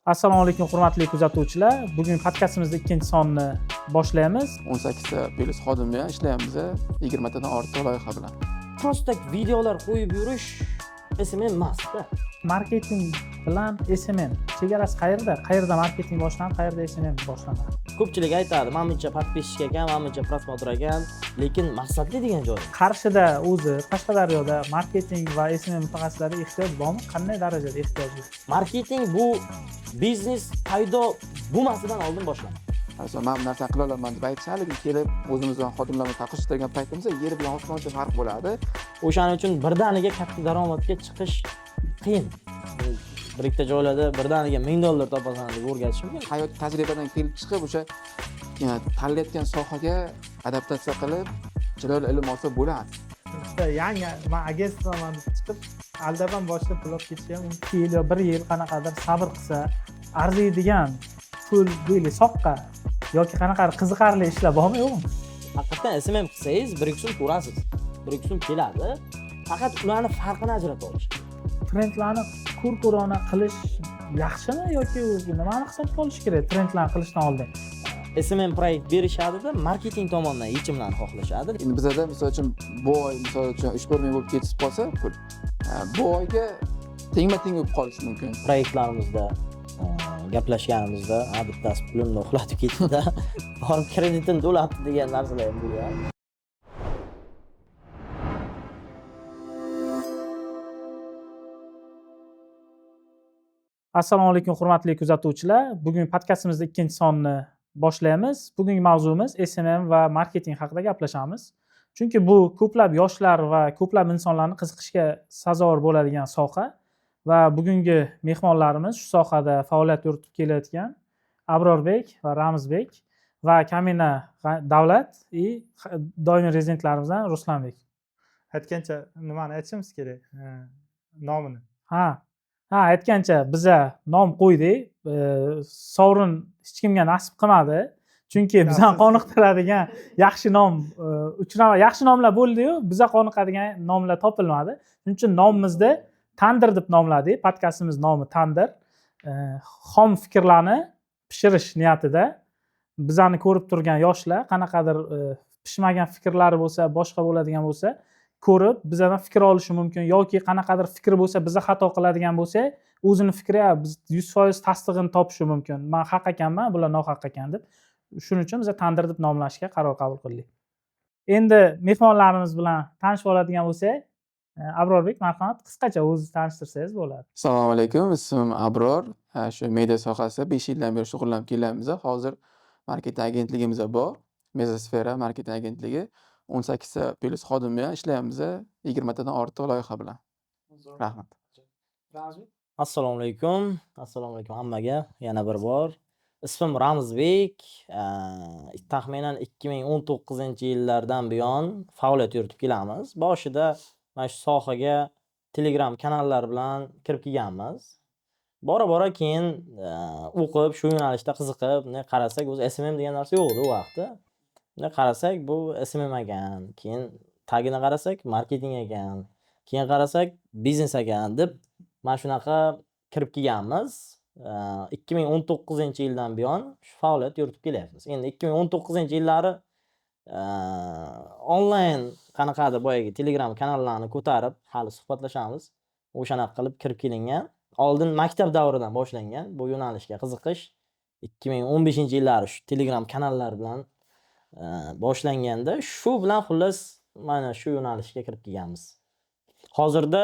Assalomu alaykum hurmatli kuzatuvchilar. Bugun podkastimizning ikkinchi sonini boshlaymiz. 18 ta plus xodim bilan ishlayapmiz. 20 tadan ortiq loyiha bilan. Prosta videolar qo'yib yurish SMM emasda. Marketing bilan SMM chegarasi qayerda? Qayerda marketing boshlanadi, qayerda SMM boshlanadi? Ko'pchilik aytadi, "Menimcha подписчик ekan, menimcha просмотр ekan", lekin maqsadli degan joy. Qarshida o'zi Qashqadaryoda marketing va SMM mutaxassislariga ehtiyoj bormi? Qanday darajada ehtiyoj bor? Marketing bu biznes paydo bo'lmasidan oldin boshlanadi. Masalan, men bu narsani qila olaman deb aytishar, lekin kelib o'zimiz bilan xodimlarni taqishtirgan paytimizda yer bilan osmoncha farq bo'ladi. O'shaning uchun birdaniga katta daromadga chiqish qiyin. Bir ikkita joylarda birdaniga $1000 topasan deb o'rgatish mumkin. Hayot tajribadan kelib chiqib o'sha tanlayotgan sohaga adaptatsiya qilib, chiroyli ilm olsa bo'ladi. Bitta yangi men agentstvoman deb chiqib, aldaban boshlab pul olib ketishga ham 2 yil yo 1 yil qanaqadir sabr qilsa, arziydigan pul deylik soqqa yoki qanaqadir qiziqarli ishlar bormi yo'qmi? Haqiqatan SMM qilsangiz 1-2 so'm ko'rasiz. 1-2 so'm keladi. Faqat ularni farqini ajratib olish. Trendlarni ko'rona qilish yaxshimi yoki nimani hisobga olish kerak trendlarni qilishdan oldin? SMM proyekt berishadida marketing tomonidan yechimlarni xohlashadi. Endi bizda misol uchun bu oy misol uchun 3-4 ming bo'lib ketib qolsa, pul bu oyga tengma-teng bo'lib qolishi mumkin. Proyektlarimizda gaplashganimizda, bittasi pulimni uxlatib ketdi-da, borib kreditini to'labdi degan narsalar ham bo'ladi. Assalomu alaykum hurmatli kuzatuvchilar. Bugun podkastimizning ikkinchi sonini boshlaymiz. Bugungi mavzumiz SMM va marketing haqida gaplashamiz. Chunki bu ko'plab yoshlar va ko'plab insonlarni qiziqishga sazovor bo'ladigan soha va bugungi mehmonlarimiz shu sohada faoliyat yuritib kelayotgan Abrorbek va Ramizbek va Kamina Davlat doimiy rezidentlarimizdan Ruslanbek. Aytgancha nimani aytishimiz kerak? Nomini. Ha, aytgancha biza nom qo'ydik. Sovrin hech kimga nasib qilmadi. Chunki bizani qoniqtiradigan yaxshi nom yaxshi nomlar bo'ldi-yu, biza qoniqadigan nomlar topilmadi. Shuning uchun nomimizni Tandir deb nomladik. Podkastimiz nomi Tandir. Xom fikrlarni pishirish niyatida bizani ko'rib turgan yoshlar qanaqadir pishmagan fikrlari bo'lsa, boshqa bo'ladigan bo'lsa, ko'rib bizadan fikr olishi mumkin yoki qanaqadir fikr bo'lsa, biza xato qiladigan bo'lsa, o'zini fikri biz 100% tasdig'ini topishi mumkin. Men haq ekanman, bular nohaq ekan deb. Shuning uchun biz Tandir deb nomlashga qaror qabul qildik. Endi mehmonlarimiz bilan tanishib oladigan bo'lsak, Abrorbek, marhamat, qisqacha o'zingizni tanishtirsangiz bo'ladi. Assalomu alaykum, ismim Abror. Shu media sohasida 5 yildan beri shug'ullanib kelyapmiz. Hozir marketing agentligimiz bor. Mezosfera marketing agentligi 18 ta plus xodim bilan ishlayapmiz. 20 tadan ortiq loyiha bilan. Rahmat. Assalomu alaykum. Assalomu alaykum hammaga yana bir bor. Ismim Ramizbek. Taxminan 2019-yillardan buyon faoliyat yuritib kelamiz. Boshida mana shu sohaga Telegram kanallar bilan kirib kelganmiz. Bora-bora keyin o'qib, shu yo'nalishda qiziqib, qarasak, o'zi SMM degan narsa yo'q edi u vaqtda. Qarasak, bu SMM ekan. Keyin tagini qarasak, marketing ekan. Keyin qarasak, biznes ekan deb mana shunaqa kirib kelganmiz. 2019-yildan buyon shu faoliyat yuritib kelyapmiz. Endi 2019-yillari onlayn qanaqadir boyagi Telegram kanallarni ko'tarib, hali suhbatlashamiz. O'shanaqa qilib kirib kelingan. Oldin maktab davridan boshlangan bu yo'nalishga qiziqish. 2015-yillari shu Telegram kanallar bilan boshlanganda, shu bilan xullas mana shu yo'nalishga kirib kelganmiz. Hozirda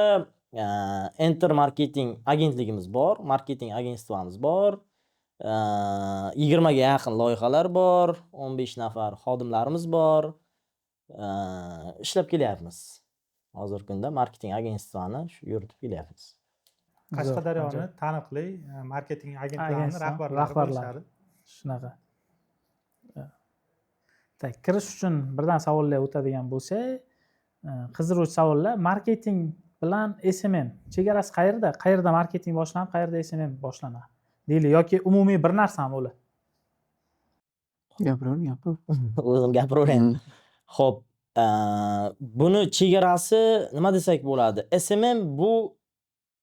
Enter marketing agentligimiz bor, marketing agentstvamiz bor. 20 ga yaqin loyihalar bor, 15 nafar xodimlarimiz bor. Ishlab kelyapmiz. Hozirgi kunda marketing agentstvani yuritib kelyapmiz. Qashqadaryoni taniqli marketing agentliklarining rahbarlari bo'lishadi. Shunaqa. Kirish uchun birdan savollar o'tadigan bo'lsa, qiziqarli savollar. Marketing bilan SMM chegarasi qayerda? Qayerda marketing boshlanib, qayerda SMM boshlanadi? Deylik yoki umumiy bir narsami ular? Gapir. O'zim gapiraveraman. Xo'p, buni chegarasi nima desak bo'ladi? SMM bu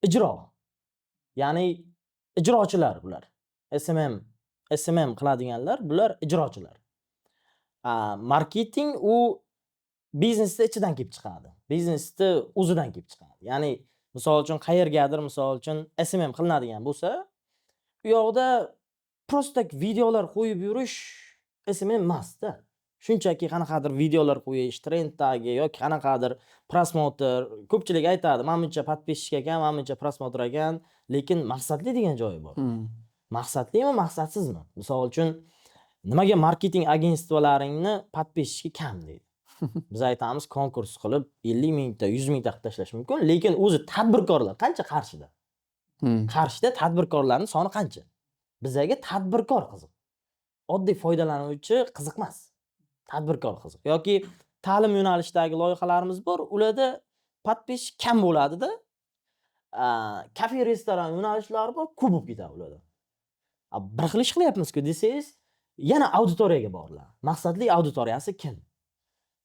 ijro. Ya'ni ijrochilar bular. SMM qiladiganlar bular ijrochilar. Marketing u biznesni ichidan kelib chiqadi. Biznesni o'zidan kelib chiqadi. Ya'ni misol uchun qayergadir misol uchun SMM qilinadigan bo'lsa, u yoqda prosta videolar qo'yib yurish SMM emasda. Shunchaki qanaqadir videolar qo'yish, trenddagi yoki qanaqadir prosmotr, ko'pchilik aytadi, "Men buncha подписчик ekan, men buncha prosmotr ekan", lekin maqsadli degan joyi bor. Maqsadlimi, maqsadsizmi? Misol uchun nimaga marketing agentsiyalaringni podpисчиgi kam deydi. Biz aytamiz, konkurs qilib 50 mingta, 100 mingta qilib tashlash mumkin, lekin o'zi tadbirkorlar qancha Qarshida? Qarshida tadbirkorlarning soni qancha? Bizga tadbirkor qiziq. Oddiy foydalanuvchi qiziq emas. Tadbirkor qiziq. Yoki ta'lim yo'nalishidagi loyihalarimiz bor, ularda podpисчик kam bo'ladi-da. Kafe, restoran yo'nalishlari bor, ko'p bo'lib ketadi ularda. Bir xil ish qilyapmiz-ku desangiz, yana auditoriyaga borlar. Maqsadli auditoriyasi kim?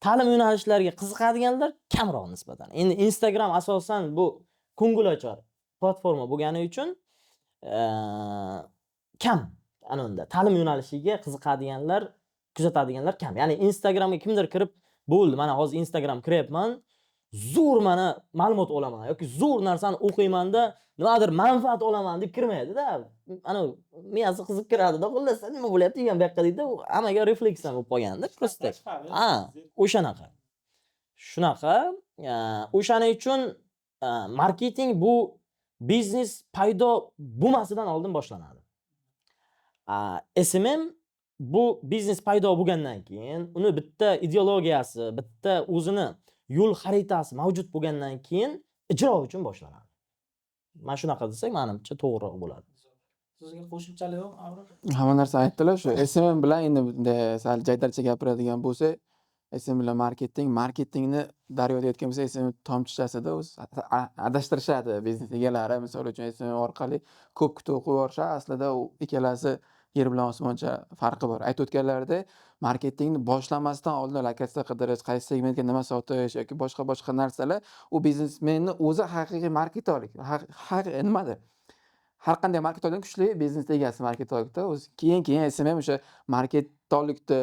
Ta'lim yo'nalishlariga qiziqadiganlar kamroq nisbatan. Endi Instagram asosan bu ko'ngilochar platforma bo'lgani uchun kam ana unda. Ta'lim yo'nalishiga qiziqadiganlar, kuzatadiganlar kam. Ya'ni Instagramga kimdir kirib, "Bo'ldi, mana hozir Instagram kiryapman, zo'r mana ma'lumot olaman yoki zo'r narsani o'qiyman-da, nimadir manfaat olaman" deb kirmaydi-da. Ana miyasi qiziq kiradi-da, xullas nima bo'lyapti degan bu yoqqa deydi, hammaga refleksiya bo'lib qolganda prosta. O'shanaqa. Shunaqa, o'shaning uchun marketing bu biznes paydo bo'lmasidan oldin boshlanadi. SMM bu biznes paydo bo'lgandan keyin, uni bitta ideologiyasi, bitta o'zini yo'l xaritasi mavjud bo'lgandan keyin ijro uchun boshlanadi. Mana shunaqa desak, menimcha to'g'riroq bo'ladi. Sizga qo'shimchalik yo'q, Abror? Hamma narsa aytdilar shu. SMM bilan endi bunday sal jaydarcha gapiradigan bo'lsak, SMM bilan marketingni daryoda aytgan bo'lsa, SMM tomchichasida o'zi adashtirishadi biznes egalari. Misol uchun SMM orqali ko'p kutib qo'yib yuborishadi. Aslida u ikkalasi yer bilan osmoncha farqi bor. Aytib o'tganlaridek, marketingni boshlamasdan oldin lokatsiya qidirish, qaysi segmentga nima sotish yoki boshqa narsalar u biznesmenning o'zi haqiqiy marketolog. Nimadir? Har qanday marketolog kuchli biznes egasi marketologda. O'zi keyin SMM o'sha marketologni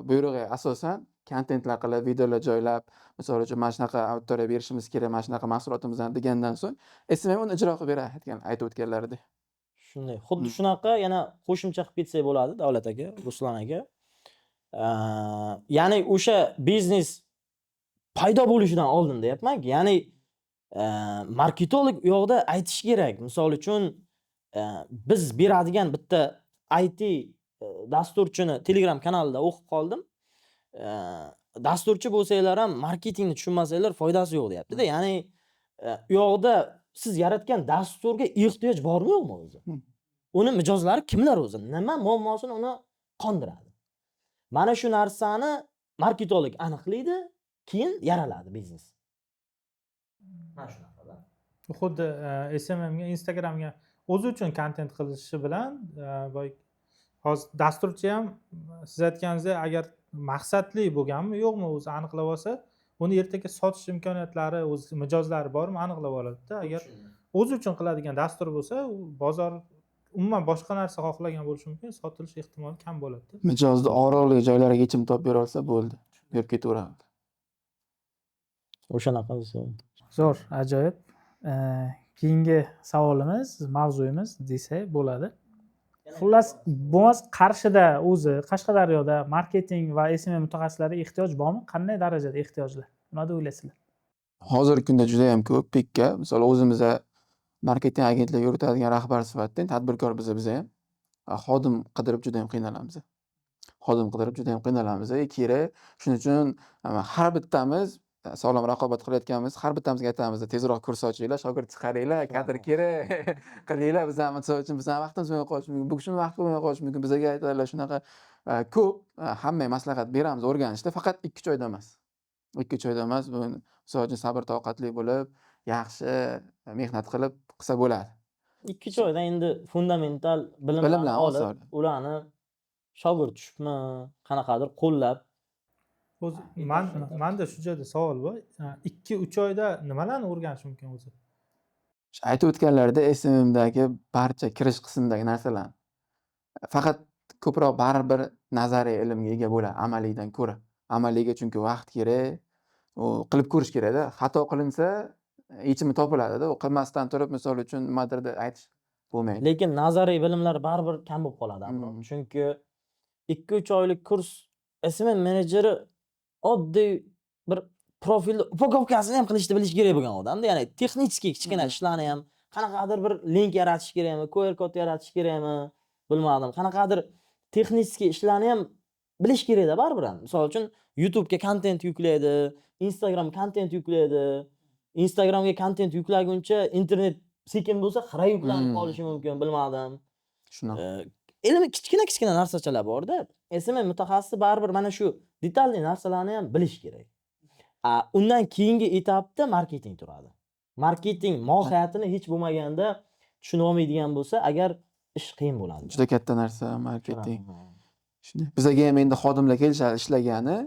buyrug'iga asosan kontentlar qilib, videolar joylab, misol uchun mana shunaqa auditoriya berishimiz kerak, mana shunaqa mahsulotimizni degandan so'ng SMM uni ijro qilib beradi, aytib o'tganlaridek. Shunday. Xuddi shunaqa yana qo'shimcha qilib ketsak bo'ladi, Davlat aka, Ruslan aka. Ya'ni o'sha biznes paydo bo'lishidan oldin deyapman-ki, ya'ni marketolog u yoqda aytish kerak. Misol uchun biz beradigan bitta IT dasturchini Telegram kanalida o'qib qoldim. Dasturchi bo'lsanglar ham marketingni tushunmasanglar foydasi yo'q deyapti-da. Ya'ni u yoqda siz yaratgan dasturga ehtiyoj bormi yo'qmi o'zi? Uni mijozlari kimlar o'zi? Nima muammosini uni qondiradi? Mana shu narsani marketolog aniqlaydi, keyin yaraladi biznes. Mana shunaqa. Xuddi SMMga, Instagramga o'zi uchun kontent qilishi bilan hozir dasturchi ham siz aytganingizdek, agar maqsadli bo'lganmi, yo'qmi o'zi aniqlab olsa, uni ertaga sotish imkoniyatlari, o'z mijozlari bormi aniqlab oladi-da. Agar o'zi uchun qiladigan dastur bo'lsa, u bozor umuman boshqa narsa xohlagan bo'lishi mumkin, sotilish ehtimoli kam bo'ladi-da. Mijozni oroliq joylariga yechim topib bera olsa bo'ldi, yurib ketaveradi. O'shanaqa Zo'r, ajoyib. Keyingi savolimiz, mavzuyimiz desak bo'ladi. Xullas, bo'lmas Qarshida o'zi, Qashqadaryoda marketing va SMM mutaxassislariga ehtiyoj bormi? Qanday darajada ehtiyojlar? Nima deb o'ylaysizlar? Hozirgi kunda juda ham ko'p pikka. Misol o'zimiz marketing agentligi yuritadigan rahbar sifatida tadbirkor biz ham xodim qidirib juda ham qiynalamiz. Kerak. Shuning uchun har bittamiz sog'lom raqobat qilayotganimiz, har bittamizga aytamiz, tezroq kurs ochinglar, shogird chiqaringlar, kadr kerak, qilinglar. Biz ham misol uchun bizning vaqtimiz bo'lmay qolishi mumkin, bu kishini vaqti bo'lmay qolishi mumkin. Bizga aytadilar shunaqa ko'p, hammaga maslahat beramiz o'rganishda, faqat 2-3 oyda emas. 2-3 oyda emas, bu misol uchun sabr toqatli bo'lib, yaxshi mehnat qilib qilsa bo'ladi. 2-3 oyda endi fundamental bilimlarni olib, ularni shogird tushibmi, qanaqadir qo'llab. O'zi menda shu joyda savol bor. 2-3 oyda nimalarni o'rganish mumkin o'zi? Aytib o'tganlaridek SMMdagi barcha kirish qismidagi narsalarni faqat ko'proq baribir nazariy ilmga ega bo'ladi amaliydan ko'ra. Amaliyga chunki vaqt kerak, u qilib ko'rish kerakda. Xato qilinsa yechimi topiladida. U qilmasdan turib misol uchun nimadir deb aytish bo'lmaydi. Lekin nazariy bilimlar baribir kam bo'lib qoladi Abror. Chunki 2-3 oylik kurs SMM menejeri oddiy bir profilni upakovkasini ham qilishni bilish kerak bo'lgan odamda. Ya'ni texnik kichkina ishlarni ham qanaqadir bir link yaratish kerakmi, QR kod yaratish kerakmi, bilmadim. Qanaqadir texnik ishlarni ham bilish kerakda baribir ham. Misol uchun YouTube'ga kontent yuklaydi, Instagram kontent yuklaydi. Instagramga kontent yuklaguncha internet sekin bo'lsa xira yuklanib qolishi mumkin, bilmadim. Shunaqa. Ilmi kichkina narsachalar bor-da. SMM mutaxassisi baribir mana shu detalli narsalarni ham bilish kerak. Undan keyingi etapda marketing turadi. Marketing mohiyatini hech bo'lmaganda tushuna olmaydigan bo'lsa, agar ish qiyin bo'ladi. Juda katta narsa marketing. Shunday. Bizga ham endi xodimlar kelishadi ishlagani,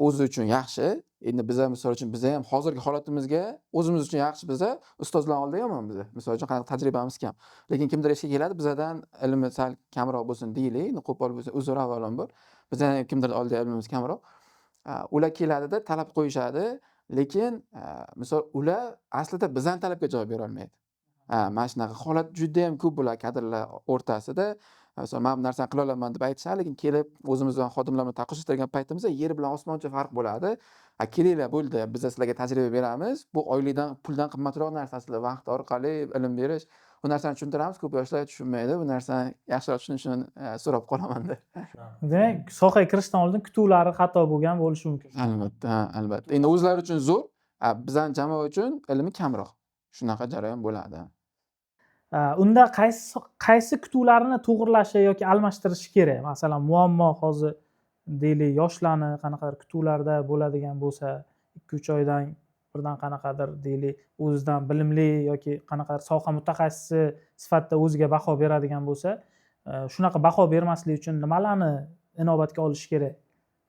o'zi uchun yaxshi. Endi biza misol uchun biza ham hozirgi holatimizga o'zimiz uchun yaxshi biza ustozlar oldida yomon biza. Misol uchun qanaqa tajribamiz kam. Lekin kimdir ishga keladi, bizadan ilmi sal kamroq bo'lsin deylik, qo'pol bo'lsa uzr avvalambor. Bizdan kimdir oldida ilmimiz kamroq. Ular keladida talab qo'yishadi, lekin misol ular aslida bizning talabga javob bera olmaydi. Mana shunaqa holat juda ham ko'p bo'ladi kadrlar o'rtasida. Misol men bu narsani qila olaman deb aytishadi, lekin kelib o'zimiz bilan xodimlar bilan taqqoslashtirgan paytimizda yer bilan osmoncha farq bo'ladi. Kelinglar bo'ldi, biz sizlarga tajriba beramiz. Bu oylikdan, puldan qimmatroq narsa aslida vaqt orqali ilm berish. Bu narsani tushuntiramiz, ko'p yoshlar tushunmaydi. Bu narsani yaxshiroq tushunishini so'rab qolaman-da. Demak, sohaga kirishdan oldin kutuvlari xato bo'lgan bo'lishi mumkin. Albatta, albatta. Endi o'zlari uchun zo'r, bizning jamoa uchun ilmi kamroq. Shunaqa jarayon bo'ladi. Unda qaysi kutuvlarni to'g'rilashi yoki almashtirishi kerak? Masalan, muammo hozir deylik yoshlarni qanaqadir kutuvlarda bo'ladigan bo'lsa, 2-3 oydan birdan qanaqadir deylik o'zidan bilimli yoki qanaqadir soha mutaxassisi sifatida o'ziga baho beradigan bo'lsa, shunaqa baho bermaslik uchun nimalarni inobatga olish kerak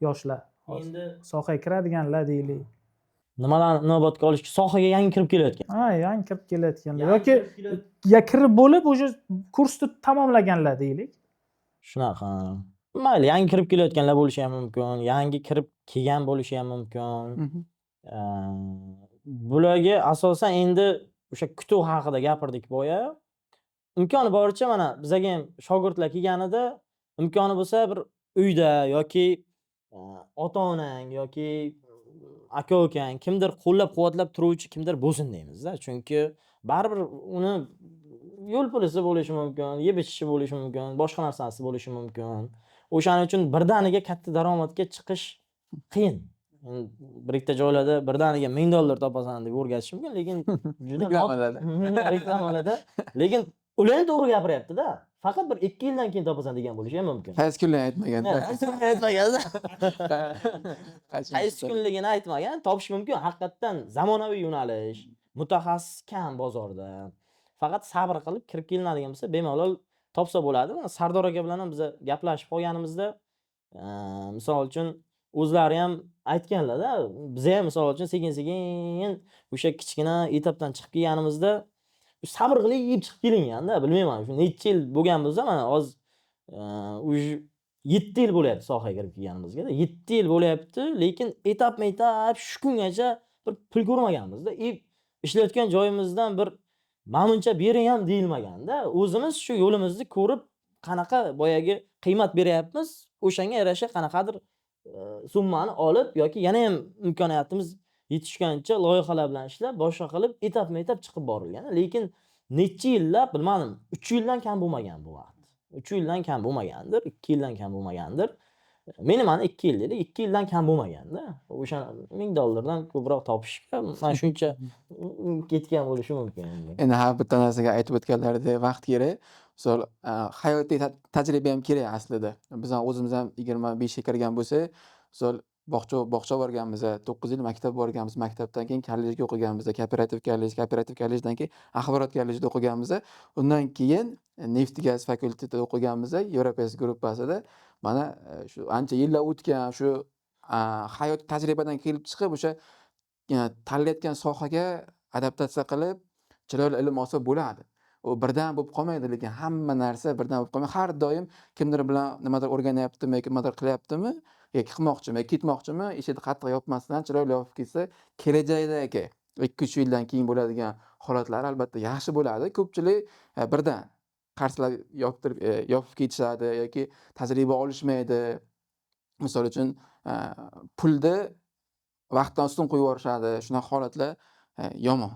yoshlar? Endi sohaga kiradiganlar deylik. nimalarni inobatga olish, sohaga yangi kirib kelayotgan. Yangi kirib kelayotganlar yoki kirib bo'lib o'sha kursni tamomlaganlar deylik. Shunaqa. Mayli, yangi kirib kelayotganlar bo'lishi ham mumkin, yangi kirib kelgan bo'lishi ham mumkin. Bularga asosan endi o'sha kutuv haqida gapirdik boya. Imkoni boricha mana bizga ham shogirdlar kelganida imkoni bo'lsa bir uyda yoki ota-onang yoki aka-ukang kimdir qo'llab-quvvatlab turuvchi kimdir bo'lsin deymiz-da. Chunki baribir uni yo'l pulisi bo'lishi mumkin, yeb ichishi bo'lishi mumkin, boshqa narsasi bo'lishi mumkin. O'shaning uchun birdaniga katta daromadga chiqish qiyin. Bir ikkita joylarda birdaniga $1000 topasan deb o'rgatish mumkin, lekin juda reklamalarda. Lekin ular ham to'g'ri gapiryapti-da. Faqat bir 2 yildan keyin topasan degan bo'lishi ham mumkin. Qaysi kunlar aytmaganda. Aytmaganda. Qaysi kunligini aytmagan, topish mumkin. Haqiqatan zamonaviy yo'nalish, mutaxassis kam bozorda. Faqat sabr qilib kirib kelinadigan bo'lsa, bemalol topsa bo'ladi. Sardor aka bilan ham biz gaplashib qolganimizda, misol uchun o'zlari ham aytganlar-da, biz ham misol uchun sekin-sekin o'sha kichkina etapdan chiqib kelganimizda sabr qilib yeb chiqib kelinganda, bilmayman, shu necha yil bo'lgan bo'lsa, mana hozir 7 yil bo'lyapti sohaga kirib kelganimizga-da. 7 yil bo'lyapti, lekin etap-etap shu kungacha bir pul ko'rmaganmiz-da. Ishlayotgan joyimizdan bir mamnuncha bering ham deyilmaganda. O'zimiz shu yo'limizni ko'rib, qanaqa boyagi qiymat beryapmiz, o'shanga yarasha qanaqadir summani olib yoki yana ham imkoniyatimiz yetishgancha loyihalar bilan ishlab, boshqa qilib etap-etap chiqib borilgan. Lekin necha yillab, bilmadim, 3 yildan kam bo'lmagan bu vaqt. 3 yildan kam bo'lmagandir, 2 yildan kam bo'lmagandir. Minimum 2 yil dedi, 2 yildan kam bo'lmaganda. O'sha $1000 dan ko'proq topishga mana shuncha ketgan bo'lishi mumkin. Endi har bitta narsaga aytib o'tganlaridek vaqt kerak. Misol hayotiy tajriba ham kerak aslida. Biz ham o'zimiz ham 25 ga kirgan bo'lsak, misol bog'cha borganmiz, 9 yil maktab borganmiz, maktabdan keyin kollejga o'qiganmiz, kooperativ kollejdan keyin axborot kollejida o'qiganmiz. Undan keyin neft gaz fakultetida o'qiganmiz, Europes gruppasida. Mana shu ancha yillar o'tgan, shu hayot tajribadan kelib chiqib o'sha tanlayotgan sohaga adaptatsiya qilib, chiroyli ilm olsa bo'ladi. U birdan bo'lib qolmaydi, lekin hamma narsa birdan bo'lib qolmaydi. Har doim kimdir bilan nimadir o'rganyaptimi yoki nimadir qilyaptimi yoki qilmoqchimi yoki ketmoqchimi, eshikni qattiq yopmasdan chiroyli yopib ketsa, kelajakdagi 2-3 yildan keyin bo'ladigan holatlar albatta yaxshi bo'ladi. Ko'pchilik birdan qarsilab yopib ketishadi yoki tajriba olishmaydi. Misol uchun pulni vaqtdan ustun qo'yib yuborishadi. Shunaqa holatlar yomon.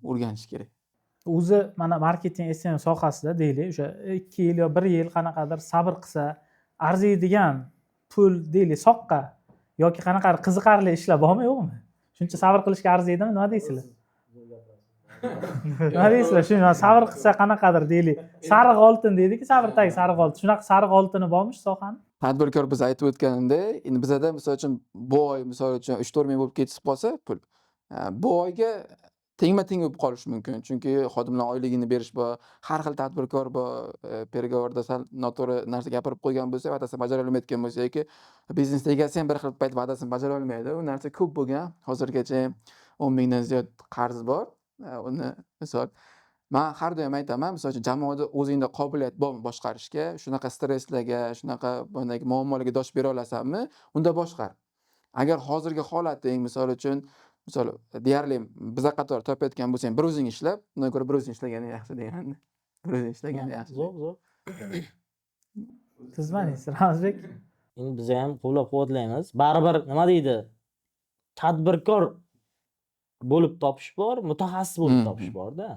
O'rganish kerak. O'zi mana marketing SMM sohasida deylik, o'sha 2 yil yo 1 yil qanaqadir sabr qilsa, arziydigan pul deylik soqqa yoki qanaqadir qiziqarli ishlar bormi, yo'qmi? Shuncha sabr qilishga arziydimi, nima deysizlar? Nima deysizlar? Shu sabr qilsa qanaqadir deylik, sariq oltin deydi-ku, sabrdagi sariq oltin. Shunaqa sariq oltini bormi shu sohani? Tadbirkor biz aytib o'tganimdek, endi bizada misol uchun bu oy misol uchun 3-4 ming bo'lib ketib qolsa pul, bu oyga tengma-teng bo'lib qolishi mumkin. Chunki xodimlar oyligini berish bor, har xil tadbirkor bor, переговорda sal noto'g'ri narsa gapirib qo'ygan bo'lsa, va'dasini bajara olmayotgan bo'lsa yoki biznes egasi ham bir xil payt va'dasini bajara olmaydi. U narsa ko'p bo'lgan. Hozirgacha 10 mingdan ziyod qarz bor. Uni misol men har doim aytaman, misol uchun jamoada o'zingda qobiliyat bormi boshqarishga, shunaqa stresslarga, shunaqa bunday muammolarga dosh bera olasanmi, unda boshqar. Agar hozirgi holating misol uchun deyarli biza qator topayotgan bo'lsang, bir o'zing ishlab, undan ko'ra bir o'zing ishlagani yaxshi deganda. Bir o'zing ishlagani yaxshi. Zo'r. Tizmaningiz, Ramazbek. Endi biz ham qo'llab-quvvatlaymiz. Baribir nima deydi? Tadbirkor bo'lib topish bor, mutaxassis bo'lib topish bor-da.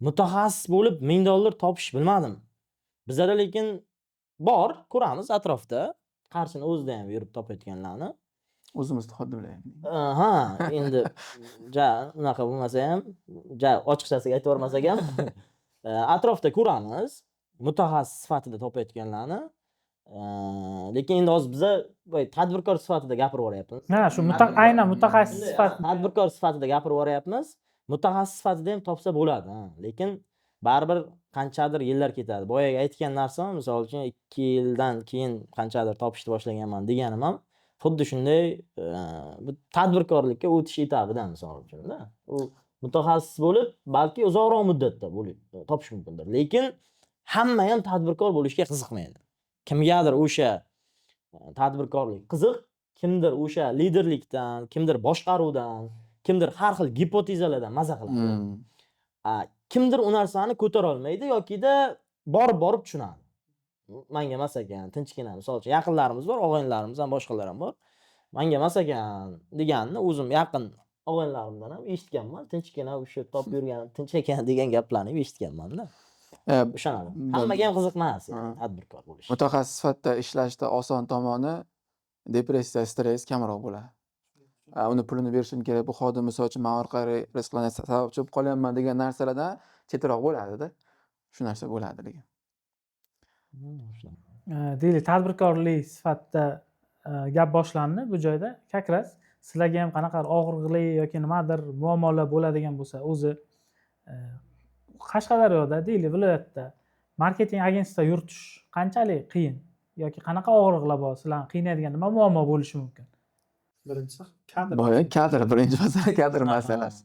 Mutaxassis bo'lib $1000 topish bilmadim. Bizda lekin bor, ko'ramiz atrofda. Qarshini o'zida ham yurib topayotganlarni. O'zimizni xodimlar ham. Ha, endi unaqa bo'lmasa ham, ochiqchasiga aytib yubormasak ham atrofda ko'ramiz mutaxassis sifatida topayotganlarni. Lekin endi hozir biza tadbirkor sifatida gapirib boryapmiz. Ha, shu aynan mutaxassis sifatida. Tadbirkor sifatida gapirib boryapmiz. Mutaxassis sifatida ham topsa bo'ladi, lekin baribir qanchadir yillar ketadi. Boyaga aytgan narsam, misol uchun 2 yildan keyin qanchadir topishni boshlaganman deganim ham xuddi shunday tadbirkorlikka o'tish etabidan misol uchun-da. U mutaxassis bo'lib, balki uzoqroq muddatda topish mumkindir. Lekin hamma ham tadbirkor bo'lishga qiziqmaydi. Kimgadir o'sha tadbirkorlik qiziq, kimdir o'sha liderlikdan, kimdir boshqaruvdan, kimdir har xil gipotezalardan maza qiladi. Kimdir u narsani ko'tara olmaydi yokida borib tushunadi. Menga emas ekan, tinchgina, misol uchun yaqinlarimiz bor, og'aynilarimiz ham boshqalar ham bor. Menga emas ekan deganni o'zim yaqin og'aynilarimdan ham eshitganman. Tinchgina o'sha top yurgan, tinch ekan degan gaplarni eshitganman-da. O'shanadim. Hammaga ham qiziq emas tadbirkor bo'lish. Mutaxassis sifatida ishlashda oson tomoni depressiya, stress kamroq bo'ladi. Uni pulini berishim kerak, bu xodim misol uchun men orqali rizqlanib sababchi bo'lib qolyapman degan narsalardan chetroq bo'ladi-da. Shu narsa bo'ladi lekin. Deylik, tadbirkorlik sifatida gap boshlandi bu joyda. Kakras sizlarga ham qanaqa og'riqli yoki nimadir muammolar bo'ladigan bo'lsa, o'zi Qashqadaryoda deylik, viloyatda marketing agentsiyasida yuritish qanchalik qiyin yoki qanaqa og'riqlar bor, sizlarni qiynaydigan nima muammo bo'lishi mumkin? Birinchisi kadr. Kadr birinchi masala kadr masalasi.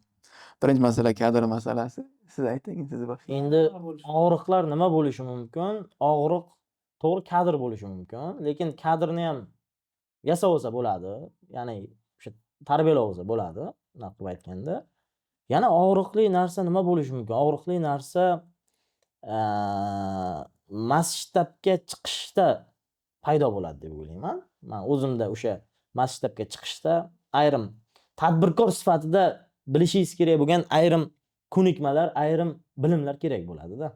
Birinchi masala kadr masalasi. Siz ayting, siz boshlang. Endi og'riqlar nima bo'lishi mumkin? Og'riq to'g'ri kadr bo'lishi mumkin, lekin kadrni ham yasab olsa bo'ladi. Ya'ni o'sha tarbiyalab olsa bo'ladi, unaqa qilib aytganda. Yana og'riqli narsa nima bo'lishi mumkin? Og'riqli narsa masshtabga chiqishda paydo bo'ladi deb o'ylayman. Men o'zimda o'sha masshtabga chiqishda ayrim tadbirkor sifatida bilishingiz kerak bo'lgan ayrim ko'nikmalar, ayrim bilimlar kerak bo'ladi-da.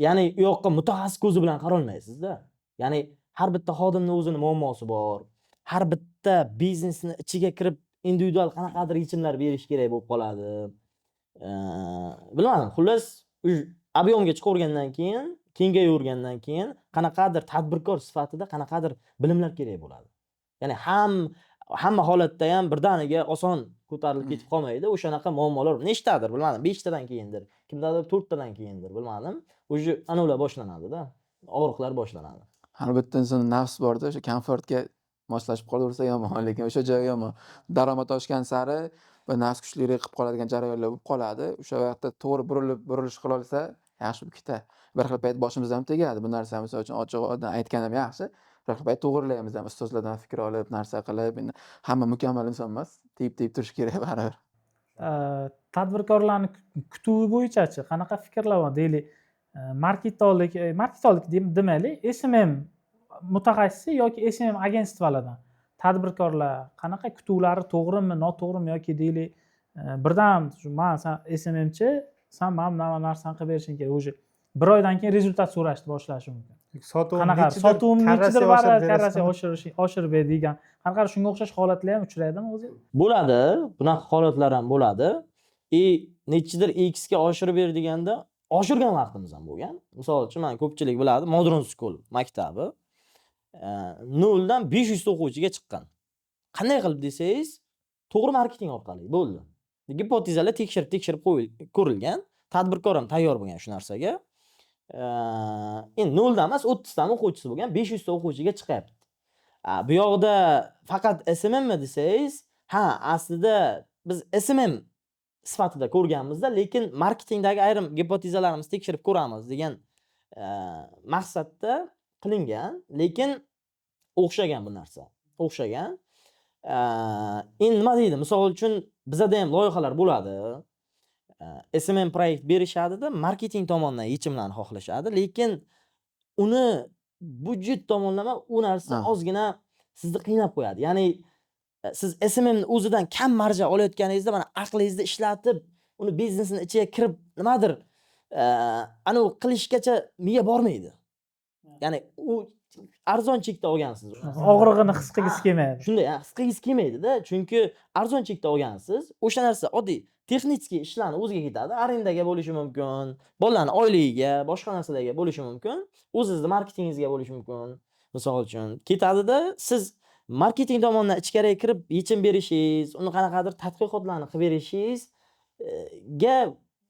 Ya'ni u yoqqa mutaxassis ko'zi bilan qarolmaysiz-da. Ya'ni har bitta xodimning o'zining muammosi bor. Har bitta biznesni ichiga kirib individual qanaqadir yechimlar berish kerak bo'lib qoladi. Bilmadim, xullas ob'yomga chiqavergandan keyin, kengayvergandan keyin qanaqadir tadbirkor sifatida qanaqadir bilimlar kerak bo'ladi. Ya'ni hamma holatda ham birdaniga oson ko'tarilib ketib qolmaydi. O'shanaqa muammolar nechtadir, bilmadim, 5 tadan keyindir, kimdadir 4 tadan keyindir, bilmadim. O'sha anovlar boshlanadi-da. Og'riqlar boshlanadi. Har bitta insonning nafsi bor-da, o'sha komfortga moslashib qolaversa yomon, lekin o'sha joyi yomon. Daromad oshgan sari bir nafs kuchliroq qilib qoladigan jarayonlar bo'lib qoladi. O'sha vaqtda to'g'ri burilish qila olsa, yaxshi bo'lib ketadi. Bir xil payt boshimizga ham tegadi. Bu narsa misol uchun ochiq aytganim yaxshi. Bir xil payt to'g'rilaymiz ham ustozlardan fikr olib, narsa qilib, endi hamma mukammal inson emas. Tiyib turish kerak baribir. Tadbirkorlarni kutuvi bo'yicha-chi qanaqa fikrlar bor deylik? Marketolog demaylik, SMM mutaxassisi yoki SMM agentstvalardan tadbirkorlar qanaqa kutuvlari to'g'rimi, noto'g'rimi yoki deylik birdan man SMMchi, sen mana bunaqa narsani qilib berishing kerak. Уже bir oydan keyin rezultat so'rashni boshlashi mumkin. Qanaqa sotuvimni nechidir karrasiga oshirib ber degan qanaqa shunga o'xshash holatlar ham uchraydimi o'zi? Bo'ladi, bunaqa holatlar ham bo'ladi. Nechidir X ga oshirib ber deganda oshirgan vaqtimiz ham bo'lgan. Misol uchun mana ko'pchilik biladi, Modern School maktabi 0 dan 500 ta o'quvchiga chiqqan. Qanday qilib desangiz, to'g'ri marketing orqali bo'ldi. Gipotezalar tekshirib ko'rilgan, tadbirkor ham tayyor bo'lgan shu narsaga. Endi 0 dan emas, 30 ta o'quvchisi bo'lgan, 500 ta o'quvchiga chiqyapti. Bu yoqda faqat SMM mi desangiz, aslida biz SMM sifatida ko'rganmizda, lekin marketingdagi ayrim gipotezalarimizni tekshirib ko'ramiz degan maqsadda qilingan, lekin o'xshagan bu narsa. O'xshagan. Endi nima deydi? Misol uchun bizda ham loyihalar bo'ladi. SMM proyekt berishadi-da, marketing tomonidan yechimlarni xohlashadi, lekin uni budjet tomonlama u narsa ozgina sizni qiynab qo'yadi. Ya'ni siz SMM o'zidan kam marja olayotganingizda mana aqlingizni ishlatib, uni biznesning ichiga kirib nimadir ana u qilishgacha miya bormaydi. Ya'ni u arzon chekda olgansiz. Og'rig'ini his qilgisi kelmaydi. Shunday, his qilgisi kelmaydi-da, chunki arzon chekda olgansiz. O'sha narsa oddiy texnik ishlarni o'ziga ketadi. Arendaga bo'lishi mumkin, bolalarning oyligiga, boshqa narsalarga bo'lishi mumkin, o'zingizning marketingingizga bo'lishi mumkin. Misol uchun ketadi-da, siz marketing tomonidan ichkariga kirib yechim berishingiz, uni qanaqadir tadqiqotlarni qilib berishingizga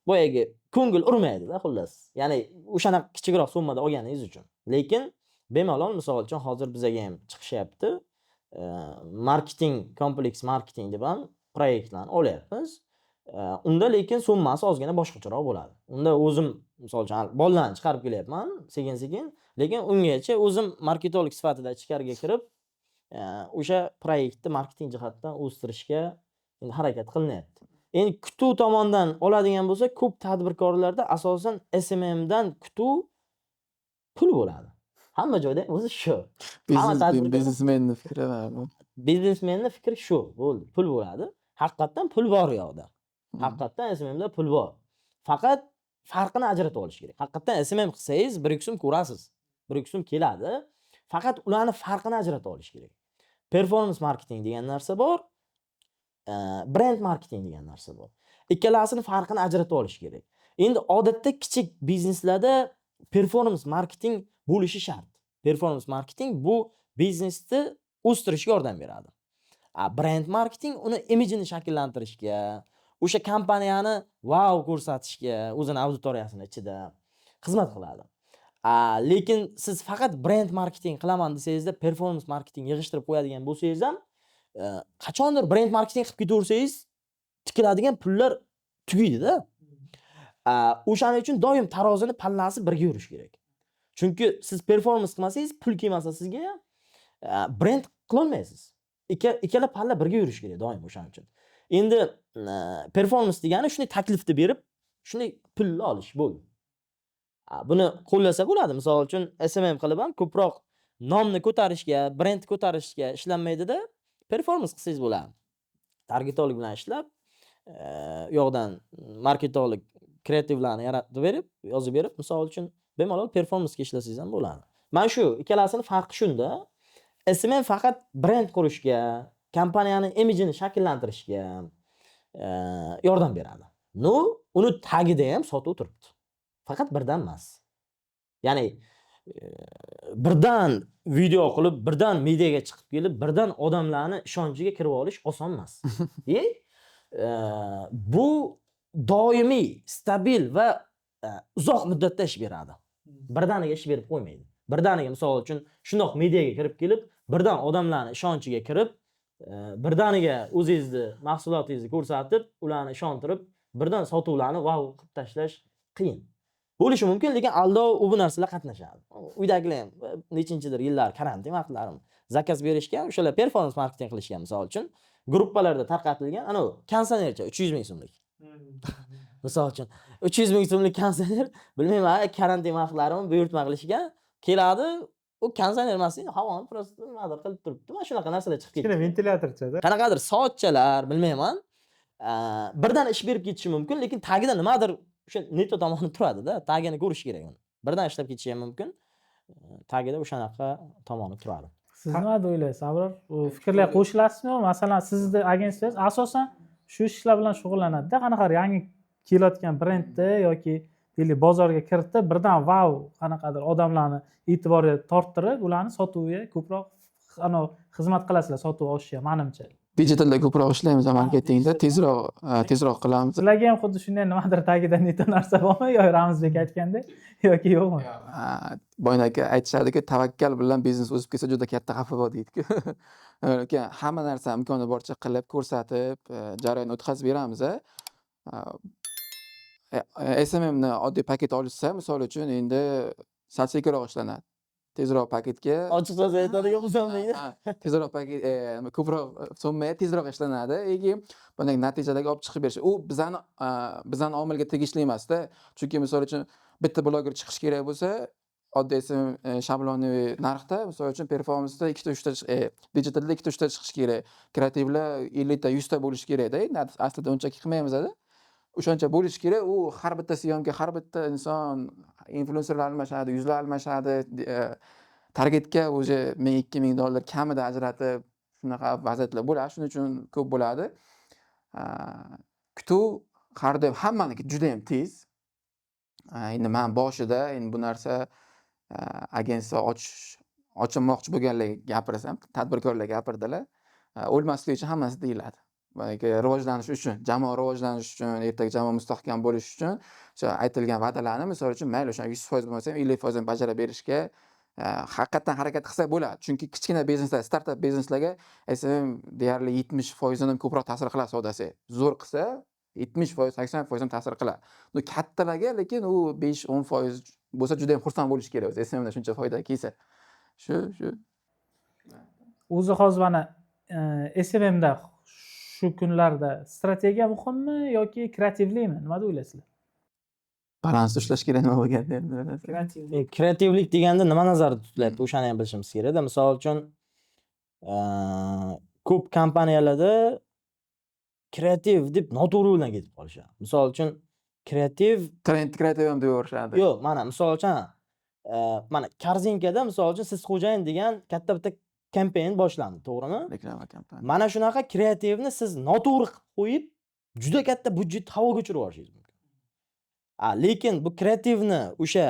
boyagi ko'ngil urmaydi-da, xullas. Ya'ni o'shana kichikroq summada olganingiz uchun. Lekin bemalol misol uchun hozir bizga ham chiqishyapti. Marketing, kompleks marketing deb ham proyektlarni olyapmiz. Unda lekin summasi ozgina boshqacharoq bo'ladi. Unda o'zim misol uchun bolalarni chiqarib kelyapman, sekin-sekin, lekin ungacha o'zim marketolog sifatida ichkariga kirib, o'sha proyektni marketing jihatdan o'stirishga endi harakat qilinyapti. Endi kutuv tomonidan oladigan bo'lsa, ko'p tadbirkorlarda asosan SMM dan kutuv pul bo'ladi. Hamma joyda o'zi shu. Biznesmenning fikri bu. Biznesmenning fikri shu, bo'ldi. Pul bo'ladi. Haqiqatan pul bor yoqda. Haqiqatan SMMda pul bor. Faqat farqini ajratib olish kerak. Haqiqatan SMM qilsangiz 1-2 so'm ko'rasiz. 1-2 so'm keladi. Faqat ularni farqini ajratib olish kerak. Performance marketing degan narsa bor. Brand marketing degan narsa bor. Ikkalasini farqini ajratib olish kerak. Endi odatda kichik bizneslarda performance marketing bo'lishi shart. Performance marketing bu biznesni o'stirishga yordam beradi. Brand marketing uni imijini shakllantirishga, o'sha kompaniyani wow ko'rsatishga, o'zining auditoriyasini ichida xizmat qiladi. Lekin siz faqat brand marketing qilaman desangizda, performance marketing yig'ishtirib qo'yadigan bo'lsangiz ham, qachondir brand marketing qilib ketaversangiz, tikiladigan pullar tugaydi-da. O'shaning uchun doim tarozini pallasi birga yurish kerak. Chunki siz performance qilmasangiz, pul kelmasa sizga brand qila olmaysiz. Ikkala palla birga yurish kerak doim o'shaning uchun. Endi performance degani shunday taklifni berib, shunday pulni olish bo'ldi. Buni qo'llasa bo'ladi. Misol uchun SMM qilib ham ko'proq nomni ko'tarishga, brend ko'tarishga ishlanmaydi-da, performance qilsangiz bo'ladi. Targetolog bilan ishlab, yo'qdan marketolog kreativlarni yaratib berib, yozib berib, misol uchun bemalol performance ga ishlasangiz ham bo'ladi. Mana shu ikkalasini farqi shunda. SMM faqat brend qurishga, kompaniyaning imijini shakllantirishga yordam beradi. Uni tagida ham sotuv turibdi. Faqat birdan emas. Ya'ni birdan video qilib, birdan mediaga chiqib kelib, birdan odamlarni ishonchiga kirib olish oson emas. Bu doimiy, stabil va uzoq muddatda ish beradi. Birdaniga ish berib qo'ymaydi. Birdaniga misol uchun shundoq mediaga kirib kelib, birdan odamlarni ishonchiga kirib, birdaniga o'zingizni mahsulotingizni ko'rsatib, ularni ishontirib, birdan sotuvlarni vau qilib tashlash qiyin. Bo'lishi mumkin, lekin aldov u bu narsalar qatnashadi. Uydagilar ham nechinchidir yillar karantin vaqtlarimi zakaz berishgan, o'shalar performance marketing qilishgan, misol uchun gruppalarda tarqatilgan, ana kondisionercha 300 ming so'mlik. Misol uchun 300 ming so'mlik kondisioner, bilmayman, karantin vaqtlarimi buyurtma qilishgan, keladi, u kondisioner emas, havoni просто nimadir qilib turibdi. Mana shunaqa narsalar chiqib ketdi. Kichkina ventilyatorchada. Qanaqadir soatchalar, bilmayman, birdan ish berib ketishi mumkin, lekin tagida nimadir o'sha neto tomoni turadi-da, tagini ko'rish kerak uni. Birdan ishlab ketishi ham mumkin. Tagida o'shanaqa tomoni turadi. Siz nima o'ylaysiz, Abror? Bu fikrlarga qo'shilasizmi? Masalan, sizni agensiyangiz asosan shu ishlar bilan shug'ullanadi-da, qanaqadir yangi kelayotgan brendni yoki deylik bozorga kiritib, birdan vau, qanaqadir odamlarni e'tiboriga torttirib, ularni sotuviga ko'proq xizmat qilasizlar, sotuv oshishiga, menimcha. Digitalda ko'proq ishlaymiz marketingda, tezroq qilamiz. Sizlarga ham xuddi shunday nimadir tagida neto narsa bormi, yo Ramizbek aytgandek yoki yo'qmi? Boyun aka aytishadiki, tavakkal bilan biznes o'sib ketsa juda katta xafa bor deydi-ku. Lekin hamma narsa imkoni boricha qilib, ko'rsatib, jarayon o'tkazib beramiz. SMMni oddiy paket olishsa, misol uchun endi sal sekinroq ishlanadi. Tezroq paketga Ochiq so'z aytadigan bo'lsam deydi. tezroq paket ko'proq so'mma tezroq ishlanadi. Lekin bunday natijalarga olib chiqib berish. U bizani omilga tegishli emas-da. Chunki misol uchun bitta bloger chiqish kerak bo'lsa, oddiy SMM shablonli narxda, misol uchun performansda 2 ta 3 ta digitalda 2 ta 3 ta chiqish kerak. Kreativlar 50 ta 100 ta bo'lishi kerak-da. Aslida unchaki qilmaymiz-da. O'shancha bo'lishi kerak. U har bitta syomka, har bitta inson influenserlar almashadi, yuzlar almashadi. Targetga o'zi $1000-2000 kamida ajratib, shunaqa vaziyatlar bo'ladi. Shuning uchun ko'p bo'ladi. Kutuv har doim hammaniki juda ham tez. Endi men boshida endi bu narsa agensiya ochmoqchi bo'lganlarga gapirsam, tadbirkorlarga gapirdilar. O'lmaslik uchun hammasi deyiladi. Rivojlanish uchun, jamoa rivojlanishi uchun, ertaga jamoa mustahkam bo'lishi uchun o'sha aytilgan va'dalarni, misol uchun, mayli o'sha 100% bo'lmasa ham 50% bajarib berishga haqiqatan harakat qilsa bo'ladi. Chunki kichkina bizneslar, startup bizneslarga SMM deyarli 70% dan ko'proq ta'sir qiladi sodasi. Zo'r qilsa 70%, 80% ham ta'sir qiladi. Bu kattalarga lekin u 5-10% bo'lsa juda ham xursand bo'lish kerak o'zi SMMdan shuncha foyda kelsa. Shu. O'zi hozir mana SMMda shu kunlarda strategiya muhimmi yoki kreativlikmi? Nima deb o'ylaysizlar? Balans ushlash kerak nima bo'lganda endi. Kreativlik deganda nima nazarda tutilyapti? O'shani ham bilishimiz kerak-da. Misol uchun, ko'p kompaniyalarda kreativ deb noto'g'ri yo'ldan ketib qolishadi. Misol uchun, kreativ ham deyaverishadi. yo'q, mana misol uchun, mana korzinkada misol uchun siz xo'jayin degan katta bitta kampaniya boshlandi, to'g'rimi? Reklama kampaniya. Mana shunaqa kreativni siz noto'g'ri qilib qo'yib, juda katta budjetni havoga uchirib yuborishingiz mumkin. Lekin bu kreativni o'sha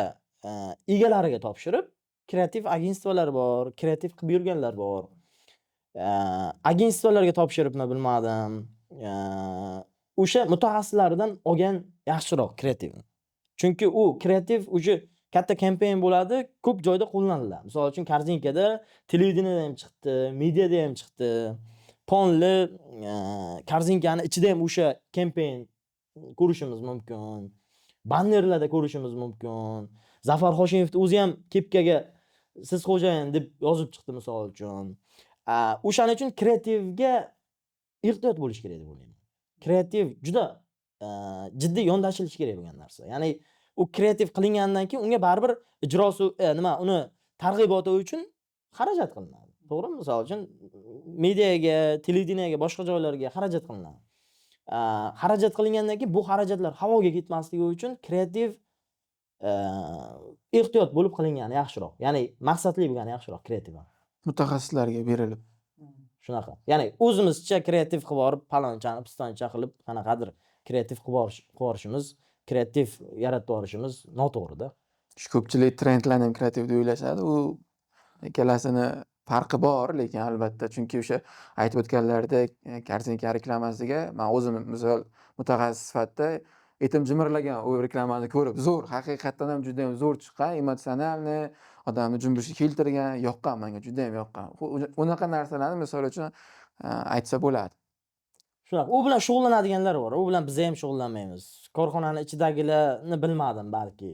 egalariga topshirib, kreativ agentstvalar bor, kreativ qilib yurganlar bor. Agentstvalarga topshiribmi bilmadim. O'sha mutaxassislardan olgan yaxshiroq kreativni. Chunki u kreativ o'sha katta kampaniya bo'ladi, ko'p joyda qo'llaniladi. Misol uchun, korzinkada televideniyada ham chiqdi, mediada ham chiqdi. Ponli korzinkani ichida ham o'sha kampaniya ko'rishimiz mumkin. Bannerlarda ko'rishimiz mumkin. Zafar Hoshimovning o'zi ham kepkaga siz xo'jayin deb yozib chiqdi misol uchun. O'shaning uchun kreativga ehtiyot bo'lish kerak deb o'ylayman. Kreativ juda jiddiy yondashilish kerak bo'lgan narsa. Ya'ni u kreativ qilingandan keyin unga baribir ijrosi uni targ'iboti uchun xarajat qilinadi. To'g'rimi? Misol uchun mediaga, televideniyaga, boshqa joylarga xarajat qilinadi. Xarajat qilingandan keyin bu xarajatlar havoga ketmasligi uchun kreativ ehtiyot bo'lib qilingani yaxshiroq. Ya'ni maqsadli bo'lgani yaxshiroq kreativ. Mutaxassislarga berilib. Shunaqa. Ya'ni o'zimizcha kreativ qilib borib, palonchani, pistoncha qilib, qanaqadir kreativ qilib borishimiz, kreativ yaratib borishimiz noto'g'ri-da. Ko'pchilik trendlarni ham kreativ deb o'ylashadi. U ikkalasini farqi bor, lekin albatta, chunki o'sha aytib o'tganlaridek korzinka reklamasiga men o'zim misol mutaxassis sifatida etim jimirlagan u reklamani ko'rib, zo'r, haqiqatan ham juda ham zo'r chiqqan, emotsionalni, odamni junbushga keltirgan, yoqqan menga, judayam yoqqan. Unaqa narsalarni misol uchun aytsa bo'ladi. Shunaqa. U bilan shug'ullanadiganlar bor. U bilan biz ham shug'ullanmaymiz. Korxonaning ichidagilarni bilmadim balki.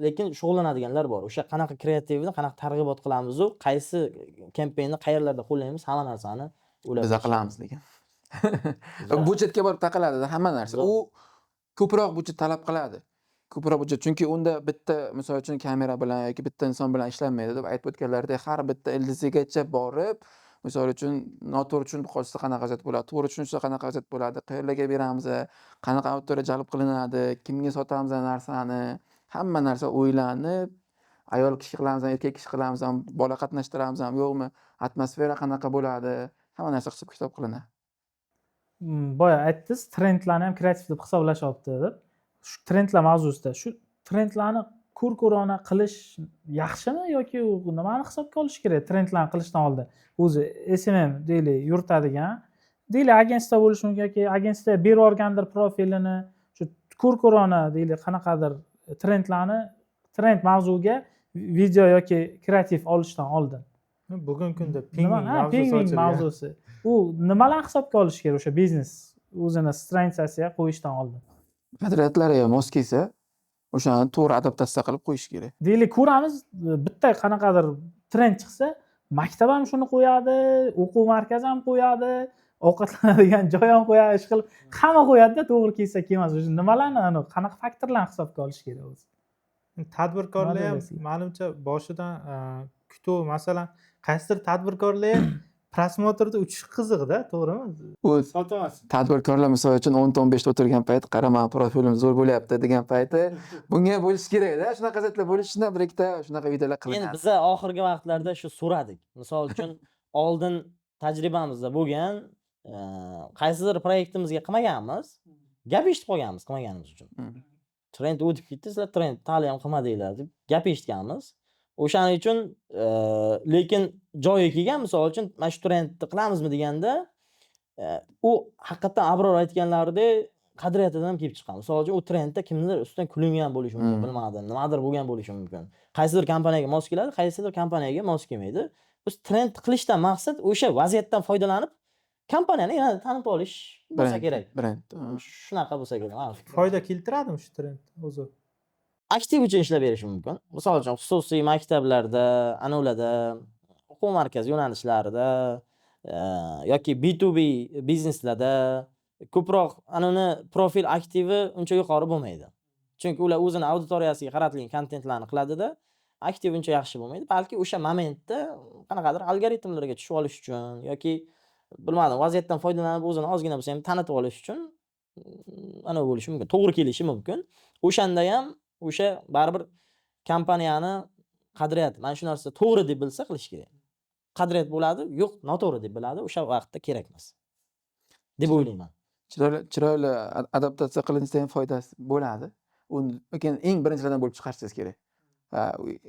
Lekin shug'ullanadiganlar bor. O'sha qanaqa kreativni, qanaqa targ'ibot qilamiz-u, qaysi kampeynni qayerlarda qo'llaymiz, hamma narsani ular Biz qilamiz lekin. Budjetga borib taqaladi hamma narsa. U ko'proq budjet talab qiladi. Ko'proq budjet, chunki unda bitta misol uchun kamera bilan yoki bitta inson bilan ishlanmaydi deb aytib o'tganlaridek, har bitta ildizigacha borib, misol uchun noto'g'ri tushunib qolsa qanaqa vaziyat bo'ladi, to'g'ri tushunsa qanaqa vaziyat bo'ladi, qayerlarga beramiz, qanaqa auditoriya jalb qilinadi, kimga sotamiz narsani, hamma narsa o'ylanib, ayol kishi qilamizmi, erkak kishi qilamizmi, bola qatnashtiramizmi yo'qmi, atmosfera qanaqa bo'ladi, hamma narsa hisob-kitob qilinadi. Boya aytdingiz, trendlarni ham kreativ deb hisoblashyapti deb. Shu trendlar mavzusida, shu trendlarni ko'r-ko'rona qilish yaxshimi yoki u nimani hisobga olish kerak trendlarni qilishdan oldin? O'zi SMM deylik yuritadigan, deylik agentство bo'lishi mumkin yoki agentство berib yuborgandir profilini, shu ko'r-ko'rona deylik qanaqadir trend mavzuga video yoki kreativ olishdan oldin. Bugungi kunda pingving mavzusi. U nimalarni hisobga olish kerak o'sha biznes o'zini strensasiga qo'yishdan oldin? Qadriyatlariga mos kelsa, o'shani to'g'ri adaptatsiya qilib qo'yish kerak. Deylik ko'ramiz, bitta qanaqadir trend chiqsa, maktab ham shuni qo'yadi, o'quv markazi ham qo'yadi, ovqatlanadigan joy ham qo'yadi, ish qilib hamma qo'yadi-da, to'g'ri kelsa kelmas. O'sha nimalarni, qanaqa faktorlarni hisobga olish kerak o'zi? Tadbirkorlar ham menimcha boshidan kutuv, masalan, qaysidir tadbirkorlar ham prosmotrda uchish qiziqda, to'g'rimi? Sotamas. Tadbirkorlar misol uchun 10-15 ta o'tirgan payt, qaraman, profilim zo'r bo'lyapti degan payti, bunga bo'lish kerak-da. Shunaqa vaziyatlar bo'lishini bir ikkita shunaqa videolar qilinadi. Endi biz oxirgi vaqtlarda shu so'radik. Misol uchun oldin tajribamizda bo'lgan qaysidir proyektimizga qilmaganmiz, gap eshitib qolganmiz qilmaganimiz uchun. Trend o'tib ketdi, sizlar trend hali ham qilmadinglar deb gap eshitganmiz. O'shaning uchun lekin joyi kelgan, misol uchun mana shu trendni qilamizmi deganda, u haqiqatan Abror aytganlaridek qadriyatidan ham kelib chiqqan. Misol uchun u trendda kimdir ustidan kulingan bo'lishi mumkin, bilmadim, nimadir bo'lgan bo'lishi mumkin. Qaysidir kompaniyaga mos keladi, qaysidir kompaniyaga mos kelmaydi. Biz trend qilishdan maqsad o'sha vaziyatdan foydalanib kompaniyani yana tanib olish bo'lsa kerak. Brend. Shunaqa bo'lsa kerak. Foyda keltiradimi shu trend o'zi? Aktiv uchun ishlab berishi mumkin. Misol uchun xususiy maktablarda, ularda, o'quv markazi yo'nalishlarida yoki B2B bizneslarda ko'proq anoni profil aktivi uncha yuqori bo'lmaydi. Chunki ular o'zini auditoriyasiga qaratilgan kontentlarni qiladida, aktiv uncha yaxshi bo'lmaydi. Balki o'sha momentda qanaqadir algoritmlarga tushib olish uchun yoki bilmadim, vaziyatdan foydalanib o'zini ozgina bo'lsa ham tanitib olish uchun ana bo'lishi mumkin. To'g'ri kelishi mumkin. O'shanda ham o'sha baribir kompaniyani qadriyati, mana shu narsa to'g'ri deb bilsa qilish kerak. Qadriyat bo'ladi, yo'q, noto'g'ri deb biladi, o'sha vaqtda kerak emas deb o'ylayman. Chiroyli adaptatsiya qilinsa ham foydasi bo'ladi. Lekin eng birinchilardan bo'lib chiqarishingiz kerak.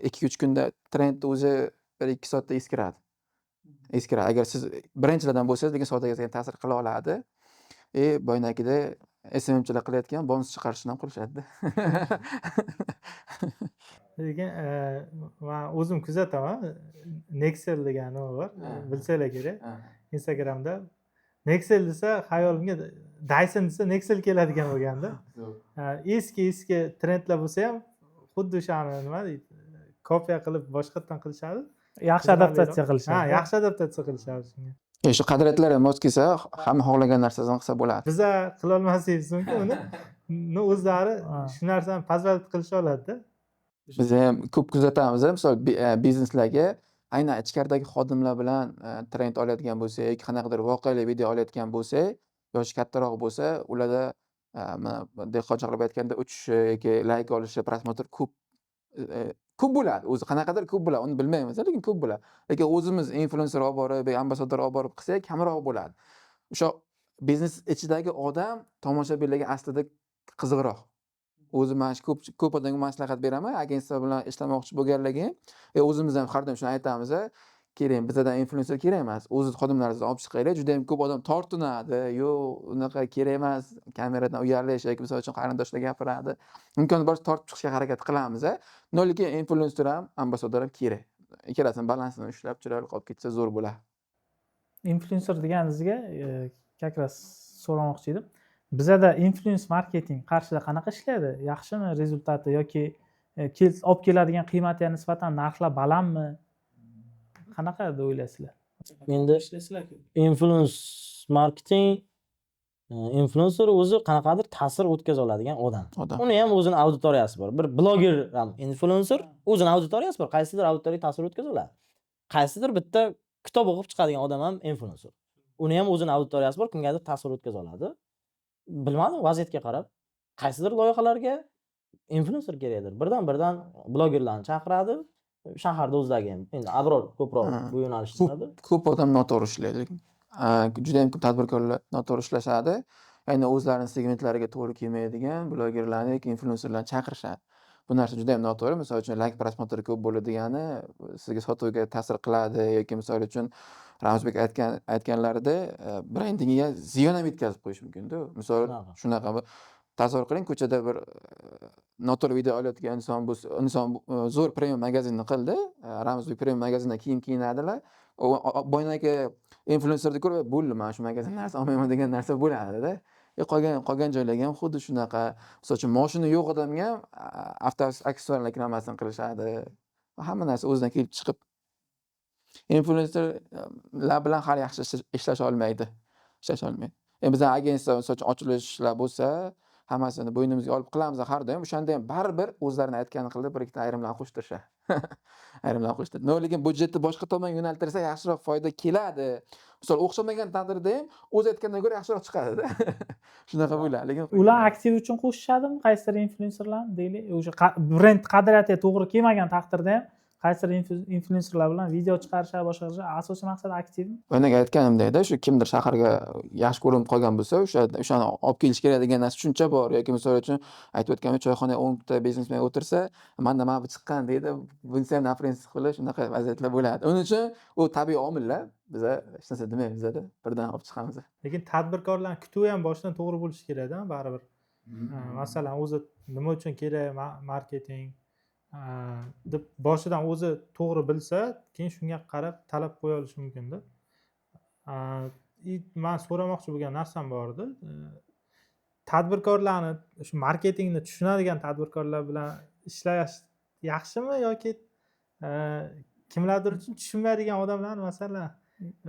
2-3 kunda trend o'zi 1-2 soatda eskiradi. Agar siz birinchilardan bo'lsangiz, lekin savdoga ta'sir qila oladi. Boyagidek SMMchilar qilayotgan bonus chiqarishni ham qilishadi. Lekin men o'zim kuzataman. Nexel degan nima bor, bilsanglar kerak. Instagramda Nexel desa xayolimga Dyson desa Nexel keladigan bo'lganda. Eski trendlar bo'lsa ham xuddi o'shani nima deydi, kopiya qilib boshqatdan qilishadi. Yaxshi adaptatsiya qilishadi. Yaxshi adaptatsiya qilishadi shunga. Shu qadriyatlarga mos kelsa, hamma xohlagan narsasini qilsa bo'ladi. Biz qila olmasligimiz mumkin uni o'zlari shu narsani позволить qilisha oladi-da. Biz ham ko'p kuzatamiz, misol bizneslarga aynan ichkaridagi xodimlar bilan trend olayotgan bo'lsa yoki qanaqadir voqeali video olayotgan bo'lsa, yoshi kattaroq bo'lsa, ularda mana dehqoncha qilib aytganda uchishi yoki layk olishi, prosmotr ko'p bo'ladi. O'zi qanaqadir ko'p bo'ladi, uni bilmaymiz, lekin ko'p bo'ladi. Lekin o'zimiz influencer olib borib, ambasador olib borib qilsak, kamroq bo'ladi. O'sha biznes ichidagi odam tomoshabinlarga aslida qiziqroq. O'zim mana shu ko'p odamga maslahat beraman, agentство bilan ishlamoqchi bo'lganlarga, o'zimiz ham har doim shuni aytamiz, kerak, bizadan inflyuenser kerak emas. O'z xodimlaringizni olib chiqinglar, juda ham ko'p odam tortinadi. Yo'q, unaqa kerak emas, kameradan uyalish yoki misol uchun qarindoshlar gapiradi. Imkon boricha tortib chiqishga harakat qilamiz. Lekin inflyuenser ham, ambasador ham kerak. Ikkalasini balansini ushlab chiroyli qolib ketsa zo'r bo'ladi. Influencer deganingizga как раз so'ramoqchi edim. Bizada influence marketing Qarshida qanaqa ishlaydi? Yaxshimi rezultati yoki olib keladigan qiymatiga nisbatan narxlar balandmi? Qanaqa deb o'ylaysizlar? Endi influence marketing influencer o'zi qanaqadir ta'sir o'tkaza oladigan odam. Uni ham o'zini auditoriyasi bor. Bir bloger ham influencer o'zini auditoriyasi bor. Qaysidir auditoriyaga ta'sir o'tkaza oladi. Qaysidir bitta kitob o'qib chiqadigan odam ham influencer. Uni ham o'zini auditoriyasi bor, kimgadir ta'sir o'tkaza oladi. Bilmadim, vaziyatga qarab qaysidir loyihalarga influencer kerakdir. Birdan blogerlarni chaqiradi. Shaharda o'zidagi endi Abror ko'proq bu yo'nalishda ishlaydi. Ko'p odam noto'g'ri ishlaydi. Juda ham ko'p tadbirkorlar noto'g'ri ishlashadi. Ya'ni o'zlarining segmentlariga to'g'ri kelmaydigan blogerlarni yoki inflyuenserlarni chaqirishadi. Bu narsa juda ham noto'g'ri. Misol uchun like prosmotri ko'p bo'ladigani sizga sotuvga ta'sir qiladi yoki misol uchun Ramzbek aytganlarida brendingiga ziyon ham yetkazib qo'yishi mumkin-da. Misol shunaqa tasavvur qiling, ko'chada bir noto'g'ri video olayotgan inson zo'r premium magazinni qildi. Ramzbek premium magazinda kiyim kiyinadilar. Boyagi inflyuenserni ko'rib, bo'ldi, men shu magazindan narsa olmayman degan narsa bo'ladi-da. Qolgan joylarga ham xuddi shunaqa. Misol uchun mashina yo'q odamga ham avtobus aksessuarlar reklamasini qilishadi. Hamma narsa o'zidan kelib chiqib. Inflyuenserlar bilan hali yaxshi ishlash olmaydi. Endi bizning agensiya misol uchun ochilishlar bo'lsa, hammasini bo'ynimizga olib qilamiz har doim. O'shanda ham baribir o'zlarini aytganini qilib, bir ikkita ayrimlarni qo'shtirishadi. Lekin budjetni boshqa tomonga yo'naltirsa yaxshiroq foyda keladi. Misol o'xshamagan taqdirda ham o'zi aytgandan ko'ra yaxshiroq chiqadi-da. Shunaqa bo'ladi. Lekin ular aktiv uchun qo'shishadimi qaysidir inflyuenserlarni deylik? O'sha brend qadriyatiga to'g'ri kelmagan taqdirda ham qaysidir inflyuenserlar bilan video chiqarishar, boshqa qilishar, asosiy maqsad aktivmi? O'ynaga aytganimdek-da, shu kimdir shaharga yaxshi ko'rinib qolgan bo'lsa, o'shani olib kelish kerak degan narsa tushuncha bor yoki misol uchun aytib o'tganimdek, choyxonaga 10 ta biznesmen o'tirsa, mana bu chiqqan deydi, bunisi ham nafrensiz qilish, shunaqa vaziyatlar bo'ladi. Uning uchun u tabiiy omillar, biz hech narsa demaymiz-da, birdan olib chiqamiz. Lekin tadbirkorlarning kutuvi ham boshidan to'g'ri bo'lishi kerak-da, baribir. Masalan, o'zi nima uchun kerak marketing deb boshidan o'zi to'g'ri bilsa, keyin shunga qarab talab qo'ya olishi mumkin-da. Men so'ramoqchi bo'lgan narsam bor edi. Tadbirkorlarni shu marketingni tushunadigan tadbirkorlar bilan ishlash yaxshimi yoki kimlardir uchun tushunmaydigan odamlar, masalan,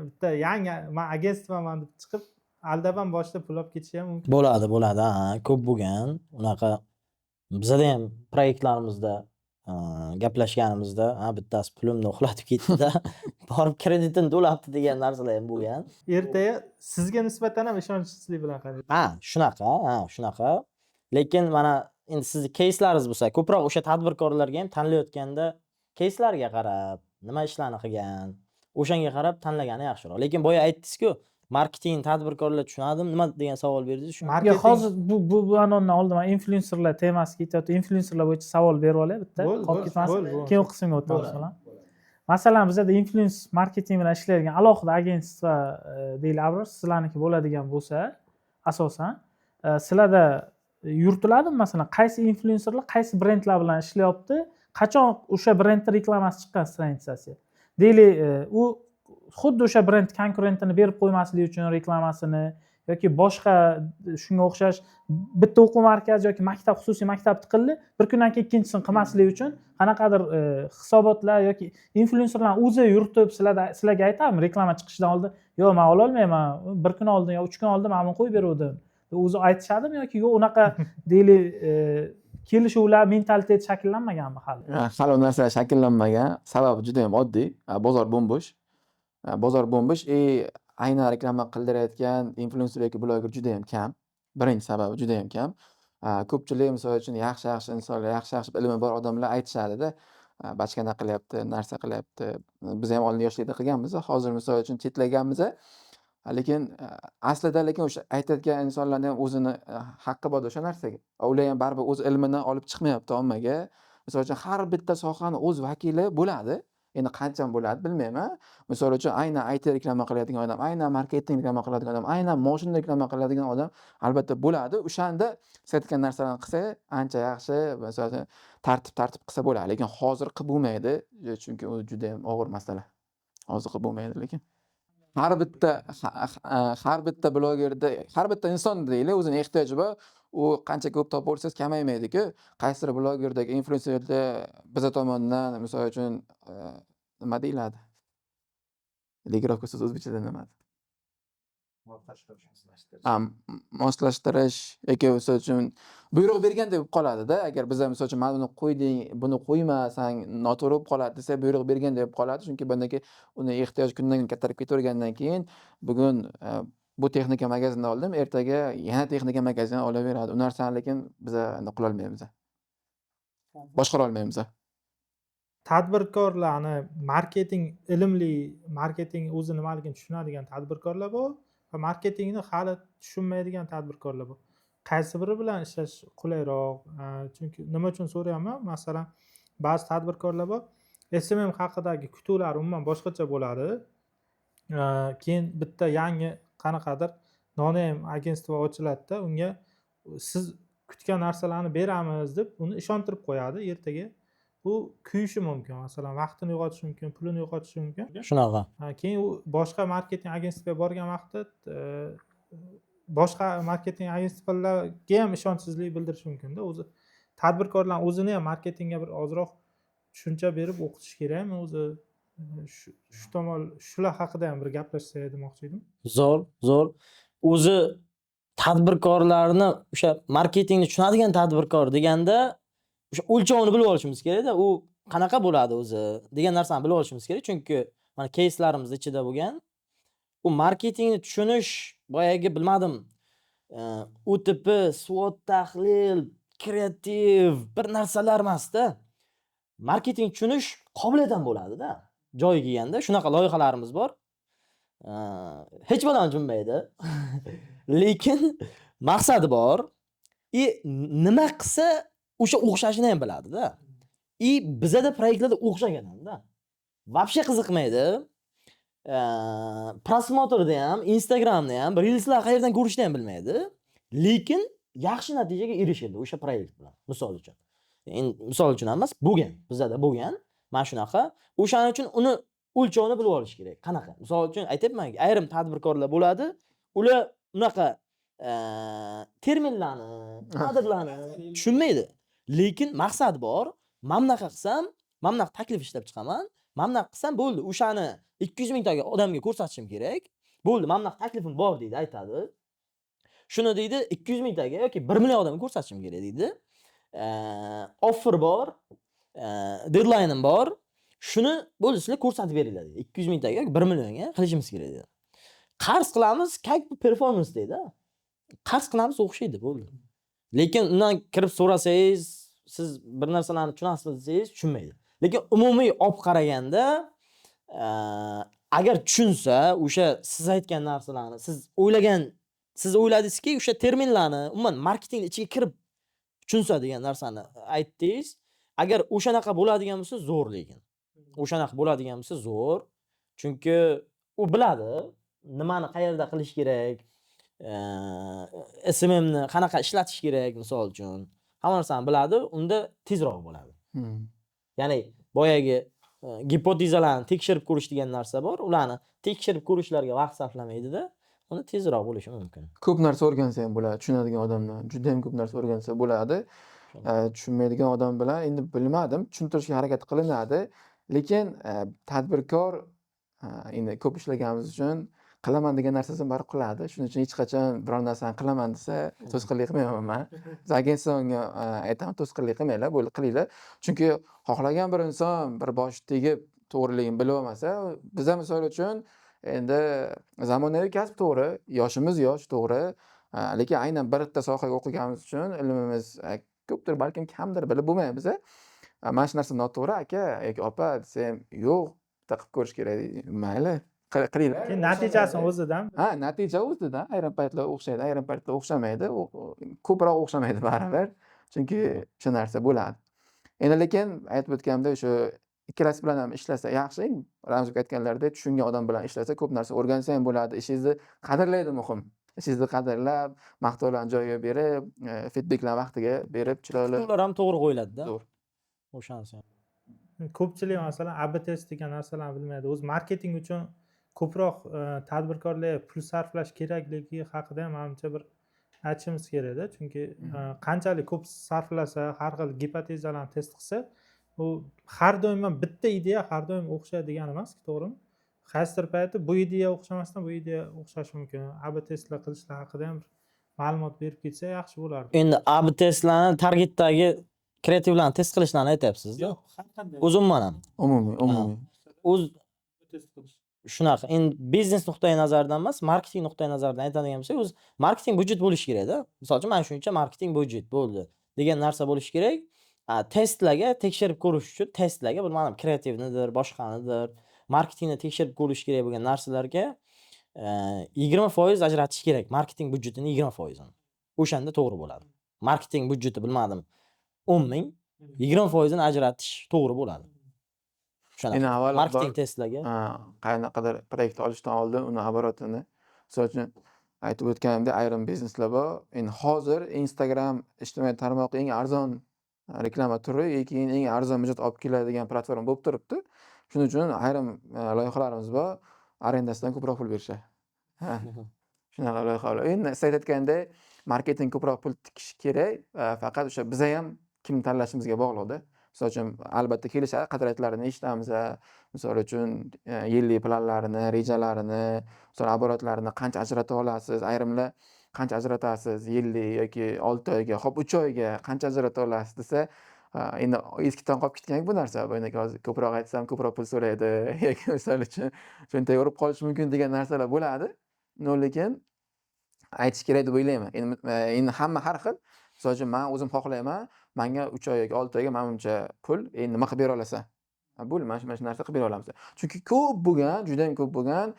bitta yangi men agentstvoman deb chiqib aldab ham boshida pul olib ketishi ham mumkin. Bo'ladi, ko'p bo'lgan. Unaqa bizada ham proyektlarimizda gaplashganimizda, bittasi pulimni uxlatib ketdi-da, borib kreditini to'labdi degan narsalar ham bo'lgan. Ertaga sizga nisbatan ham ishonchsizlik bilan qaraydi. Shunaqa. Lekin mana endi sizni кейslaringiz bo'lsa, ko'proq o'sha tadbirkorlarga ham tanlayotganda keyslarga qarab, nima ishlarni qilgan, o'shanga qarab tanlagani yaxshiroq. Lekin boya aytdingiz-ku, marketing tadbirkorlar tushunadimi? Nima degan savol berdingiz? Shu Hozir bu anondan oldin men inflyuenserlar temasiga ketyapti. Inflyuenserlar bo'yicha savol berib olay bitta. Qolib ketmasin. Keyin qismga o'tamiz bilan. Masalan, bizda inflyuens marketing bilan ishlaydigan alohida agentstva deylik, Abror, sizlarniki bo'ladigan bo'lsa, asosan sizlarda yuritiladimi? Masalan, qaysi inflyuenserlar qaysi brendlar bilan ishlayapti? Qachon o'sha brendning reklamasi chiqqan stranitsasi? Deylik, u xuddi o'sha brend konkurentini berib qo'ymaslik uchun reklamasini yoki boshqa shunga o'xshash bitta o'quv markazi yoki maktab, xususiy maktab tiqildi, bir kundan keyin ikkinchisini qilmaslik uchun qanaqadir hisobotlar yoki inflyuenserlar o'zi yuritib sizlarga aytadimi reklama chiqishidan oldin, yo'q, men ola olmayman, bir kun oldin yo 3 kun oldin men qo'yib beruvdim. O'zi aytishadimi yoki yo'q, unaqa deylik kelishuvlar, mentalitet shakllanmaganmi hali? Hali u narsa shakllanmagan. Sababi juda ham oddiy. Bozor bo'm-bo'sh. Aynan reklama qildirayotgan inflyuenser yoki bloger juda ham kam. Birinchi sababi juda ham kam. Ko'pchilik misol uchun yaxshi insonlar, yaxshi ilmi bor odamlar aytishadi-da, bachkana qilyapti, narsa qilyapti. Biz ham oldin yoshlikda qilganmiz, hozir misol uchun chetlaganmiz. Lekin aslida o'sha aytayotgan insonlarning ham o'zini haqqi bor o'sha narsaga. Ular ham baribir o'z ilmini olib chiqmayapti ommaga. Misol uchun har bitta sohani o'z vakili bo'ladi. Endi qancha bo'ladi bilmayman. Misol uchun aynan IT reklama qiladigan odam, aynan marketing reklama qiladigan odam, aynan moshina reklama qiladigan odam albatta bo'ladi. O'shanda siz aytgan narsalarni qilsa ancha yaxshi, masalan, tartib qilsa bo'ladi. Lekin hozir qilib bo'lmaydi, chunki u juda ham og'ir masala. Hozir qilib bo'lmaydi lekin. Har bitta blogerda, har bitta inson deylik, o'zining ehtiyoji bor. U qancha ko'p topaversangiz kamaymaydi-ku. Qaysidir blogerdagi influenserda biza tomonidan, misol uchun, nima deyiladi? Telegrafkasiz o'zbekchada nima? Moslashtirish yoki misol uchun buyruq bergandek bo'lib qoladi-da. Agar biza misol uchun mana buni qo'yding, buni qo'ymasang noto'g'ri bo'lib qoladi desa, buyruq bergandek bo'lib qoladi. Chunki bundan keyin uni ehtiyoj kundan kun kattarib ketavergandan keyin bugun bu texnika magazindan oldim, ertaga yana texnika magazindan olaveradi. U narsani lekin biza qila olmaymiz. Boshqara olmaymiz. Tadbirkorlarni ilmli marketing o'zi nimaligini tushunadigan tadbirkorlar bor va marketingni hali tushunmaydigan tadbirkorlar bor. Qaysi biri bilan ishlash qulayroq? Chunki nima uchun so'rayapman? Masalan, ba'zi tadbirkorlar bor, SMM haqidagi kutuvlar umuman boshqacha bo'ladi. Keyin bitta yangi qanaqadir non-name agentство ochiladi-da, unga siz kutgan narsalarni beramiz deb uni ishontirib qo'yadi. Ertaga bu kuyishi mumkin. Masalan, vaqtini yo'qotishi mumkin, pulini yo'qotishi mumkin. Shunaqa. Keyin u boshqa marketing agentstvaga borgan vaqtda boshqa marketing agentstvalarga ham ishonchsizlik bildirishi mumkin-da. O'zi tadbirkorlar o'zini ham marketingga bir ozroq tushuncha berib o'qitish kerakmi o'zi? Shu tomon shular haqida ham bir gaplashsak demoqchi edim. Zo'r. O'zi tadbirkorlarni o'sha marketingni tushunadigan tadbirkor deganda o'sha o'lchovini bilib olishimiz kerak-da. U qanaqa bo'ladi o'zi degan narsani bilib olishimiz kerak. Chunki mana keyslarimiz ichida bo'lgan. U marketingni tushunish boyagi bilmadim, OTP, SWOT tahlil, kreativ bir narsalar emas-da. Marketing tushunish qobiliyatan bo'ladi-da. Joyi kelganda shunaqa loyihalarimiz bor. Hech odam tushunmaydi. Lekin maqsadi bor. Nima qilsa o'sha o'xshashini ham biladi-da. Bizada proyektlarda o'xshagan-da. Vobshe qiziqmaydi. Prosmotrda ham, Instagramda ham, Reelslar qayerdan ko'rishni ham bilmaydi. Lekin yaxshi natijaga erishildi o'sha proyekt bilan. Misol uchun. Misol uchun emas, bo'lgan. Bizada bo'lgan. Mana shunaqa. O'shaning uchun uni o'lchovini bilib olish kerak. Qanaqa? Misol uchun aytayapman-ki, ayrim tadbirkorlar bo'ladi. Ular unaqa terminlarni, kadrlarni tushunmaydi. Lekin maqsad bor. Mamnaqa qilsam, mamnaqa taklif ishlab chiqaman. Mamnaqa qilsam bo'ldi. O'shani 200 mingtaga odamga ko'rsatishim kerak. Bo'ldi, mamnaqa taklifim bor deydi, aytadi. Shuni deydi 200 mingtaga yoki 1 million odamga ko'rsatishim kerak deydi. Offer bor, deadline'im bor. Shuni bo'ldi, sizlar ko'rsatib beringlar deydi. 200 mingtaga yoki 1 millionga qilishimiz kerak deydi. Qarz qilamiz, как performance deydi. Qarz qilamiz, o'xshaydi, bo'ldi. Lekin undan kirib so'rasangiz, siz bir narsalarni tushunasizmi desangiz, tushunmaydi. Lekin umumiy olib qaraganda, agar tushunsa, o'sha siz aytgan narsalarni, siz o'yladingizki, o'sha terminlarni, umuman marketingning ichiga kirib tushunsa degan narsani aytdingiz. Agar o'shanaqa bo'ladigan bo'lsa, zo'r lekin. O'shanaqa bo'ladigan bo'lsa, zo'r. Chunki u biladi, nimani qayerda qilish kerak, SMMni qanaqa ishlatish kerak, misol uchun. Hamma narsani biladi, unda tezroq bo'ladi. Ya'ni boyagi gipotezalarni tekshirib ko'rish degan narsa bor. Ularni tekshirib ko'rishlarga vaqt sarflamaydi-da, uni tezroq bo'lishi mumkin. Ko'p narsa o'rgansa ham bo'ladi. Tushunadigan odamdan juda ham ko'p narsa o'rgansa bo'ladi. Tushunmaydigan odam bilan endi bilmadim, tushuntirishga harakat qilinadi. Lekin tadbirkor endi ko'p ishlaganimiz uchun qilaman degan narsasini bari qiladi. Shuning uchun hech qachon biror narsani qilaman desa, to'sqinlik qilmayman men. Biz agentstvaga aytaman, to'sqinlik qilmanglar, bo'ldi, qilinglar. Chunki xohlagan bir inson bir bosh tegib to'g'riligini bilib olmasa, biz ham misol uchun endi zamonaviy kasb to'g'ri, yoshimiz yosh to'g'ri, lekin aynan bitta sohaga o'qiganimiz uchun ilmimiz ko'pdir, balkim kamdir bilib bo'lmaymiz. Mana shu narsa noto'g'ri aka yoki opa desam, yo'q, bitta qilib ko'rish kerak deydi. Mayli, qilinglar. Keyin natijasi o'zidan. Natija o'zidan. Ayrim paytlar o'xshaydi, ayrim paytlar o'xshamaydi. Ko'proq o'xshamaydi baribir. Chunki shu narsa bo'ladi. Endi lekin aytib o'tganimdek, o'sha ikkalasi bilan ham ishlasa yaxshi. Ramzbek aytganlaridek tushungan odam bilan ishlasa ko'p narsa o'rgansa ham bo'ladi. Ishingizni qadrlaydi muhim. Ishingizni qadrlab, maqtovlarni joyiga berib, feedbacklarni vaqtiga berib, chiroyli. Ular ham to'g'ri qo'yiladi-da. To'g'ri. O'shanisi ham. Ko'pchilik masalan AB test degan narsalarni bilmaydi. O'zi marketing uchun ko'proq tadbirkorlarga pul sarflash kerakligi haqida ham menimcha bir aytishimiz kerakda. Chunki qanchalik ko'p sarflasa, har xil gipotezalarni test qilsa, u har doim ham bitta ideya har doim o'xshaydi degani emas, to'g'rimi? Qaysidir payti bu ideya o'xshamasdan bu ideya o'xshashi mumkin. AB testlar qilishlar haqida ham bir ma'lumot berib ketsa yaxshi bo'lardi. Endi AB testlarni targetdagi kreativlarni test qilishlarini aytyapsiz-da. har qanday O'zi umuman ham. Umumiy. O'z test qilish. shunaqa. Endi biznes nuqtai nazaridan emas, marketing nuqtai nazaridan aytadigan bo'lsak, o'zi marketing budjet bo'lishi kerak-da. Misol uchun mana shuncha marketing budjet bo'ldi degan narsa bo'lishi kerak. Testlarga tekshirib ko'rish uchun testlarga bilmadim, kreativnidir, boshqanidir, marketingni tekshirib ko'rish kerak bo'lgan narsalarga 20% ajratish kerak. Marketing budjetini 20%. O'shanda to'g'ri bo'ladi. Marketing budjeti bilmadim 10 ming, 20% ni ajratish to'g'ri bo'ladi. Endi Shunaqa. avval Marketing testlarga qanaqadir proyekt olishdan oldin uni оборотini, misol uchun aytib o'tganimdek ayrim bizneslar bor. Endi hozir Instagram ijtimoiy tarmoq eng arzon reklama turi yoki eng arzon byudjet olib keladigan platforma bo'lib turibdi. Shuning uchun ayrim loyihalarimiz bor, arendasidan ko'proq pul berishadi. Shunaqa loyihalar. Endi siz aytayotgandek marketing ko'proq pul tikish kerak, faqat o'sha biza ham kim tanlashimizga bog'liqda. Misol uchun albatta kelishadi, qadriyatlarini eshitamiz. Misol uchun yillik planlarini, rejalarini, misol oborotlarini qancha ajrata olasiz, ayrimlar qancha ajratasiz, yillik yoki 6 oyga, hop 3 oyga qancha ajrata olasiz desa, endi eskidan qolib ketgan bu narsa. Bu endi hozir ko'proq aytsam ko'proq pul so'raydi yoki misol uchun cho'ntaga urib qolishi mumkin degan narsalar bo'ladi. Lekin aytish kerak deb o'ylayman. Endi hamma har xil. Misol uchun men o'zim xohlayman, menga 3 oy yoki 6 oyga menimcha pul endi nima qilib bera olasan? Bo'ldi, mana shu narsa qilib bera olamiz. Chunki ko'p bo'lgan, juda ham ko'p bo'lgan,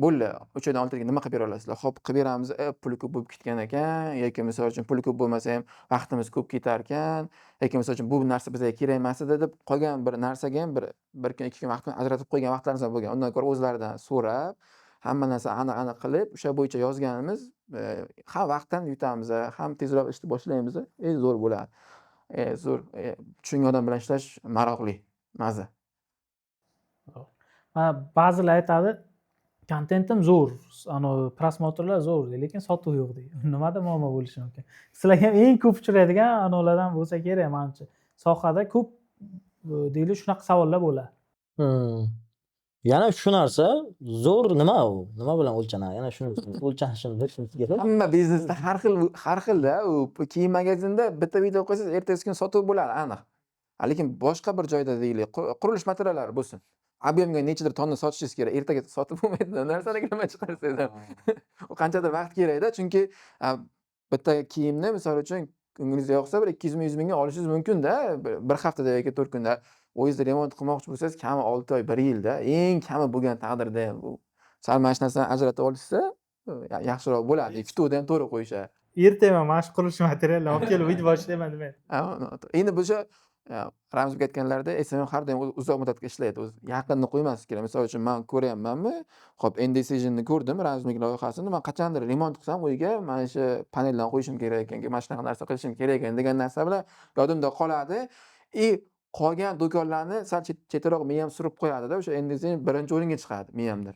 bo'ldi, 3 oydan 6 oyga nima qilib bera olasizlar? Xo'p, qilib beramiz, puli ko'p bo'lib ketgan ekan, yoki misol uchun puli ko'p bo'lmasa ham vaqtimiz ko'p ketar ekan, yoki misol uchun bu narsa bizga kerak emas edi deb qolgan bir narsaga ham bir kun, 2 kun vaqtni ajratib qo'ygan vaqtlarimiz ham bo'lgan. Undan ko'ra o'zlaridan so'rab, hamma narsa aniq-aniq qilib, o'sha bo'yicha yozganimiz ham vaqtdan yutamiz, ham tezroq ishni boshlaymiz, zo'r bo'ladi. Zo'r, tushungan odam bilan ishlash maroqli, maza. Ba'zilar aytadi, kontentim zo'r, prosmotrlar zo'r, lekin sotuv yo'q deydi. Nimada muammo bo'lishi mumkin? Sizlarga ham eng ko'p uchraydigan ulardan bo'lsa kerak menimcha. Sohada ko'p deyli shunaqa savollar bo'ladi. Yana shu narsa zo'r nima u? Nima bilan o'lchanadi? Yana shuni o'lchanishini bilishimiz kerak. Hamma biznesda har xilda, u kiyim magazinda bitta video qo'ysangiz, ertasi kun sotuv bo'ladi, aniq. Lekin boshqa bir joyda deylik, qurilish materiallari bo'lsin. Ob'yemga nechadir tonna sotishingiz kerak, ertaga sotib bo'lmaydi. Narsani nima chiqarsangiz ham. U qanchadir vaqt kerakda, chunki bitta kiyimni misol uchun ko'ngilingizga yoqsa bir 200 ming 100 mingga olishingiz mumkin-da, bir haftada yoki 4 kunda. O'zingiz remont qilmoqchi bo'lsangiz, kami 6 oy, 1 yilda, eng kami bo'lgan taqdirda ham bu sal mana shu narsani ajratib olishsa, yaxshiroq bo'ladi. Fituvda ham to'g'ri qo'yishadi. Ertaman mana shu qurilish materialini olib kelib video boshlayman demaydi. Endi bu Ramzbek aytganlaridek, SMM har doim uzoq muddatga ishlaydi. O'zi yaqinni qo'ymaslik kerak. Misol uchun men ko'ryapmanmi, hop, Indecision'ni ko'rdim, Ramzbek loyihasini, men qachondir remont qilsam, uyga mana shu panellarni qo'yishim kerak ekan, mana shunaqa narsa qilishim kerak ekan degan narsa bilan yodimda qoladi. Qolgan do'konlarni sal chetroq miyam surib qo'yadi-da, o'sha Indecision birinchi o'ringa chiqadi miyamda.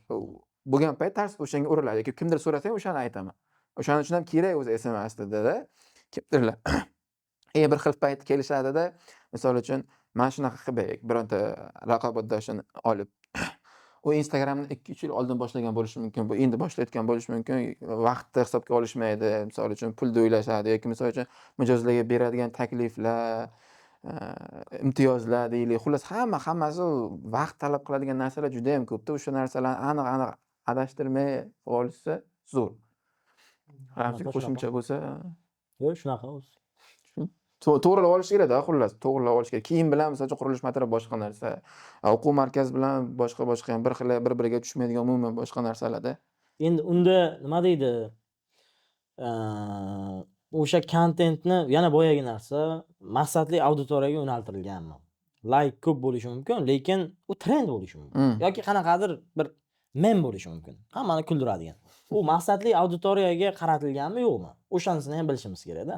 Bo'lgan payt tars o'shanga uriladi yoki kimdir so'rasa ham o'shani aytaman. O'shaning uchun ham kerak o'zi SMS-da, kimdirlar. Bir xil payt kelishadi-da, misol uchun mana shunaqa qilib beraylik, bironta raqobatdoshini olib. U Instagramni 2-3 yil oldin boshlagan bo'lishi mumkin, bu endi boshlayotgan bo'lishi mumkin, vaqtni hisobga olishmaydi, misol uchun pulni o'ylashadi yoki misol uchun mijozlarga beradigan takliflar, imtiyozlar deylik. Xullas hammasi vaqt talab qiladigan narsalar juda ham ko'pda. O'sha narsalarni aniq adashtirmay olishsa zo'r. Qo'shimcha bo'lsa, yo'q, shunaqa o'zi. to'g'rilab olish kerak-da, xullas, to'g'rilab olish kerak. Kiyim bilan misol uchun qurilish materiali boshqa narsa, o'quv markazi bilan boshqa ham bir xil bir-biriga tushmaydigan umuman boshqa narsalarda. Endi unda nima deydi? O'sha kontentni yana boyagi narsa maqsadli auditoriyaga yo'naltirilganmi? like ko'p bo'lishi mumkin, lekin u trend bo'lishi mumkin. Yoki qanaqadir bir mem bo'lishi mumkin. Hammani kuldiradigan. U maqsadli auditoriyaga qaratilganmi, yo'qmi? O'shanisini ham bilishimiz kerak-da.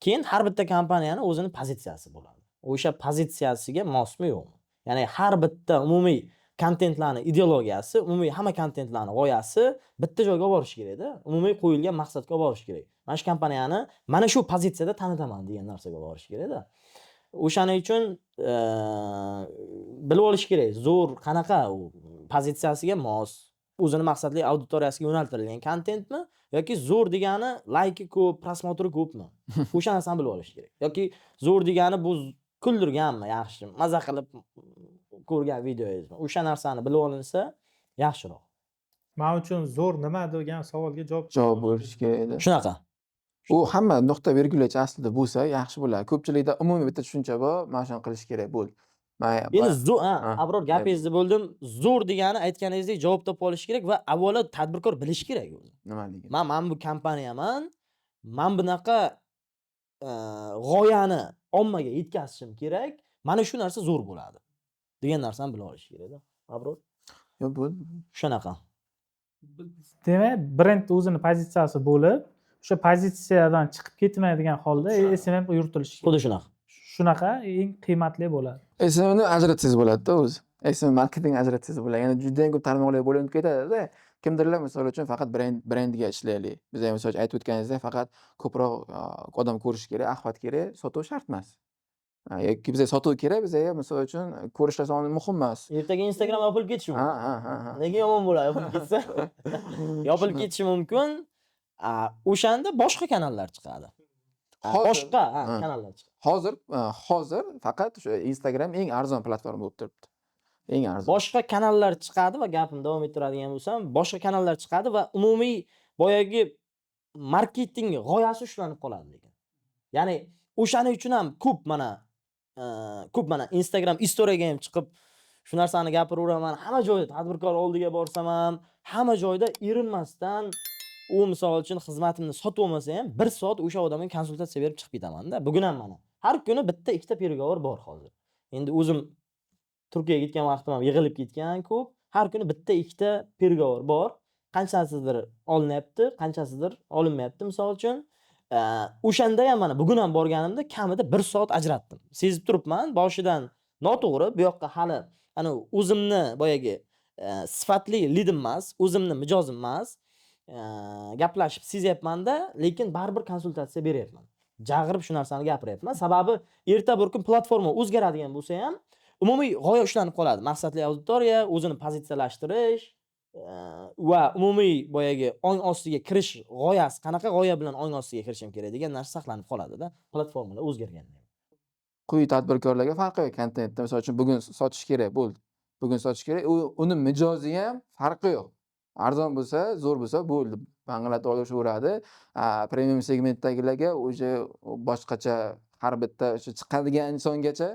Keyin har bitta kompaniyani o'zini pozitsiyasi bo'ladi. O'sha pozitsiyasiga mosmi, yo'qmi? Ya'ni har bitta umumiy kontentlarni ideologiyasi, umumiy hamma kontentlarni g'oyasi bitta joyga olib borish kerak-da. Umumiy qo'yilgan maqsadga olib borish kerak. Mana shu kompaniyani mana shu pozitsiyada tanitaman degan narsaga olib borish kerak-da. O'shaning uchun bilib olish kerak. Zo'r qanaqa u pozitsiyasiga mos, o'zini maqsadli auditoriyasiga yo'naltirilgan kontentmi yoki zo'r degani like ko'p, prosmotri ko'pmi? O'sha narsani bilib olish kerak. Yoki zo'r degani bu kuldirganmi, yaxshi, maza qilib ko'rgan videoyingizmi? O'sha narsani bilib olinsa yaxshiroq. Men uchun zo'r nima degan savolga Javob bo'lishi kerak edi. Shunaqa. U hamma nuqta virgulacha aslida bo'lsa yaxshi bo'ladi. Ko'pchilikda umumiy bitta tushuncha bor, mana shuni qilish kerak bo'ldi. Endi Abror gapingizni bo'ldim. Zo'r degani aytganingizdek javob topa olish kerak va avvalo tadbirkor bilish kerak o'zi. Nimaligi? Men bu kompaniyaman. Men bunaqa g'oyani ommaga yetkazishim kerak. Mana shu narsa zo'r bo'ladi degan narsani bilib olish kerak-da. Abror. Yo'q, bo'ldi. Shunaqa. Demak, brend o'zini pozitsiyasi bo'lib, o'sha pozitsiyadan chiqib ketmaydigan holda SMM yuritilishi kerak. Xuddi shunaqa. Shunaqa eng qiymatli bo'ladi. SMMni ajratsangiz bo'ladi-da o'zi. SMM marketing ajratsangiz bo'ladi. Ya'ni juda ham ko'p tarmoqlar bo'linib ketadi-da. Kimdirlar misol uchun faqat brendga ishlaylik. Biz ham misol aytib o'tganingizdek faqat ko'proq odam ko'rish kerak, axlat kerak, sotuv shart emas. Yoki bizga sotuv kerak, bizga misol uchun ko'rishlar soni muhim emas. Ertaga Instagram yopilib ketishi mumkin. Ha. Nega yomon bo'ladi yopilib ketsa? Yopilib ketishi mumkin. O'shanda boshqa kanallar chiqadi. Boshqa kanallar chiqadi. Hozir faqat o'sha Instagram eng arzon platforma bo'lib turibdi. Eng arzon. Boshqa kanallar chiqadi va gapimni davom ettiradigan bo'lsam, boshqa kanallar chiqadi va umumiy boyagi marketing g'oyasi ushlanib qoladi lekin. Ya'ni o'shaning uchun ham ko'p mana Instagram istoriyaga ham chiqib shu narsani gapiraveraman. Hamma joyda tadbirkor oldiga borsam ham, hamma joyda erinmasdan u misol uchun xizmatimni sotib olmasa ham 1 soat o'sha odamga konsultatsiya berib chiqib ketaman-da. Bugun ham mana har kuni bitta ikkita переговор bor hozir. Endi o'zim Turkiyaga ketgan vaqtim ham yig'ilib ketgan ko'p. Har kuni bitta ikkita переговор bor. Qanchasidir olinyapti, qanchasidir olinmayapti misol uchun. O'shanda ham mana bugun ham borganimda kamida 1 soat ajratdim. Sezib turibman, boshidan noto'g'ri, bu yoqqa hali ana o'zimni boyagi sifatli lidim emas, o'zimni mijozim emas. Gaplashib sezyapman-da, lekin baribir konsultatsiya beryapman. Jag'irib shu narsani gapiryapman. Sababi erta bir kun platforma o'zgaradigan bo'lsa ham, umumiy g'oya ushlanib qoladi. Maqsadli auditoriya, o'zini pozitsiyalashtirish va umumiy boyagi ong ostiga kirish g'oyasi, qanaqa g'oya bilan ong ostiga kirishim kerak degan narsa saqlanib qoladi-da. Platformalar o'zgarganda. Quyi tadbirkorlarga farqi yo'q kontentda. Misol uchun bugun sotish kerak bo'ldi. Bugun sotish kerak. Uni mijozi ham farqi yo'q. Arzon bo'lsa, zo'r bo'lsa bo'ldi. Banglat olishaveradi. Premium segmentdagilarga o'sha boshqacha har bitta o'sha chiqadigan insongacha,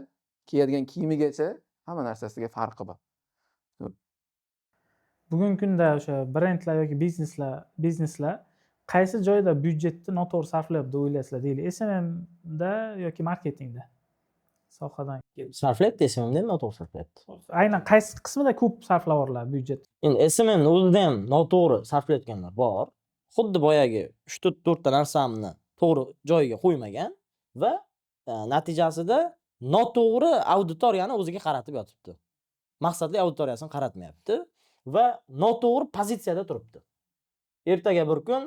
kiyadigan kiyimigacha hamma narsasiga farqi bor. Bugungi kunda o'sha brendlar yoki bizneslar qaysi joyda byudjetni noto'g'ri sarflayapti deb o'ylaysizlar deylik, SMMda yoki marketingda sohadan. Sarflayapti SMMda noto'g'ri sarflayapti. Aynan qaysi qismida ko'p sarflayapti byudjet? Endi SMM o'zida ham noto'g'ri sarflayotganlar bor. Xuddi boyagi 3-4 ta narsamni to'g'ri joyiga qo'ymagan va natijasida noto'g'ri auditoriyani o'ziga qaratib yotibdi. Maqsadli auditoriyasini qaratmayapti va noto'g'ri pozitsiyada turibdi. Ertaga bir kun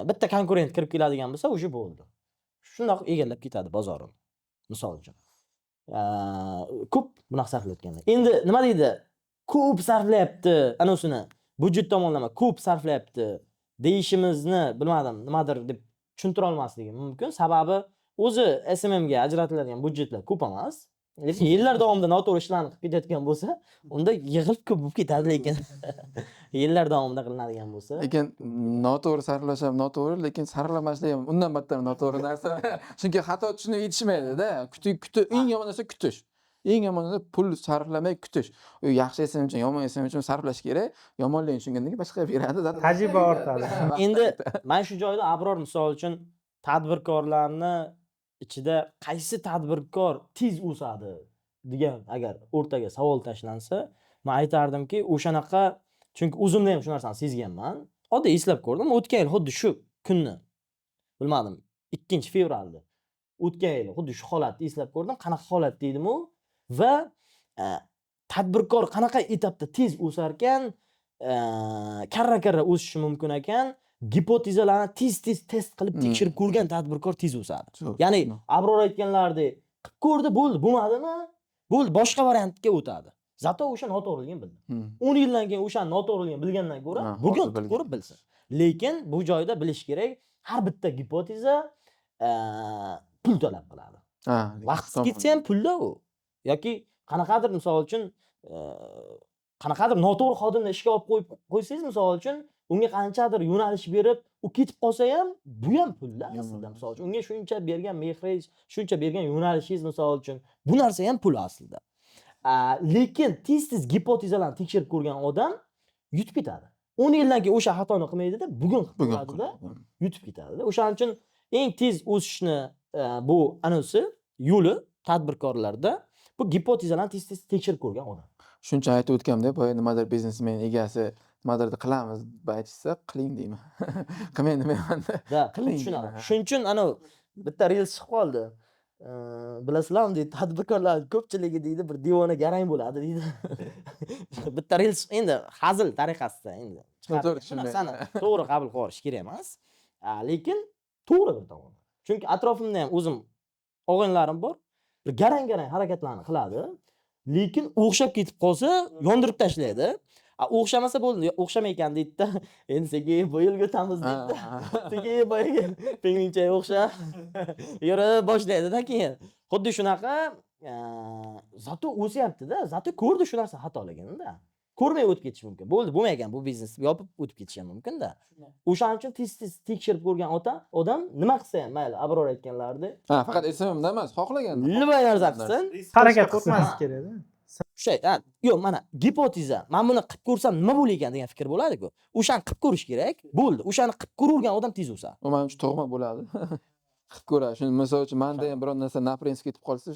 bitta konkurent kirib keladigan bo'lsa, o'sha bo'ldi. Shundoq egallab ketadi bozorini. Misol uchun. Ko'p bunaqa sarflayotganlar. Endi nima deydi? Ko'p sarflayapti, anosini budjet tomonlama ko'p sarflayapti deyishimizni bilmadim, nimadir deb tushuntira olmasligim mumkin. Sababi o'zi SMMga ajratiladigan budjetlar ko'p emas. Lekin yillar davomida noto'g'ri ishlarni qilib ketayotgan bo'lsa, unda yig'ilib ko'p bo'lib ketadi lekin. Yillar davomida qilinadigan bo'lsa. Lekin noto'g'ri sarflash ham noto'g'ri, lekin sarflamaslik ham undan battar noto'g'ri narsa. Chunki xato tushunib yetishmaydi-da. Eng yomon narsa kutish. Eng yomon narsa pul sarflamay kutish. U yaxshi SMM uchun, yomon SMM uchun sarflash kerak. Yomonligini tushungandan keyin boshqa beradi. tajriba ortadi. Endi men shu joyda Abror misol uchun tadbirkorlarni ichida qaysi tadbirkor tez o'sadi degan agar o'rtaga savol tashlansa, men aytardimki, o'shanaqa, chunki o'zimda ham shu narsani sezganman. Oddiy eslab ko'rdim. O'tgan yil xuddi shu kunni, bilmadim, 2-fevralda. O'tgan yil xuddi shu holatni eslab ko'rdim. Qanaqa holat deydim u va tadbirkor qanaqa etapda tez o'sar ekan, karra-karra o'sishi mumkin ekan, gipotezalarni tez test qilib tekshirib ko'rgan tadbirkor tez o'sadi. Ya'ni Abror aytganlaridek qilib ko'rdi, bo'ldi, bo'lmadimi? Bo'ldi, boshqa variantga o'tadi. Zato o'sha noto'g'riligini bildi. 10 yildan keyin o'sha noto'g'riligini bilgandan ko'ra, bugun qilib ko'rib bilsin. Lekin bu joyda bilish kerak, har bitta gipoteza pul talab qiladi. Vaqt ketsa ham pulda u. Yoki qanaqadir misol uchun qanaqadir noto'g'ri xodimni ishga olib qo'ysangiz, misol uchun unga qanchadir yo'nalish berib, u ketib qolsa ham, bu ham pulda aslida. Misol uchun unga shuncha bergan mehringiz, shuncha bergan yo'nalishingiz misol uchun, bu narsa ham pul aslida. Lekin tez gipotezalarni tekshirib ko'rgan odam yutib ketadi. 10 yildan keyin o'sha xatoni qilmaydi-da, bugun qiladi-da, yutib ketadi-da. O'shaning uchun eng tez o'sishni bu anisi yo'li tadbirkorlarda bu gipotezalarni tez tekshirib ko'rgan odam. Shuncha aytib o'tganimda, boya nimadir biznesmen egasi nimadir qilamiz deb aytsa, qiling deyman. Qilmay demayman-da. Da, tushunaman. Shuning uchun bitta reels chiqib qoldi. Bilasizlarmi deydi, tadbirkorlar ko'pchiligi deydi bir devona garang bo'ladi deydi. Bitta reels endi hazil tariqasida endi narsani to'g'ri qabul qilish kerak emas. Lekin to'g'ri bir tomon. Chunki atrofimda ham o'zim o'g'inlarim bor. Bir garang harakatlarni qiladi. Lekin o'xshab ketib qolsa, yondirib tashlaydi. O'xshamasa bo'ldi, o'xshamaykan deydi-da. Endi sekin bo'yilga o'tamiz deydi. Sekin boyaga pingvinchaga o'xshab yurib boshlaydi-da keyin. Xuddi shunaqa zato o'syapti-da. Zato ko'rdi shu narsa xatoligini-da. Ko'rmay o'tib ketish mumkin. Bo'ldi, bo'lmagan bu biznesni yopib o'tib ketish ham mumkin-da. O'shaning uchun tez tekshirib ko'rgan odam nima qilsa ham, mayli, Abror aytganlaridek. Faqat SMMda emas, xohlaganda. Nima narsa qilsin, harakat qilmaslik kerak-da. Yo'q, mana gipoteza, men buni qilib ko'rsam nima bo'lar ekan degan fikr bo'ladi-ku. O'shani qilib ko'rish kerak. Bo'ldi, o'shani qilib ko'rgan odam tez o'sadi. U men uchun tug'ma bo'ladi. Qilib ko'radi. Shuni misol uchun menda ham biror narsa naprinsiz ketib qolsa,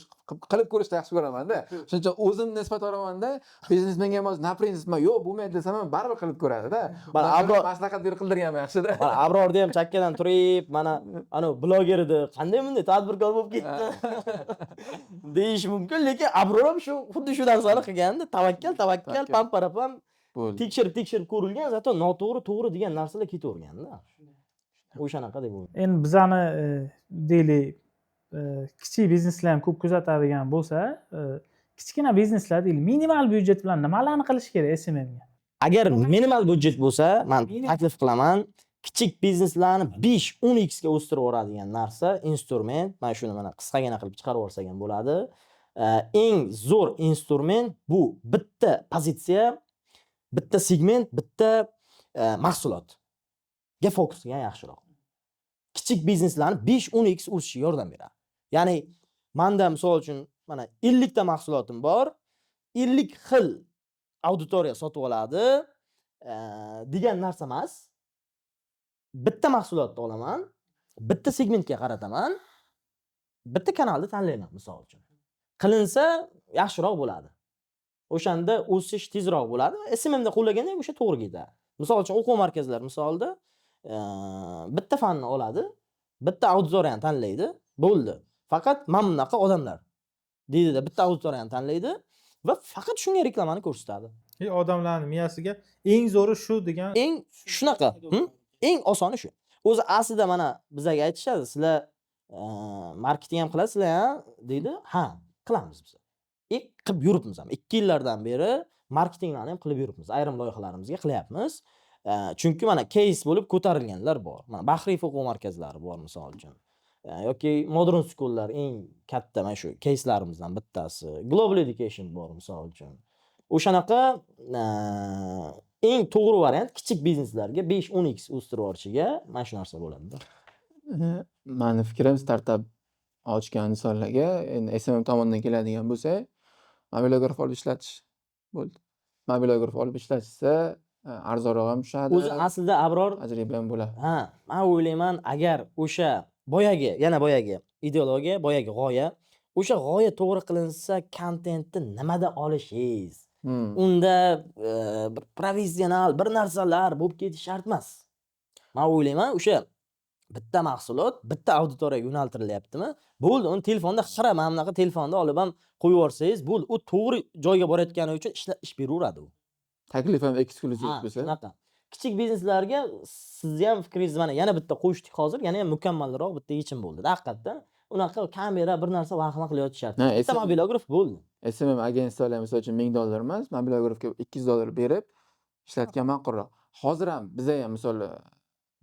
qilib ko'rishni yaxshi ko'raman-da. Shuning uchun o'zim nisbat olaman-da, biznesmenga ham naprinsizman, yo'q, bo'lmaydi desam ham baribir qilib ko'radi-da. Mana Abror maslahat berib qildirgan yaxshi-da. Mana Abrorda ham chakkadan turib, mana bloger edi, qanday bunday tadbirkor bo'lib ketdi deyish mumkin, lekin Abror ham xuddi shu narsani qilganda, tavakkal, pam-parapam tekshirib ko'rilgan, zato to'g'ri degan narsalar ketavergan-da. O'shanaqa deb o'ylayman. Endi bizani deylik kichik bizneslar ham ko'p kuzatadigan bo'lsa, kichkina bizneslar deylik minimal byudjet bilan nimalarni qilish kerak SMMga? Agar minimal byudjet bo'lsa, men taklif qilaman, kichik bizneslarni 5-10x ga o'stirib yuboradigan narsa, instrument, mana shuni mana qisqagina qilib chiqarib yuborsak ham bo'ladi. Eng zo'r instrument bu bitta pozitsiya, bitta segment, bitta mahsulotga fokus qilgan yaxshiroq. Kichik bizneslarni 5-10x o'sishiga yordam beradi. Ya'ni menda misol uchun mana 50 ta mahsulotim bor, 50 xil auditoriya sotib oladi degan narsa emas. Bitta mahsulotni olaman, bitta segmentga qarataman, bitta kanalni tanlayman misol uchun. Qilinsa yaxshiroq bo'ladi. O'shanda o'sish tezroq bo'ladi. SMMda qo'llaganda ham o'sha to'g'ri ketadi. Misol uchun o'quv markazlari misolida bitta fanni oladi, bitta auditoriyani tanlaydi, bo'ldi. Faqat mana bunaqa odamlar deydi-da, bitta auditoriyani tanlaydi va faqat shunga reklamani ko'rsatadi. Odamlarning miyasiga eng zo'ri shu degan. Eng shunaqa, eng osoni shu. O'zi aslida mana bizga aytishadi, sizlar marketing ham qilasizlar, deydi. Ha, qilamiz biz. Qilib yuribmiz ham. 2 yillardan beri marketinglarni ham qilib yuribmiz. Ayrim loyihalarimizga qilyapmiz. Chunki mana case bo'lib ko'tarilganlar bor. Mana Bahriy o'quv markazlari bor misol uchun. Yoki Modern School'lar eng katta mana shu caselarimizdan bittasi. Global Education bor misol uchun. O'shanaqa eng to'g'ri variant kichik bizneslarga 5-10x o'stirib yuborishiga mana shu narsa bo'ladi-da. Meni fikrim startap ochgan insonlarga endi SMM tomonidan keladigan bo'lsa, mobilograf olib ishlatish bo'ldi. Mobilograf olib ishlatishsa arzonroq ham tushadi. O'zi aslida Abror tajriba ham bo'ladi. Ha, men o'ylayman, agar o'sha boyagi ideologiya, boyagi g'oya o'sha g'oya to'g'ri qilinsa kontentni nimada olishingiz, Hmm. unda bir professional bir narsalar bo'lib ketishi shart emas. Men o'ylayman, o'sha bitta mahsulot bitta auditoriyaga yo'naltirilyaptimi? Bo'ldi, uni telefonda xira mana bunaqa telefonda olib ham qo'yib yuborsangiz, bo'ldi, u to'g'ri joyga borayotgani uchun ish beraveradi u. Taklif ham eksklyuziv Ha, bo'lsa. shunaqa. Kichik bizneslarga sizni ham fikringiz mana yana bitta qo'shdik hozir, yana ham mukammalroq bitta yechim bo'ldi. Haqiqatdan unaqa kamera bir narsa vahima qilyapti. Ha, Bitta mobilograf bo'ldi. SMM agensiyalar misol uchun $1000 emas, mobilografga $200 berib ishlatgan ma'qulroq. Hozir ham biza ham misol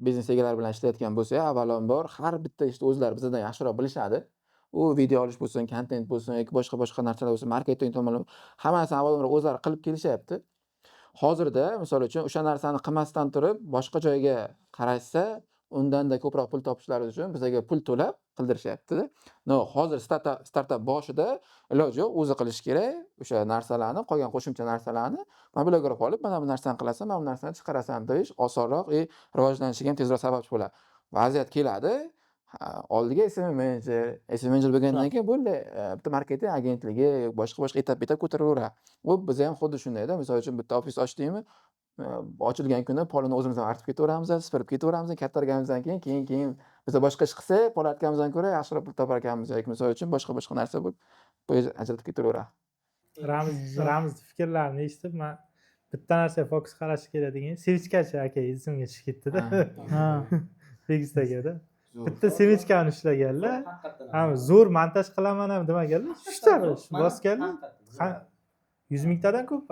biznes egalari bilan ishlayotgan bo'lsak, avvalambor har bitta ishni o'zlari bizdan yaxshiroq bilishadi. U video olish bo'lsin, kontent bo'lsin yoki boshqa narsalar bo'lsin, marketing tomonlama hammasini avvalambor o'zlari qilib kelishyapti. Hozirda misol uchun o'sha narsani qilmasdan turib boshqa joyga qarashsa, undanda ko'proq pul topishlari uchun bizga pul to'lab qildirishyapti-da. No, hozir startap boshida iloji yo'q, o'zi qilish kerak. O'sha narsalarni, qolgan qo'shimcha narsalarni mobilograf olib, mana bu narsani qilasan, mana bu narsani chiqarasan deyish osonroq va rivojlanishiga ham tezroq sababchi bo'ladi. Vaziyat keladi. Oldiga SMM manager bo'lgandan keyin bo'ldi, bitta marketing agentligi, boshqa etap ko'taraveradi. U biz ham xuddi shundayda, misol uchun bitta ofis ochdikmi, ochilgan kuni polini o'zimiz ham artib ketaveramiz, sipirib ketaveramiz, kattarganimizdan keyin biz boshqa ish qilsak, pol artganimizdan ko'ra yaxshiroq pul topar ekanmiz yoki misol uchun boshqa narsa bo'lib, poyez ajratib ketaveradi. Ramz fikrlarini eshitib, men bitta narsaga fokus qarash kerak degan Sevichkachi aka esimga tushib ketdi-da. Ha. Begistagada. Bitta Sevichkani ushlaganlar. Ha, zo'r montaj qilaman ham demaganlar. Shuchta bosganlar. 100 mingtadan ko'p.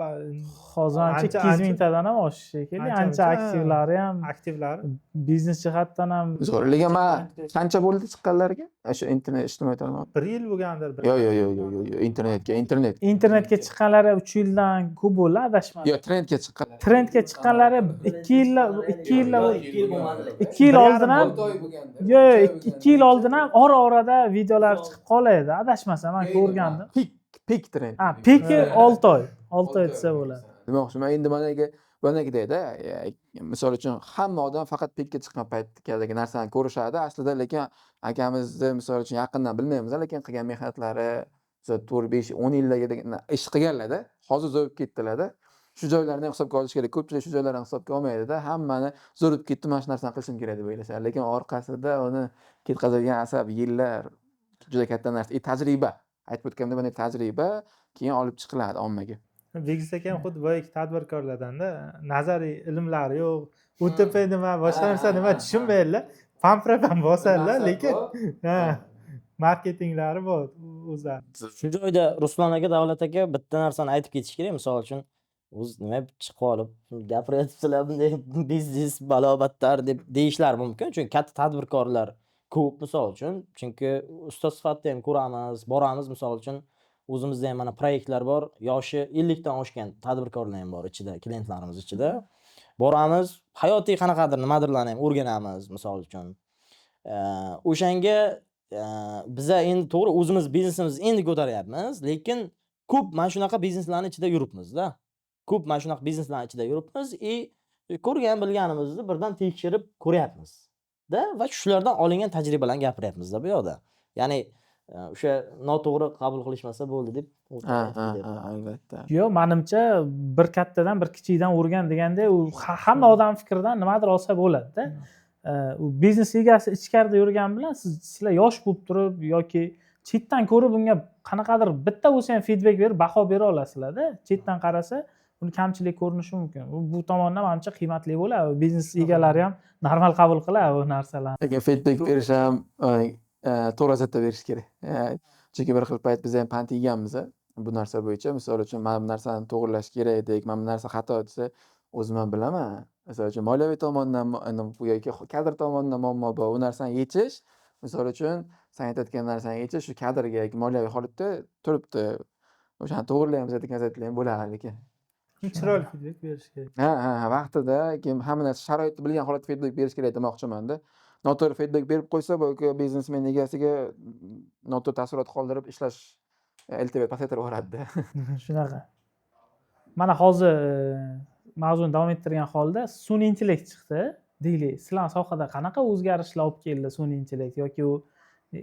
Hozir ancha 200 mingtadan ham oshishi shekilli. Ancha aktivlari ham, aktivlari biznes jihatdan ham Zo'rligi men qancha bo'ldi chiqqanlariga? O'sha internet ijtimoiy tarmoq. 1 yil bo'lgandir. Yo'q, internetga chiqqanlari 3 yildan ko'p bo'ldi, adashmasam. Yo'q, trendga chiqqan. Trendga chiqqanlari 2 yil oldin ham, yo'q, 2 yil oldin ham ora-orada videolar chiqib qolaydi, adashmasam men ko'rgandim. Pik trend. Ha, piki 6 oy. 6 oy desa bo'ladi. Demoqchiman, endi managidayda, misol uchun hamma odam faqat pikka chiqqan paytdagi narsani ko'rishadi. Aslida lekin akamizni misol uchun yaqindan bilmaymiz, lekin qilgan mehnatlari 4, 5, 10 yillarga ish qilganlarda, hozir zo'rib ketdilarda. Shu joylarni ham hisobga olish kerak. Ko'pchilik shu joylarni hisobga olmaydi-da, hammani zo'rib ketdi, mana shu narsani qilishim kerak deb o'ylashadi. Lekin orqasida uni ketkazadigan asab, yillar juda katta narsa, tajriba. Aytib o'tganimdek, mana tajriba keyin olib chiqiladi ommaga. Begis aka ham xuddi boyagi tadbirkorlardan-da, nazariy ilmlari yo'q. UTP nima, boshqa narsa nima tushunmaydilar. Pamfret ham bosadilar, lekin marketinglari bor o'zlari. Shu joyda Ruslan aka, Davlat aka bitta narsani aytib ketish kerak. Misol uchun, o'z nima chiqib olib gapiryapsizlar bunday biznes balobatlar deb deyishlar mumkin. Chunki katta tadbirkorlar ko'p misol uchun. Chunki ustoz sifatida ham ko'ramiz, boramiz misol uchun. O'zimizda ham mana proyektlar bor, yoshi 50 dan oshgan tadbirkorlar ham bor ichida, klientlarimiz ichida. Boramiz, hayotiy qanaqadir nimadirlarni ham o'rganamiz misol uchun. O'shanga biza endi to'g'ri o'zimiz biznesimizni endi ko'taryapmiz, lekin ko'p mana shunaqa bizneslarning ichida yuribmiz-da. Ko'p mana shunaqa bizneslarning ichida yuribmiz ko'rgan bilganimizni birdan tekshirib ko'ryapmiz-da va shulardan olingan tajribalarni gapiryapmiz-da bu yoqda. Ya'ni o'sha noto'g'ri qabul qilishmasa bo'ldi deb albatta. Yo'q, menimcha bir kattadan bir kichikdan o'rgan deganda u hamma odam fikridan nimadir olsa bo'ladi-da. U biznes egasi ichkarida yurgan bilan sizlar yosh bo'lib turib yoki chetdan ko'rib unga qanaqadir bitta bo'lsa ham feedback berib baho bera olasizlar-da. Chetdan qarasa uni kamchilik ko'rinishi mumkin. Bu tomondan menimcha qiymatli bo'ladi. Biznes egalari ham normal qabul qiladi bu narsalarni. Lekin feedback berish ham to'g'ri zatta berish kerak. Chunki bir xil payt biz ham pand yeganmiz bu narsa bo'yicha. Misol uchun mana bu narsani to'g'rilash kerak edik, mana bu narsa xato desa, o'zim ham bilaman. Misol uchun moliyaviy tomondan yoki kadr tomonidan muammo bor. Bu narsani yechish, misol uchun sen aytayotgan narsani yechish shu kadrga yoki moliyaviy holatda turibdi. O'shani to'g'rilaymiz degan zotlar ham bo'ladi lekin. Chiroyli feedback berish kerak. Vaqtida keyin hamma narsa sharoitni bilgan holatda feedback berish kerak demoqchiman-da. Noto'g'ri feedback berib qo'ysa, balki biznesmen egasiga noto'g'ri taassurot qoldirib ishlash LTV pasaytirib yuboradi-da. Shunaqa. Mana hozir mavzuni davom ettirgan holda sun'iy intellekt chiqdi. Deylik, sizlar sohada qanaqa o'zgarishlar olib keldi sun'iy intellekt yoki u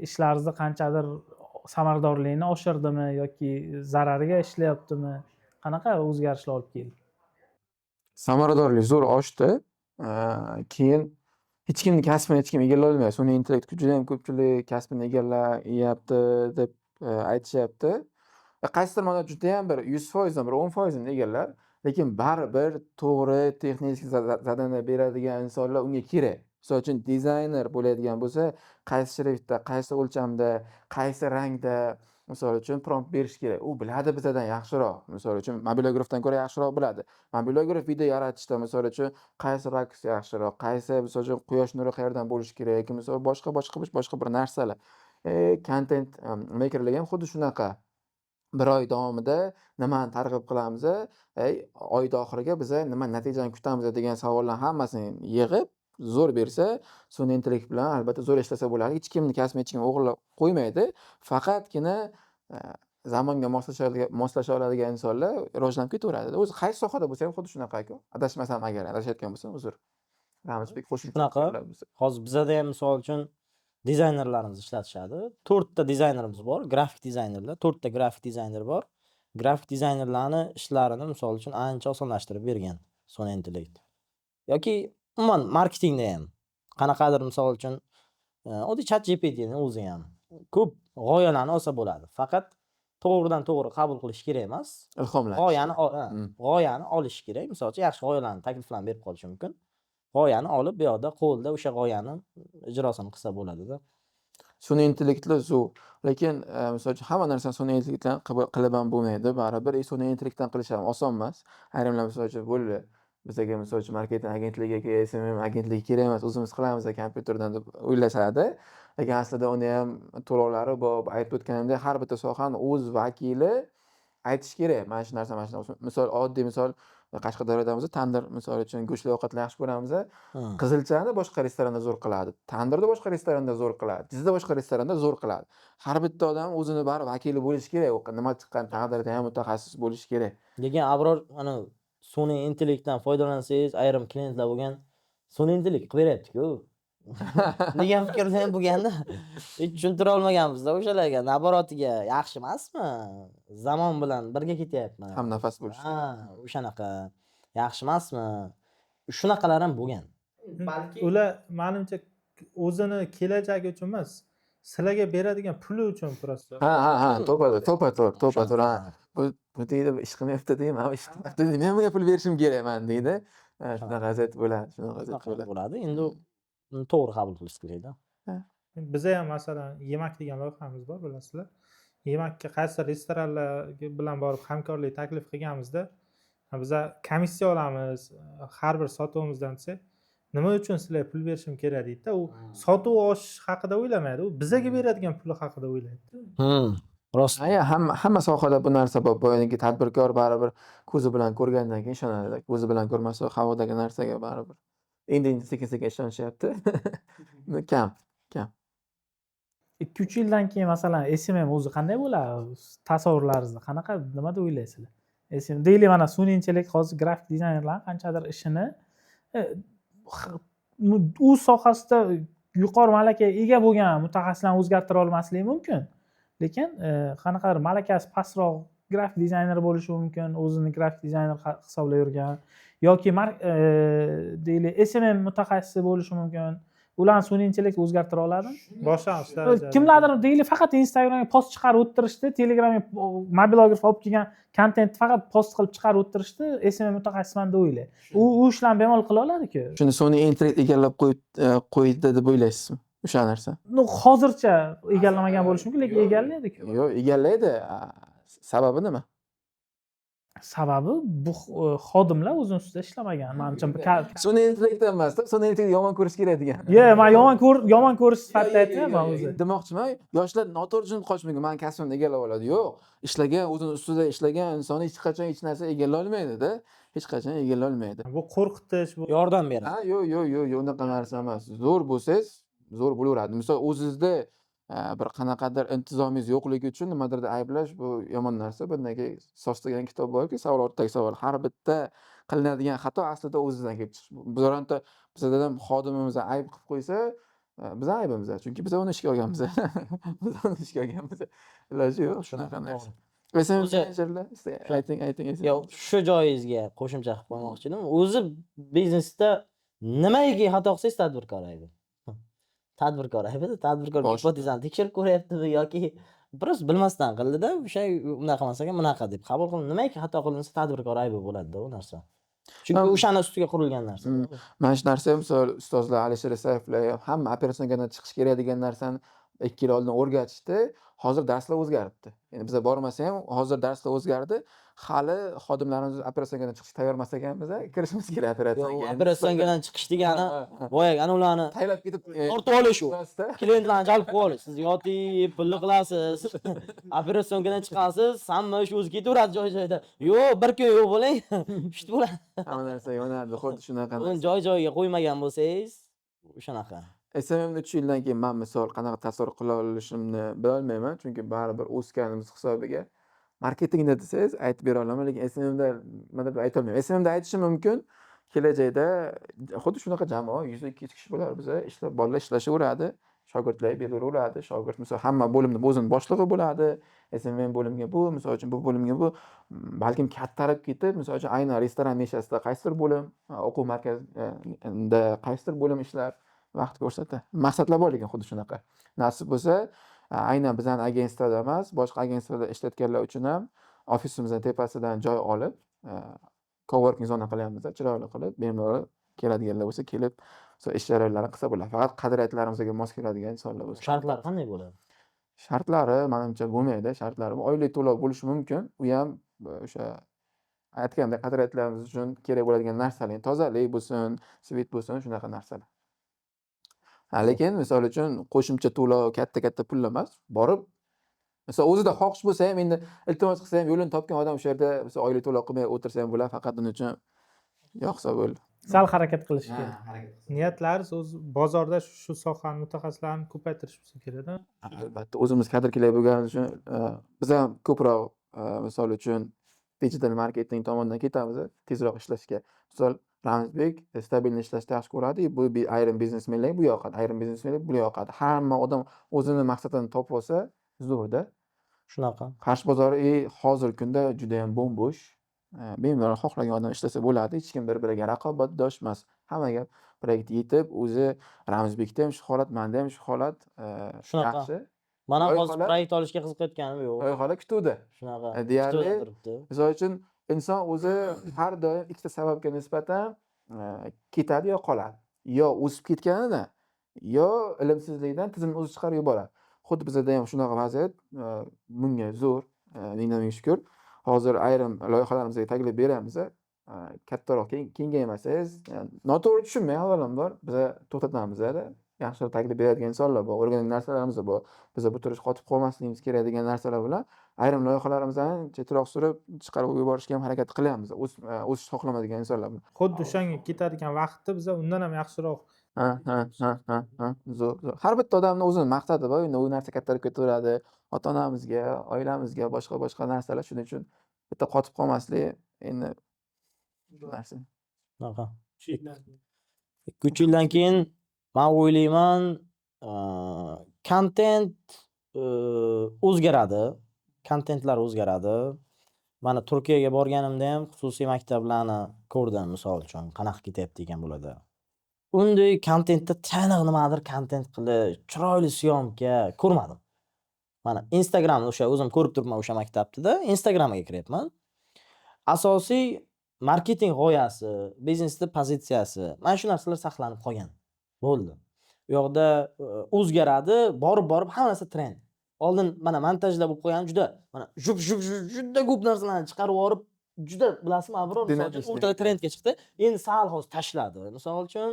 ishlaringizni qanchadir samaradorligini oshirdimi yoki zarariga ishlayaptimi? Qanaqa o'zgarishlar olib keldi? Samaradorlik zo'r oshdi. Keyin hech kimni kasbini hech kim egallolmayapti. Sun'iy intellekt judayam ko'pchilik kasbini egallayapti deb aytishyapti. Qaysidir ma'noda judayam bir 100% dan bir 10% ni egallar, lekin baribir to'g'ri texnik zadaniya beradigan insonlar unga kerak. Misol uchun dizayner bo'ladigan bo'lsa, qaysi shriftda, qaysi o'lchamda, qaysi rangda misol uchun prompt berish kerak. U biladi bizdan yaxshiroq. Misol uchun mobilografdan ko'ra yaxshiroq biladi. Mobilograf video yaratishda misol uchun qaysi raks yaxshiroq, qaysi misol uchun quyosh nuri qayerdan bo'lishi kerak yoki misol boshqa bir narsalar. Content makerlar ham xuddi shunaqa. Bir oy davomida nimani targ'ib qilamiz, oyni oxiriga biza nima natijani kutamiz degan savollarning hammasini yig'ib, zo'r bersa, sun'iy intellekt bilan albatta zo'r ishlasa bo'ladi. Hech kimni kasbini hech kim o'g'irlab qo'ymaydi. Faqatgina zamonga moslasha oladigan insonlar rivojlanib ketaveradi. O'zi qaysi sohada bo'lsa ham xuddi shunaqa-ku. Adashmasam agar, adashayotgan bo'lsam uzr. Ramizbek qo'shimcha Shunaqa. Hozir bizada ham misol uchun dizaynerlarimiz ishlatishadi. 4 ta dizaynerimiz bor, grafik dizaynerlar. 4 ta grafik dizayner bor. Grafik dizaynerlarni ishlarini misol uchun ancha osonlashtirib bergan sun'iy intellekt. Yoki umuman marketingda ham qanaqadir misol uchun oddiy ChatGPTning o'zi ham ko'p g'oyalarni olsa bo'ladi. Faqat to'g'ridan to'g'ri qabul qilish kerak emas. ilhomlanish. G'oyani olish kerak. Misol uchun yaxshi g'oyalarni takliflarni berib qolishi mumkin. G'oyani olib bu yoqda qo'lda o'sha g'oyani ijrosini qilsa bo'ladi-da. Sun'iy intellektlar zo'r, lekin misol uchun hamma narsani sun'iy intellekt bilan qilib ham bo'lmaydi. Baribir sun'iy intellektdan qilish ham oson emas. Ayrimlar misol uchun bo'ldi. Bizga misol uchun marketing agentligiga, SMM agentligi kerak emas, o'zimiz qilamiz kompyuterdan deb o'ylashadi. Lekin aslida uni ham to'lovlari bor. Aytib o'tganimdek, har bitta sohani o'z vakili aytish kerak. Mana shu narsa, mana shu narsa. Misol oddiy misol Qashqadaryoda bo'lsa, tandir misol uchun go'shtli ovqatlar yaxshi ko'ramiz. Qizilchani boshqa restoranda zo'r qiladi. Tandirda boshqa restoranda zo'r qiladi. Jizda boshqa restoranda zo'r qiladi. Har bitta odam o'zini bari vakili bo'lishi kerak. Nima chiqqan taqdirda ham mutaxassis bo'lishi kerak. Lekin Abror ana sun'iy intellektdan foydalansangiz, ayrim klientlar bo'lgan sun'iy intellekt qilib beryapti-ku degan fikrlar ham bo'lganda hech tushuntira olmaganmiz-da o'shalarga. Naboratiga yaxshi emasmi? Zamon bilan birga ketyapman. Ham nafas bo'lish. O'shanaqa yaxshi emasmi? Shunaqalar ham bo'lgan. Ular menimcha o'zini kelajagi uchun emas, sizlarga beradigan puli uchun prosta. Ha, to'pa-to'g'ri. Bu deydi, ish qilmayapti deyman, ish qilmayapti deydi. Men bunga pul berishim kerakman deydi. Shunaqa vaziyat bo'ladi. Endi to'g'ri qabul qilish kerak-da. Biza ham masalan yemak degan loyihamiz bor, bilasizlar. Yemakka qaysi restoranlar bilan borib hamkorlik taklif qilganmizda, biza komissiya olamiz har bir sotuvimizdan desa, nima uchun sizlarga pul berishim kerak deydi-da. U sotuv oshish haqida o'ylamaydi, u bizaga beradigan puli haqida o'ylaydi. Rost. Hamma sohada bu narsa bor. Boyagi tadbirkor baribir ko'zi bilan ko'rgandan keyin ishonadi. Ko'zi bilan ko'rmasa havodagi narsaga baribir. Endi sekin-sekin ishonishyapti. Kam. 2-3 yildan keyin masalan SMM o'zi qanday bo'ladi? Tasavvurlaringizda qanaqa, nima deb o'ylaysizlar? SMM deylik, mana sun'iy intellekt hozir grafik dizaynerlar qanchadir ishini u sohasida yuqori malakaga ega bo'lgan mutaxassislarni o'zgartira olmasligi mumkin. Lekin qanaqadir malakasi pastroq grafik dizayner bo'lishi mumkin, o'zini grafik dizayner hisoblab yurgan yoki deylik SMM mutaxassisi bo'lishi mumkin. Ularni sun'iy intellekt o'zgartira oladimi? Boshlang'ich Kimlardir deylik faqat Instagramga post chiqarib o'tirishdi, Telegramga mobilograf olib kelgan kontentni faqat post qilib chiqarib o'tirishdi, SMM mutaxassisman deb o'ylaydi. U ishlarni bemalol qila oladi-ku. Shuni sun'iy intellekt egallab qo'ydi deb o'ylaysizmi? O'sha narsa. Hozircha egallamagan bo'lishi mumkin, lekin egallaydi-ku. Yo'q, egallaydi. Sababi nima? Sababi bu xodimlar o'zini ustida ishlamagan. Menimcha sun'iy intellektdan emas-da, sun'iy intellekt yomon ko'rish kerak degan. Yo'q, men yomon ko'rish sifatida aytmayman o'zi. Demoqchiman, yoshlar noto'g'ri tushunib qolishi mumkin. Men kasbimni egallab oladi. Yo'q, ishlagan, o'zini ustida ishlagan inson hech qachon hech narsa egallay olmaydi-da. Hech qachon egallay olmaydi. Bu qo'rqitish, bu Yordam beradi. Ha, yo'q, unaqa narsa emas. Zo'r bo'lsangiz, zo'r bo'laveradi. Misol o'zingizda bir qanaqadir intizomingiz yo'qligi uchun nimadirda ayblash bu yomon narsa. Bundan keyin Sos degan kitob borki, savol ortidagi savol. Har bitta qilinadigan xato aslida o'zingizdan kelib chiqish. Bironta bizda ham xodimimiz ayb qilib qo'ysa, Bizni aybimiz, chunki biz uni ishga olganmiz. Biz uni ishga olganmiz. Iloji yo'q shunaqa narsa. SMM O'zi- menejerlar, ayting. Yo'q, shu joyingizga qo'shimcha qilib qo'ymoqchi edim. O'zi biznesda nimaiki xato qilsangiz tadbirkor aybi. Tadbirkor aybida, tadbirkor Bosh- gipotezani tekshirib ko'ryaptimi yoki biroz bilmasdan qildida, o'sha unaqa qilmas ekan, bunaqa deb qabul qilib, nimaiki xato qilinsa tadbirkor aybi bo'ladi-da u narsa. Chunki o'shani ustiga qurilgan narsa. Mana shu narsa misol ustozlar Alisher Isayevlar hamma operatsiyaga chiqish kerak degan narsani 2 yil oldin o'rgatishdi. Hozir darslar o'zgaribdi. Ya'ni biza bormasa ham hozir darslar o'zgardi. Hali xodimlarimiz operatsiyaga chiqishga tayyor emas ekanmiz, kirishimiz kerak operatsiyaga. Operatsiyadan chiqish degani boyagi ana ularni taylab ketib ortib olish u. Klientlarni jalb qilib olish. Siz yotib, pulni qilasiz. Operatsiyadan chiqasiz, hamma ish o'zi ketaveradi joy-joyida. Yo'q, bir kun yo'q bo'ling. Ishni bo'ladi. hamma narsa yonadi, xuddi shunaqa. Uni joy-joyiga qo'ymagan bo'lsangiz, o'shanaqa. SMMni 3 yildan keyin men misol qanaqa tasavvur qila olishimni bilolmayman, chunki baribir o'sganimiz hisobiga marketingda desangiz aytib bera olaman, lekin SMMda nima deb ayta olmayman. SMMda aytishim mumkin, kelajakda xuddi shunaqa jamoa 100-200 kishi bo'lar biza, bolalar ishlashaveradi, shogirdlar beraveradi, shogird misol hamma bo'limni o'zini boshlig'i bo'ladi, SMM bo'limiga bu, misol uchun bu bo'limga bu, balkim kattarib ketib, misol uchun aynan restoran nishasida qaysidir bo'lim, o'quv markazida qaysidir bo'lim ishlar vaqt ko'rsatadi. Maqsadlar bor lekin xuddi shunaqa. Nasib bo'lsa, aynan bizning agentsiyada emas, boshqa agensiyalarda ishlatganlar uchun ham ofisimizning tepasidan joy olib, coworking zona qilyapmiz, chiroyli qilib, bemalol keladiganlar bo'lsa kelib, ish jarayonlarini qilsa bo'ladi. Faqat qadriyatlarimizga mos keladigan insonlar bo'lsa. Shartlar qanday bo'ladi? Shartlari menimcha bo'lmaydi. Shartlari oylik to'lov bo'lishi mumkin. U ham o'sha aytgandek qadriyatlarimiz uchun kerak bo'ladigan narsalar, tozalik bo'lsin, svet bo'lsin, shunaqa narsalar. Lekin misol uchun qo'shimcha to'lov katta pul emas. Borib misol o'zida xohish bo'lsa ham endi iltimos qilsa ham yo'lini topgan odam o'sha yerda misol oylik to'lov qilmay o'tirsa ham bo'ladi, faqat uning uchun yoqsa bo'ldi. Sal harakat qilish kerak. Niyatlarimiz o'zi bozorda shu sohani mutaxassislarini ko'paytirish bo'lsa kerak-da. Albatta, o'zimiz kadr kerak bo'lganimiz uchun biz ham ko'proq misol uchun digital marketing tomonidan ketamiz, tezroq ishlashga. Misol Ramzbek stabilni ishlashni yaxshi ko'radi, bu ayrim biznesmenlar bu yoqadi, ayrim biznesmenlar bu yoqadi. Hamma odam o'zini maqsadini topib olsa, zo'rda. Shunaqa. Qarshi bozori hozirgi kunda juda ham bo'm-bo'sh. Bemalol xohlagan odam ishlasa bo'ladi, hech kim bir-biriga raqobatdosh emas. Hammaga proyekt yetib, o'zi Ramzbekda ham shu holat, menda ham shu holat Shunaqa. yaxshi. Mana hozir Loyihalar- proyekt olishga qiziqayotganim yo'q. Loyihalar kutuvdi. Shunaqa. Deyarli kutib turibdi. misol uchun inson o'zi har doim ikkita sababga nisbatan ketadi yo qoladi. Yo o'sib ketganida, yo ilmsizlikdan tizimni o'zi chiqarib yuboradi. Xuddi bizda ham shunaqa vaziyat, bunga zo'r, mingdan ming shukr. Hozir ayrim loyihalarimizga taklif beramiz, kattaroq kengaymasangiz, noto'g'ri tushunmang avvalambor, biz to'xtatamiz-da. Yaxshiroq taklif beradigan insonlar bor, o'rgangan narsalarimiz bor. Biz bu turish qotib qolmasligimiz kerak degan narsalar bilan ayrim loyihalarimizni chetroq surib chiqarib yuborishga ham harakat qilyapmiz. O'sish xohlamaydigan insonlar bilan. Xuddi o'shanga ketadigan vaqtda biz undan ham yaxshiroq Ha. Zo'r. Har bitta odamning o'zining maqsadi bor. Endi u narsa kattarib ketaveradi. Ota-onamizga, oilamizga, boshqa narsalar, shuning uchun bitta qotib qolmaslik endi narsa. Shunaqa. 2-3 yildan keyin men o'ylayman, kontent o'zgaradi. Kontentlar o'zgaradi. Mana Turkiyaga borganimda ham xususiy maktablarni ko'rdim, misol uchun, qanaqa ketyapti ekan bo'ladi. Unday kontentda taniq nimadir kontent qilish, chiroyli syomka ko'rmadim. Mana Instagramni o'sha o'zim ko'rib turibman o'sha maktabda, Instagramga kiryapman. Asosiy marketing g'oyasi, biznesda pozitsiyasi, mana shu narsalar saqlanib qolgan. Bo'ldi. U yoqda o'zgaradi, borib hamma narsa trend. Oldin mana montajlar bo'lib qo'ygan juda juda ko'p narsalarni chiqarib yuborib, juda bilasizmi, Abror, o'rtada trendga chiqdi. Endi sal hozir tashladi. Misol uchun,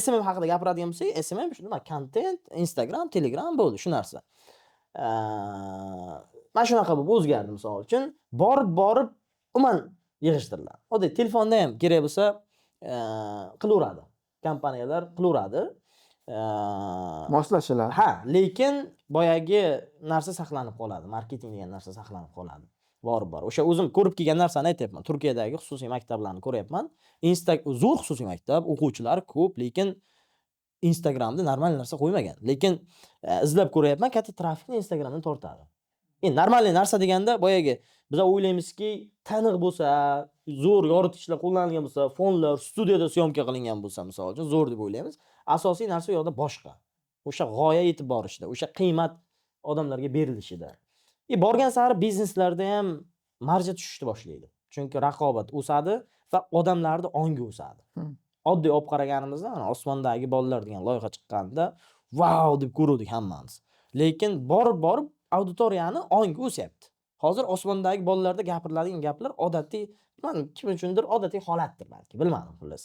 SMM haqida gapiradigan bo'lsak, SMM nima? Content, Instagram, Telegram bo'ldi, shu narsa. Mana shunaqa bo'lib o'zgardi, misol uchun, borib umuman yig'ishtirdilar. Oddiy telefonda ham kerak bo'lsa, qilaveradi. Kompaniyalar qilaveradi. Moslashiladi. Ha, lekin boyagi narsa saqlanib qoladi. Marketing degan narsa saqlanib qoladi. Bor. O'sha o'zim ko'rib kelgan narsani aytyapman. Turkiyadagi xususiy maktablarni ko'ryapman. Zo'r xususiy maktab, o'quvchilar ko'p, lekin Instagramda normal narsa qo'ymagan. Lekin izlab ko'ryapman, katta trafikni Instagramdan tortadi. Endi normal narsa deganda boyagi biz o'ylaymizki, taniq bo'lsa, zo'r yoritichlar qo'llanilgan bo'lsa, fonlar, studiyada syomka qilingan bo'lsa, misol uchun zo'r deb o'ylaymiz. Asosiy narsa u yoqda boshqa. O'sha g'oya yetib borishda, o'sha qiymat odamlarga berilishida. Borgan sari bizneslarda ham marja tushishni boshlaydi. Chunki raqobat o'sadi va odamlarning ongi o'sadi. Oddiy olib qaraganimizda, mana osmondagi bolalar degan loyiha chiqqanda, "Vau!" deb ko'rdik hammamiz. Lekin borib auditoriyani ongi o'syapti. Hozir osmondagi bolalarda gapiriladigan gaplar odatiy, mana kim uchundir odatiy holatdir balki, bilmadim xullas.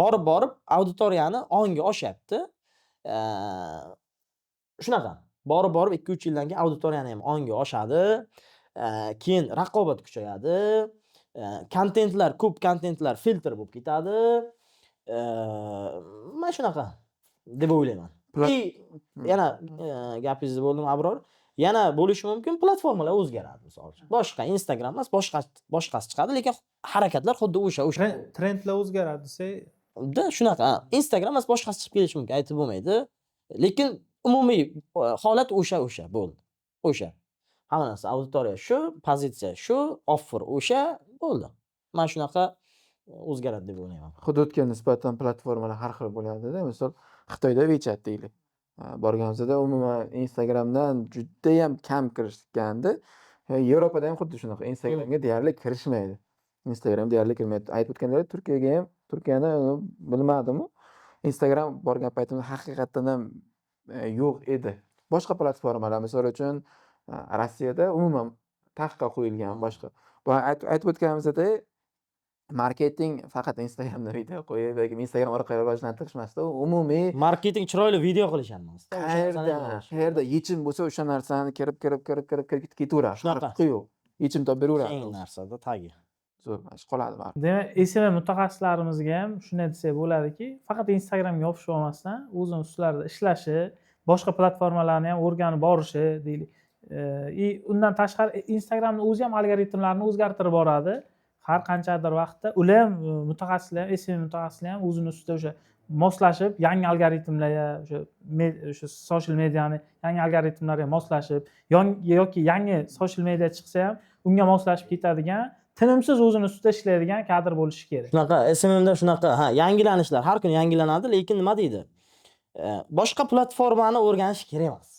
Borib auditoriyani ongi oshyapti. Shunaqa. Borib 2-3 yildan keyin auditoriyani ham ongi oshadi. Keyin raqobat kuchayadi. Ko'p kontentlar filtr bo'lib ketadi. Mana shunaqa deb o'ylayman. Yana gapingizni bo'ldim, Abror. Yana bo'lishi mumkin, platformalar o'zgaradi, misol uchun. Boshqa Instagram emas, boshqasi chiqadi, lekin harakatlar xuddi o'sha. Trendlar o'zgaradi desak, Shunaqa. Instagram emas, boshqasi chiqib kelishi mumkin, aytib bo'lmaydi. Lekin umumiy holat o'sha bo'ldi. O'sha. Hamma narsa auditoriya shu, pozitsiya shu, offer o'sha bo'ldi. Mana shunaqa o'zgaradi deb o'ylayman. Hududga nisbatan platformalar har xil bo'ladi-da. Misol Xitoyda WeChat deylik. Borganimizda umuman Instagramdan juda ham kam kirishgandi. Yevropada ham xuddi shunaqa. Instagramga deyarli kirishmaydi. Aytib o'tganlaridek, Turkiyani bilmadim-u. Instagram borgan paytimda haqiqatan ham yo'q edi. Boshqa platformalar, misol uchun Rossiyada umuman taqiqqa qo'yilgan boshqa. Bu aytib o'tganimizdek, marketing faqat Instagramda video qo'yib yoki Instagram orqali rivojlantirish emasda, umumiy Marketing chiroyli video qilishamiz. qayerda yechim bo'lsa o'sha narsani kirib ketaveradi. Shunaqa. Farqi yo'q. Yechim topib beraveradi. Eng narsada tagi. Zo'r, ish qoladi baribir. Demak, SMM mutaxassislarimizga ham shunday desak bo'ladiki, faqat Instagramga yopishib olmasdan, o'zini ustlarida ishlashi, boshqa platformalarni ham o'rganib borishi deylik. Undan tashqari Instagramning o'zi ham algoritmlarni o'zgartirib boradi. Har qanchadir vaqtda ular ham mutaxassislar, SMM mutaxassislar ham o'zini ustida o'sha moslashib, yangi algoritmlarga, o'sha social mediani yangi algoritmlarga moslashib, yoki yangi social media chiqsa ham unga moslashib ketadigan, tinimsiz o'zini ustida ishlaydigan kadr bo'lishi kerak. Shunaqa SMMda shunaqa, yangilanishlar har kuni yangilanadi, lekin nima deydi? Boshqa platformani o'rganish kerak emas.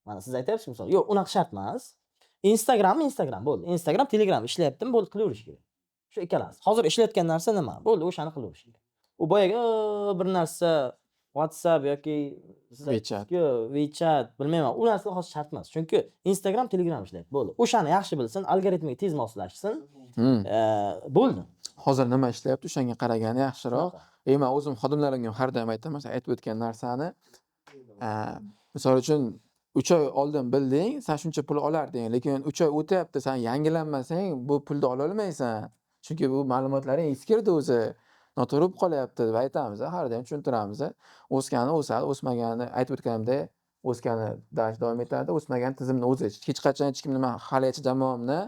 Mana siz aytyapsiz, misol, yo'q, unaqa shart emas. Instagram bo'ldi. Instagram, Telegram ishlayaptimi, bo'ldi, qilaverish kerak. Shu ikkalasi. Hozir ishlayotgan narsa nima? Bo'ldi, o'shani qilaverish kerak. U boyaga bir narsa WhatsApp yoki WeChat, bilmayman, u narsa hozir shart emas. Chunki Instagram, Telegram ishlayapti, bo'ldi. O'shani yaxshi bilsin, algoritmga tez moslashsin. Bo'ldi. Hozir nima ishlayapti, o'shanga qaragani yaxshiroq. Men o'zim xodimlarimga har doim aytaman, aytib o'tgan narsani, misol uchun 3 oy oldin bilding, sen shuncha pul olarding, lekin 3 oy o'tyapti, sen yangilanmasang, bu pulni ola olmaysan. Chunki bu ma'lumotlaring eskirdi o'zi. Noto'g'ri bo'lib qolyapti deb aytamiz, har doim tushuntiramiz. O'sgani o'sadi, o'smagani aytib o'tganimdek, o'sgani davom etadi, o'smagani tizimni o'zi hech qachon hech kim nima haligacha jamoamni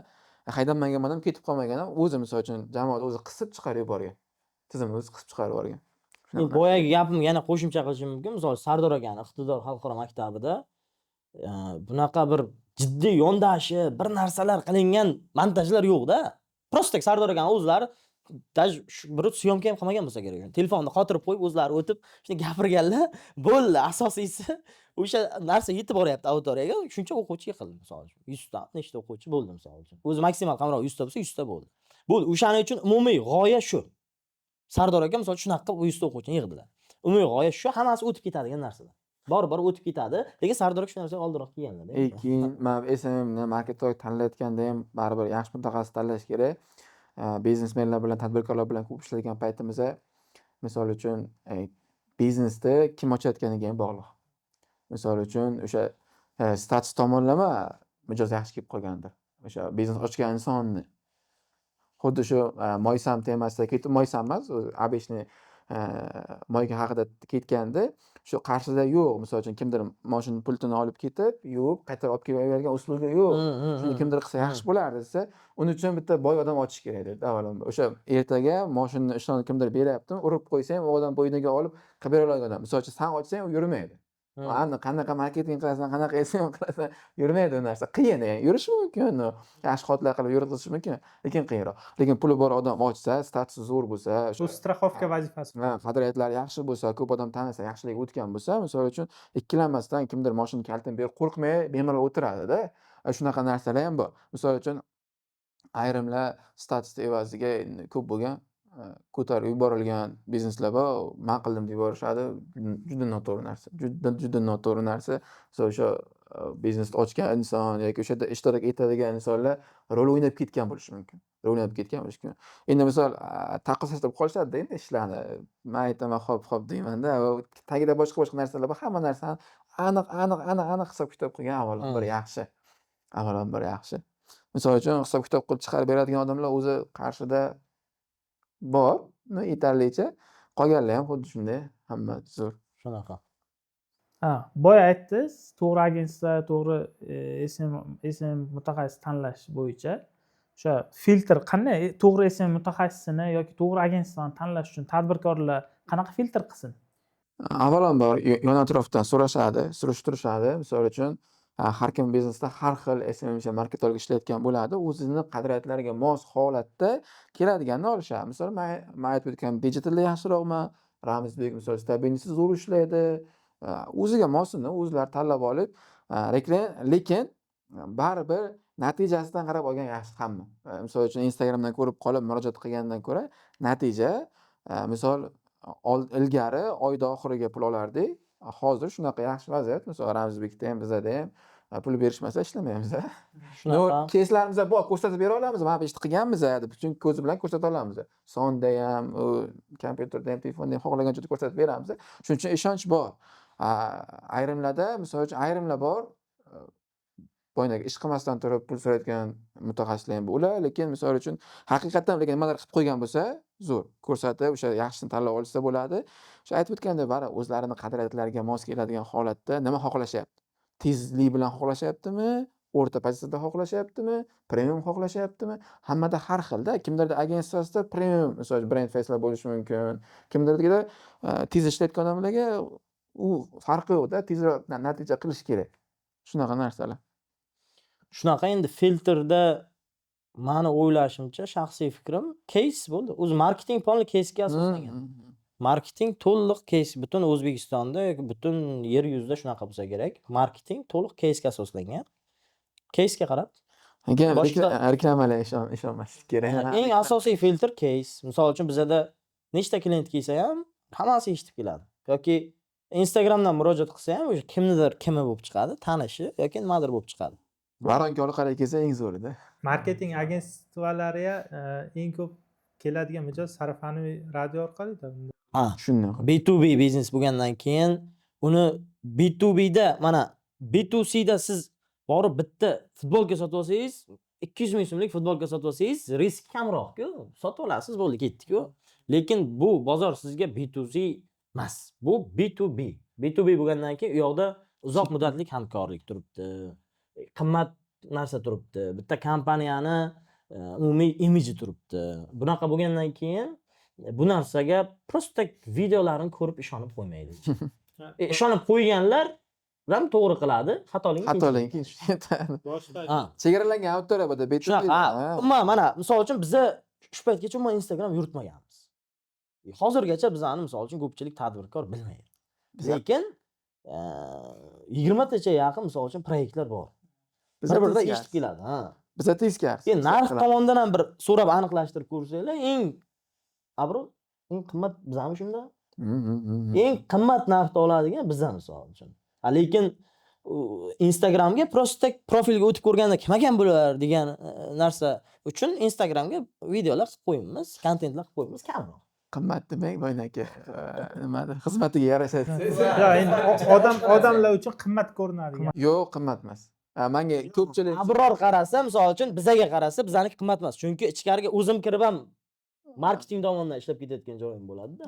haydamagan ham ketib qolmagan ham o'zi misol uchun jamoat o'zi qisib chiqarib yuborgan. Tizimni o'zi qisib chiqarib yuborgan. Boyagi gapimga yana qo'shimcha qilishim mumkin. Misol Sardor akani Iqtidor xalqaro maktabida bunaqa bir jiddiy yondashib, bir narsalar qilingan montajlar yo'q-da. Prosta Sardor akani o'zlari bir syomka ham qilmagan bo'lsa kerak. Telefonni qotirib qo'yib o'zlari o'tib, shuni gapirganlar, bo'ldi. Asosiysi o'sha narsa yetib boryapti auditoriyaga. Shuncha o'quvchi yig'ildi, misol uchun. 100 ta, nechta o'quvchi bo'ldi, misol uchun. O'zi maksimal kamroq 100 ta bo'lsa, 100 ta bo'ldi. Bo'ldi. O'shaning uchun umumiy g'oya shu. Sardor aka misol shunaqa qilib 100 ta o'quvchini yig'dilar. Umumiy g'oya shu, hammasi o'tib ketadigan narsalar. Bor o'tib ketadi, lekin Sardor aka shu narsaga oldinroq kelganlar. Keyin men SMMni marketing tanlayotganda ham baribir yaxshi mutaxassis tanlash kerak. Biznesmenlar bilan, tadbirkorlar bilan ko'p ishlayotgan paytimizda, misol uchun, biznesni kim ochayotganiga ham bog'liq. Misol uchun, o'sha status tomonlama mijoz yaxshi kelib qolgandir. O'sha biznes ochgan insonni xuddi shu Moysam temasida ketib, Moysam emas, Abishni moyka haqida ketganda, shu Qarshida yo'q. Misol uchun kimdir mashina pultini olib ketib, yuvib, qaytarib olib kelavergan uslubi yo'q. Shuni kimdir qilsa yaxshi bo'lardi desa, uning uchun bitta boy odam ochish kerak dedi avvalambor. O'sha ertaga mashinani ishloni kimdir beryaptimi, urib qo'ysang, u odam bo'yniga olib qilib bera oladigan odam. Misol uchun sen ochsang, u yurmaydi. Qanaqa marketing qilasan, qanaqa SEO qilasan, yurmaydi u narsa. Qiyin, yurishi mumkin. Yaxshi xotlar qilib yuritilishi mumkin, lekin qiyinroq. Lekin puli bor odam ochsa, statusi zo'r bo'lsa, Bu страховка vazifasi. qadriyatlari yaxshi bo'lsa, ko'p odam tanisa, yaxshilik o'tgan bo'lsa, misol uchun ikkilanmasdan kimdir mashina kalitini berib qo'rqmay bemalol o'tiradida. Shunaqa narsalar ham bor. Misol uchun ayrimlar status evaziga ko'p bo'lgan ko'tarib yuborilgan bizneslar bor, man qildim deb yuborishadi. Juda noto'g'ri narsa. Juda noto'g'ri narsa. Misol o'sha biznesni ochgan inson yoki o'shada ishtirok etadigan insonlar rol o'ynab ketgan bo'lishi mumkin. Endi misol taqqoslashtirib qolishadi-da endi ishlarni. Men aytaman, xo'p deymanda, tagida boshqa narsalar bor. Hamma narsani aniq hisob-kitob qilgan avvalambor yaxshi. Misol uchun hisob-kitob qilib chiqarib beradigan odamlar o'zi Qarshida bor, yetarlicha. Qolganlar ham xuddi shunday, hamma zo'r. Shunaqa. Boya aytdingiz, to'g'ri agentstva, to'g'ri SEM mutaxassis tanlash bo'yicha o'sha filtr qanday? To'g'ri SEM mutaxassisini yoki to'g'ri agentstvani tanlash uchun tadbirkorlar qanaqa filtr qilsin? Avvalambor yon atrofdan so'rashadi, surishtirishadi. Misol uchun har kim biznesda har xil SMM marketing ishlayotgan bo'ladi. O'zining qadriyatlariga mos holatda keladiganini olishadi. Misol men aytib o'tgan digitalda yaxshiroqmi? Ramizbek misol stabilnisi zo'r ishlaydi. O'ziga mosini o'zlari tanlab olib, lekin baribir natijasidan qarab olgan yaxshi hamma. Misol uchun Instagramdan ko'rib qolib murojaat qilgandan ko'ra natija, misol ilgari oyda oxiriga pul olardik. Hozir shunaqa yaxshi vaziyat. Misol Ramizbekda ham, bizada ham pul berishmasa ishlamaymiz. Shunaqa. Keyslarimiz bor, ko'rsatib bera olamiz. Mana bu ishni qilganmiz deb, chunki ko'z bilan ko'rsata olamiz. Sonda ham, kompyuterda ham, telefonda ham xohlagan joyda ko'rsatib beramiz. Shuning uchun ishonch bor. Ayrimlarda, misol uchun ayrimlar bor, boyagi ish qilmasdan turib pul so'rayotgan mutaxassislar ham bo'lar, lekin misol uchun haqiqatan lekin nimadir qilib qo'ygan bo'lsa, zo'r ko'rsatib, o'sha yaxshisini tanlab olsa bo'ladi. O'sha aytib o'tgandek, baribir o'zlarining qadriyatlariga mos keladigan holatda nima xohlashyapti? Tezlik bilan xohlashyaptimi? O'rta pozitsiyada xohlashyaptimi? Premium xohlashyaptimi? Hammada har xilda. Kimdirda agentsiyasida premium, misol brand face'lar bo'lishi mumkin. Kimdirda tez ishlayotgan odamlarga u farqi yo'qda, tezroq natija qilish kerak. Shunaqa narsalar. Shunaqa endi filtrda meni o'ylashimcha, shaxsiy fikrim, case bo'ldi. O'zi marketing plani case'ga asoslangan. Marketing to'liq case, butun O'zbekistonda yoki butun yer yuzida shunaqa bo'lsa kerak. Marketing to'liq case'ga asoslangan. Case'ga qarab. Reklamalar ishonmaslik kerak. Eng asosiy filtr case. Misol uchun bizada nechta klient kelsa ham hammasi eshitib keladi. Yoki Instagramdan murojaat qilsa ham o'sha kimnidir kimi bo'lib chiqadi, tanishi yoki nimadir bo'lib chiqadi. Varonka orqali kelsa eng zo'rida. Marketing agentstvalariga eng ko'p keladigan mijoz sarafonoviy radio orqali-da. Shunday. B2B biznes bo'lgandan keyin uni B2Bda, mana B2Cda siz borib bitta futbolka sotib olsangiz, 200 ming so'mlik futbolka sotib olsangiz, risk kamroq-ku. Sotib olasiz, bo'ldi, ketdi-ku. Lekin bu bozor sizga B2C emas. Bu B2B. B2B bo'lgandan keyin u yoqda uzoq muddatli hamkorlik turibdi. Qimmat narsa turibdi. Bitta kompaniyani umumiy imiji turibdi. Bunaqa bo'lgandan keyin bu narsaga prosta videolarini ko'rib ishonib qo'ymaydi. Ishonib qo'yganlar ham to'g'ri qiladi, xatolikni yetadi. Chegaralangan auditoriya bo'ldi, mana misol uchun biza shu paytgacha umuman Instagram yuritmaganmiz. Hozirgacha bizani misol uchun ko'pchilik tadbirkor bilmaydi. Lekin 20 tacha yaqin misol uchun proyektlar bor. Bir-biridan eshitib keladi, Biza teskari. Endi narx tomonidan ham bir so'rab aniqlashtirib ko'rsanglar, eng qimmat bizami shunda? Eng qimmat narxda oladigan biza misol uchun. Lekin Instagramga prosta profilga o'tib ko'rganda kim ekan bular degan narsa uchun Instagramga videolar qilib qo'yamiz, kontentlar qilib qo'yamiz kamroq. Qimmat demak, boynaki nimadir, xizmatiga yarasha. Yo'q, endi odamlar uchun qimmat ko'rinadi. Yo'q, qimmat emas. Menga ko'pchilik Abror qarasa, misol uchun bizaga qarasa, bizaniki qimmat emas. Chunki ichkariga o'zim kirib ham marketing tomonidan ishlab ketayotgan joyim bo'ladi-da.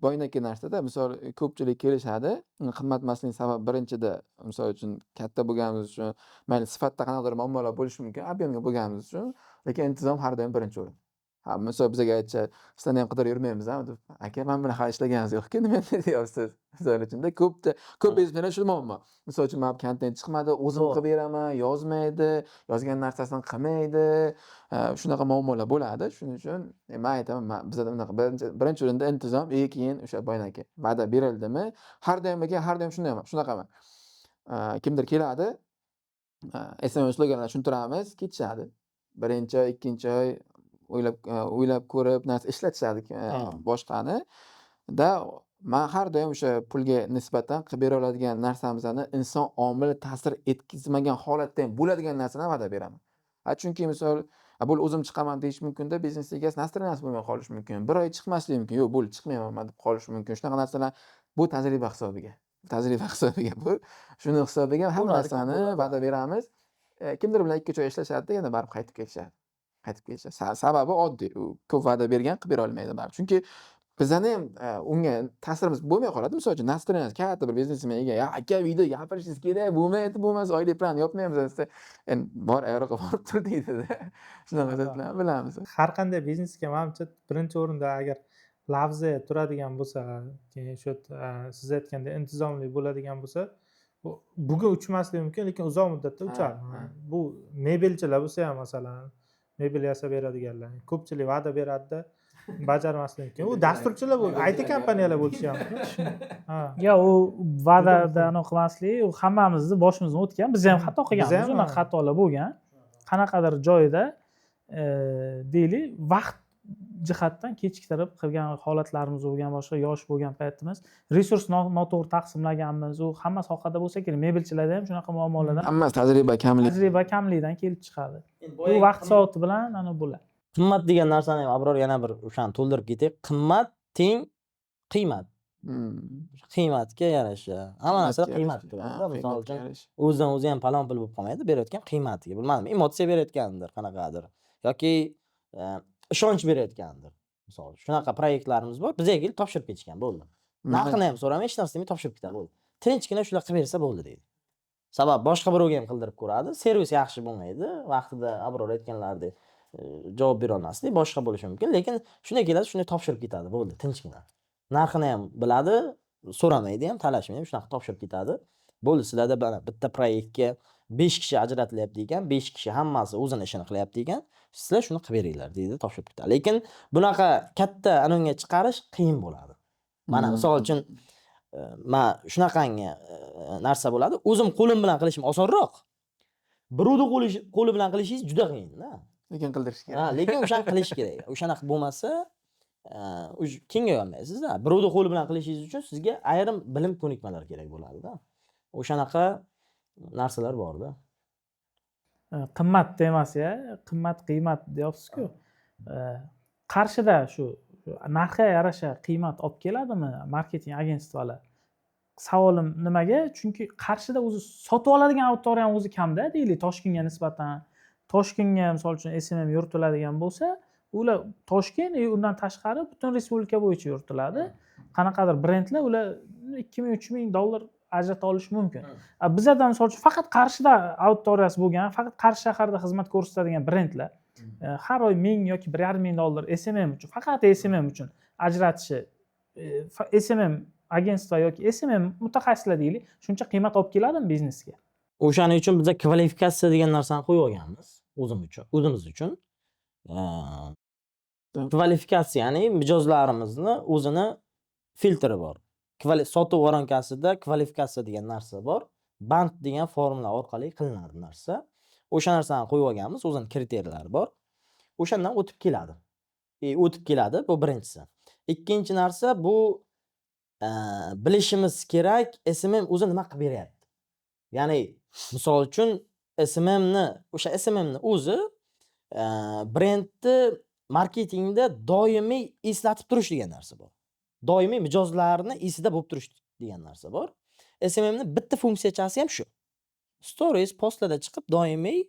boyinaki narsada misol ko'pchilik kelishadi. Qimmat emasligining sababi birinchida, misol uchun katta bo'lganimiz uchun, mayli sifatda qanaqadir muammolar bo'lishi mumkin, ob'yemga bo'lganimiz uchun, lekin intizom har doim birinchi o'rin. Misol bizga aytishadi, "Sizlarni ham qidirib yurmaymiz-a?" deb. "Aka, men bunaqa ishlaganingiz yo'q-ku, nima endi deyapsiz?" Misol uchunda ko'p biznesmenlar shu muammo. Misol uchun mana kontent chiqmadi, o'zim To'g'ri. qilib beraman, yozmaydi, yozgan narsasini qilmaydi. Shunaqa muammolar bo'ladi. Shuning uchun men aytaman, bizada bunaqa birinchi o'rinda intizom, keyin o'sha boyagi va'da berildimi, har doim shunaqaman. Kimdir keladi, SMS sloganlar tushuntiramiz, ketishadi. Birinchi oy, ikkinchi oy o'ylab ko'rib narsa ishlatishadi boshqani. Men har doim o'sha pulga nisbatan qilib bera oladigan narsamizni inson omili ta'sir etkazmagan holatda ham bo'ladigan narsadan va'da beraman. Chunki misol, bo'ldi o'zim chiqaman deyish mumkin-da, biznes egasi настроенияsi bo'lmay qolishi mumkin. Bir oy chiqmasligi mumkin. Yo'q, bo'ldi chiqmayman deb qolishi mumkin. Shunaqa narsalar bu tajriba hisobiga. Bu. Shuni hisobiga hamma narsani va'da beramiz. Kimdir bilan 2-3 oy ishlashadi, yana baribir qaytib kelishadi. Sababi oddiy. U ko'p va'da bergan qilib bera olmaydi baribir. Chunki bizani ham unga ta'sirimiz bo'lmay qoladi. Misol uchun настроенияsi katta bir biznesmenga, "Ya aka, uyda gapirishingiz kerak, bo'lmasa oylik plan yopmaymiz" desa, endi bor aeroga borib tur deydi-da. Shunaqa deblar bilamiz. Har qanday biznesga menimcha birinchi o'rinda agar lavza turadigan bo'lsa, keyin shu siz aytgandek intizomli bo'ladigan bo'lsa, bugun uchmasligi mumkin, lekin uzoq muddatda uchadi. Bu mebelchilar bo'lsa ham masalan, mebel yasab beradiganlar. Ko'pchilik va'da beradida, bajarmasligi mumkin. U dasturchilar IT kompaniyalar bo'lishi ham mumkin. Yo, u va'dada anaqa qilmaslik, u hammamizni boshimizdan o'tgan. Biz ham xato qilganmiz, unaqa xatolar bo'lgan. Qanaqadir joyda deylik, vaqt jihatdan kechiktirib qilgan holatlarimiz bo'lgan, boshqa yosh bo'lgan paytimiz, resurs noto'g'ri taqsimlaganmiz. U hamma sohada bo'lsa kerak, mebelchilarda ham shunaqa muammolardan, Hammasi tajriba kamlikdan kelib chiqadi. Bu vaqt soati bilan ana bo'ladi. Qimmat degan narsani ham Abror yana bir o'shani to'ldirib ketay. Qimmat teng qiymat. Qiymatga yarasha. Hamma narsa qiymat turadi. Misol uchun o'zidan o'zi ham palon pul bo'lib qolmaydi, berayotgan qiymatiga. Bilmadim, emotsiya berayotgandir, qanaqadir yoki ishonch berayotgandir. Misol shunaqa proyektlarimiz bor. Bizga kelib topshirib ketishgan, bo'ldi. Narxini ham so'ramay, hech narsa demay topshirib ketadi, bo'ldi. Tinchgina shular qilib bersa bo'ldi deydi. Sabab boshqa birovga ham qildirib ko'radi, servis yaxshi bo'lmaydi, vaqtida Abror aytganlaridek javob bera olmaslik, boshqa bo'lishi mumkin, lekin shunday keladi, shunday topshirib ketadi, bo'ldi, tinchgina. Narxini ham biladi, so'ramaydi ham, talashmaydi, shunaqa topshirib ketadi. Bo'ldi, sizlarda bitta proyektga 5 kishi ajratilyapti ekan, 5 kishi hammasi o'zini ishini qilyapti ekan, sizlar shuni qilib beringlar deydi, topshirib ketadi. Lekin bunaqa katta anonga chiqarish qiyin bo'ladi. Mana misol uchun men shunaqangi narsa bo'ladi. O'zim qo'lim bilan qilishim osonroq. Birovni qo'li bilan qilishingiz juda qiyin-da. Lekin qildirish kerak. Lekin o'shani qilish kerak. O'shanaqa bo'lmasa, kengaya olmaysiz-da. Birovni qo'li bilan qilishingiz uchun sizga ayrim bilim ko'nikmalar kerak bo'ladi-da. O'shanaqa narsalar bor-da. Qimmat demasa, qiymat deyapsiz-ku. Qarshida shu narxga yarasha qiymat olib keladimi marketing agentstvalar? Savolim nimaga? Chunki Qarshida o'zi sotib oladigan auditoriya ham o'zi kamda, deylik, Toshkentga nisbatan. Toshkentga misol uchun SMM yuritiladigan bo'lsa, ular Toshkent undan tashqari butun respublika bo'yicha yuritiladi. Qanaqadir brendlar ular $2000-3000 ajrata olishi mumkin. Bizda misol uchun faqat Qarshida auditoriyasi bo'lgan, faqat Qarshi shaharda xizmat ko'rsatadigan brendlar har oy $1000 yoki $1500 SMM uchun, faqat SMM uchun ajratishi, SMM agentstva yoki SMM mutaxassislar deylik, shuncha qiymat olib keladimi biznesga? O'shaning uchun biz kvalifikatsiya degan narsani qo'yib olganmiz o'zimiz uchun. Kvalifikatsiya, ya'ni mijozlarimizni o'zini filtri bor. Sotuv voronkasida kvalifikatsiya degan narsa bor. Band degan formula orqali qilinadi narsa. O'sha narsani qo'yib olganmiz, o'zini kriteriyalari bor. O'shandan o'tib keladi, bu birinchisi. Ikkinchi narsa bu bilishimiz kerak, SMM o'zi nima qilib beryapti. Ya'ni misol uchun o'sha SMMni o'zi brendni marketingda doimiy eslatib turish degan narsa bor. Doimiy mijozlarni esida bo'lib turish degan narsa bor. SMMni bitta funksiyachasi ham shu. Stories, postlarda chiqib doimiy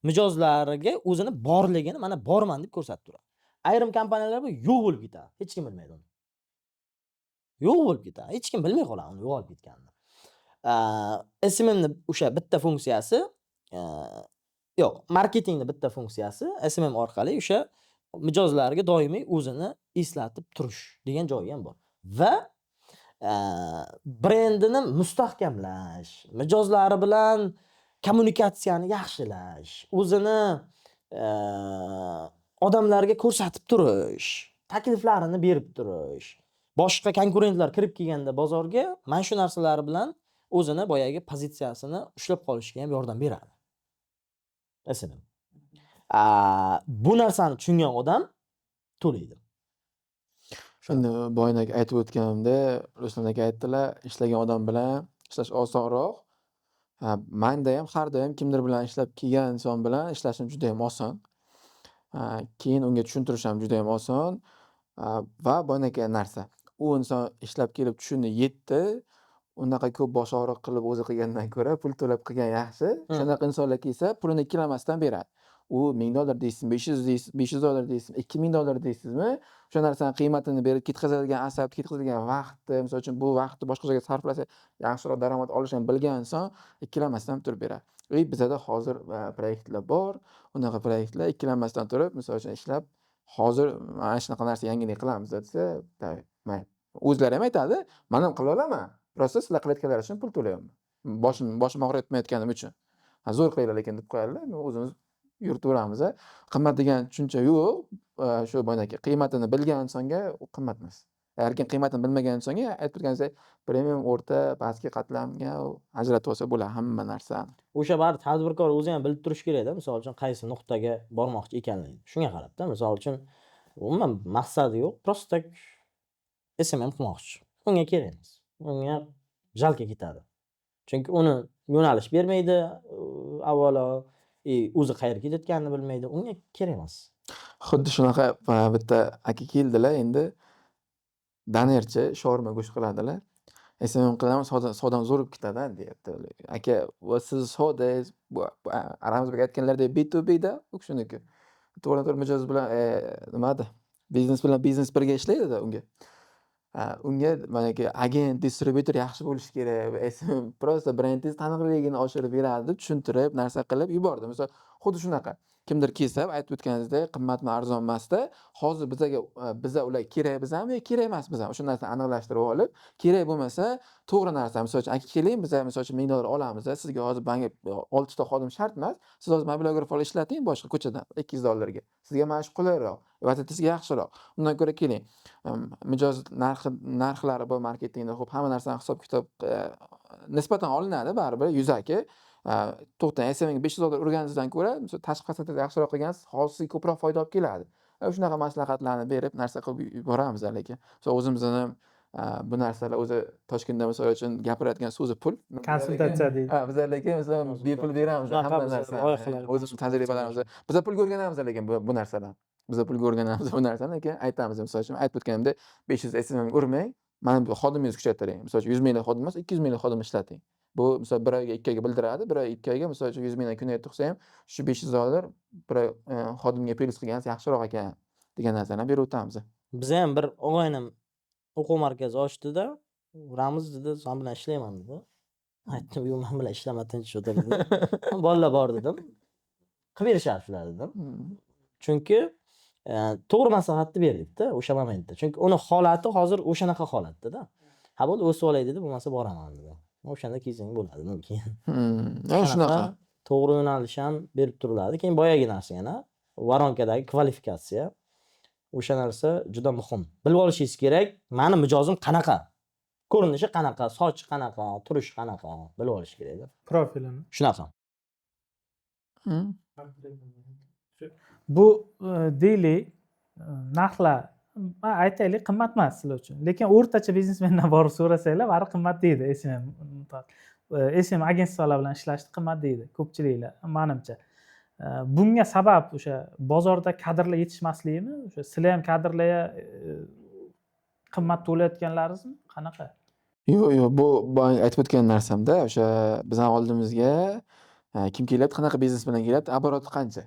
mijozlariga o'zini borligini, mana borman deb ko'rsatib turadi. Ayrim kompaniyalar bu yo'q bo'lib ketadi. Hech kim bilmaydi uni. yo'q bo'lib ketadi. Hech kim bilmay qoladi uni yo'qolib ketganini. SMMni o'sha bitta funksiyasi yo'q, marketingni bitta funksiyasi SMM orqali o'sha mijozlarga doimiy o'zini eslatib turish degan joyi ham bor. Va brendini mustahkamlash, mijozlari bilan kommunikatsiyani yaxshilash, o'zini odamlarga ko'rsatib turish, takliflarini berib turish, boshqa konkurentlar kirib kelganda bozorga mana shu narsalar bilan o'zini boyagi pozitsiyasini ushlab qolishga ham yordam beradi. SMM. Bu narsani tushungan odam to'laydi. Shuni boyagi aytib o'tganimda Ruslan aka aytdilar, ishlagan odam bilan ishlash osonroq. Menda ham har doim kimdir bilan ishlab kelgan inson bilan ishlashim juda ham oson. Keyin unga tushuntirish ham juda ham oson. Va boyagi narsa. U inson ishlab kelib tushunni yetdi. Unaqa ko'p bosh og'riq qilib o'zi qilgandan ko'ra pul to'lab qilgan yaxshi. Shunaqa insonlar kelsa, pulini ikkilamasdan beradi. U $1000 deysizmi, $500 deysizmi, $2000 deysizmi? O'sha narsani qiymatini berib ketkazadigan asab, ketkazadigan vaqtni, misol uchun bu vaqtni boshqa joyga sarflasa, yaxshiroq daromad olishini bilgan inson ikkilamasdan turib beradi. Bizada hozir proyektlar bor. Unaqa proyektlar ikkilanmasdan turib, misol uchun ishlab, hozir mana shunaqa narsa yangilik qilamiz desa, o'zlari ham aytadi, men ham qila olaman. Prosta sizlar qilayotganlar uchun pul to'layapman. Boshim og'riyotmayotganim uchun. Zo'r qilinglar lekin deb qo'yadilar. O'zimiz yuritaveramiz. Qimmat degan tushuncha yo'q. Shu boyagi qiymatini bilgan insonga u qimmat emas. Lekin qiymatini bilmagan insonga aytib turganingizdek, premium, o'rta, pastki qatlamga ajratib olsa bo'ladi hamma narsani. O'sha bari tadbirkor o'zi ham bilib turish kerak-da, misol uchun qaysi nuqtaga bormoqchi ekanligini. Shunga qarab-da, misol uchun umuman maqsadi yo'q, prosta SMM qilmoqchi. Unga kerak emas. Unga jalga ketadi. Chunki uni yo'nalish bermaydi, avvalo o'zi qayerga ketayotganini bilmaydi, unga kerak emas. Xuddi shunaqa bitta aka keldilar, endi danerchi shaurma go'sht qiladilar. SMM qilaman, sodam zo'r bo'lib ketadi deyapti. Aka, siz sodangiz aramizda aytganlaridek B2B'da u shuniki. To'g'ri mijoz bilan nimada? Biznes bilan biznes birga ishlaydi-da unga. Unga manaki agent, distributor yaxshi bo'lishi kerak. SMM prosta brendingiz taniqligini oshirib beradi deb tushuntirib, narsa qilib yubordi. Misol, xuddi shunaqa. Kimdir kelsa, aytib o'tganingizdek, qimmatmi, arzon emasda, hozir biza ular kerak bizami, kerak emas bizami. O'sha narsani aniqlashtirib olib, kerak bo'lmasa, to'g'ri narsa, misol uchun, aka keling, biz misol uchun $1000 olamiz, sizga hozir bankga 6 ta xodim shart emas. Siz hozir mobilograf olib ishlating boshqa ko'chadan $200 ga. Sizga mana shu qulayroq, vataningizga yaxshiroq. Undan ko'ra keling. Mijoz narxlari bor marketingda, xo'p, hamma narsani hisob-kitob nisbatan olinadi, baribir yuzaki. To'xtang, SMMga $500 urganingizdan ko'ra, tashqi fasadda yaxshiroq qilgansiz, hozir sizga ko'proq foyda olib keladi. Shunaqa maslahatlarni berib, narsa qilib yuboramiz lekin. O'zimizni bu narsalar o'zi Toshkentda misol uchun gapirayotgan so'zi pul. Konsultatsiya deydi. Bizlar lekin bepul beramiz hamma narsani. O'zimiz tajribalarimiz. Biz pulga o'rganamiz lekin bu narsadan. Biz pulga o'rganamiz bu narsani, lekin aytamiz, misol uchun aytib o'tganimdek 500 SMM urmang, mana bu xodimingizni kuchaytiring. Misol uchun 100 minglik xodim emas, 200 minglik xodim ishlating. Bu misol 1 oyga 2 oyga bildiradi, 1 oy 2 oyga misol uchun 100 mingdan kuniga tursa ham, shu $500 bir xodimga plyus qilgansiz yaxshiroq ekan degan narsani berib o'tamiz. Biz ham bir og'aynim o'quv markazi ochdi-da, Ramiz dedi, "Sen bilan ishlayman" dedi. Aytdim, "Yo'q, men bilan ishlama, tinch o'tir" dedim. Bolalar bor dedim. Qilib berishadi shular dedim. Chunki to'g'ri maslahatni berdik-da o'sha momentda. Chunki uni holati hozir o'shanaqa holatda-da. Ha bo'ldi, o'sib olay dedi, bo'lmasa boraman dedi. O'shanda kelsang bo'ladi keyin. Shunaqa. To'g'ri yo'nalish ham berib turiladi. Keyin boyagi narsa yana varonkadagi kvalifikatsiya. O'sha narsa juda muhim. Bilib olishingiz kerak, meni mijozim qanaqa? Ko'rinishi qanaqa, sochi qanaqa, turishi qanaqa, bilib olish kerak-da. Profilini. Shunaqa. Bu deyli narxlar aytaylik qimmat emas sizlar uchun. Lekin o'rtacha biznesmendan borib so'rasanglar, bari qimmat deydi SMM. SMM agensiyalar bilan ishlashni qimmat deydi ko'pchiliklar, menimcha. Bunga sabab o'sha bozorda kadrlar yetishmasligimi? O'sha sizlar ham kadrlarga qimmat to'layotganlaringizmi? Qanaqa? Yo'q, bu aytib o'tgan narsamda, o'sha bizning oldimizga kim kelyapti, qanaqa biznes bilan kelyapti, obroti qancha?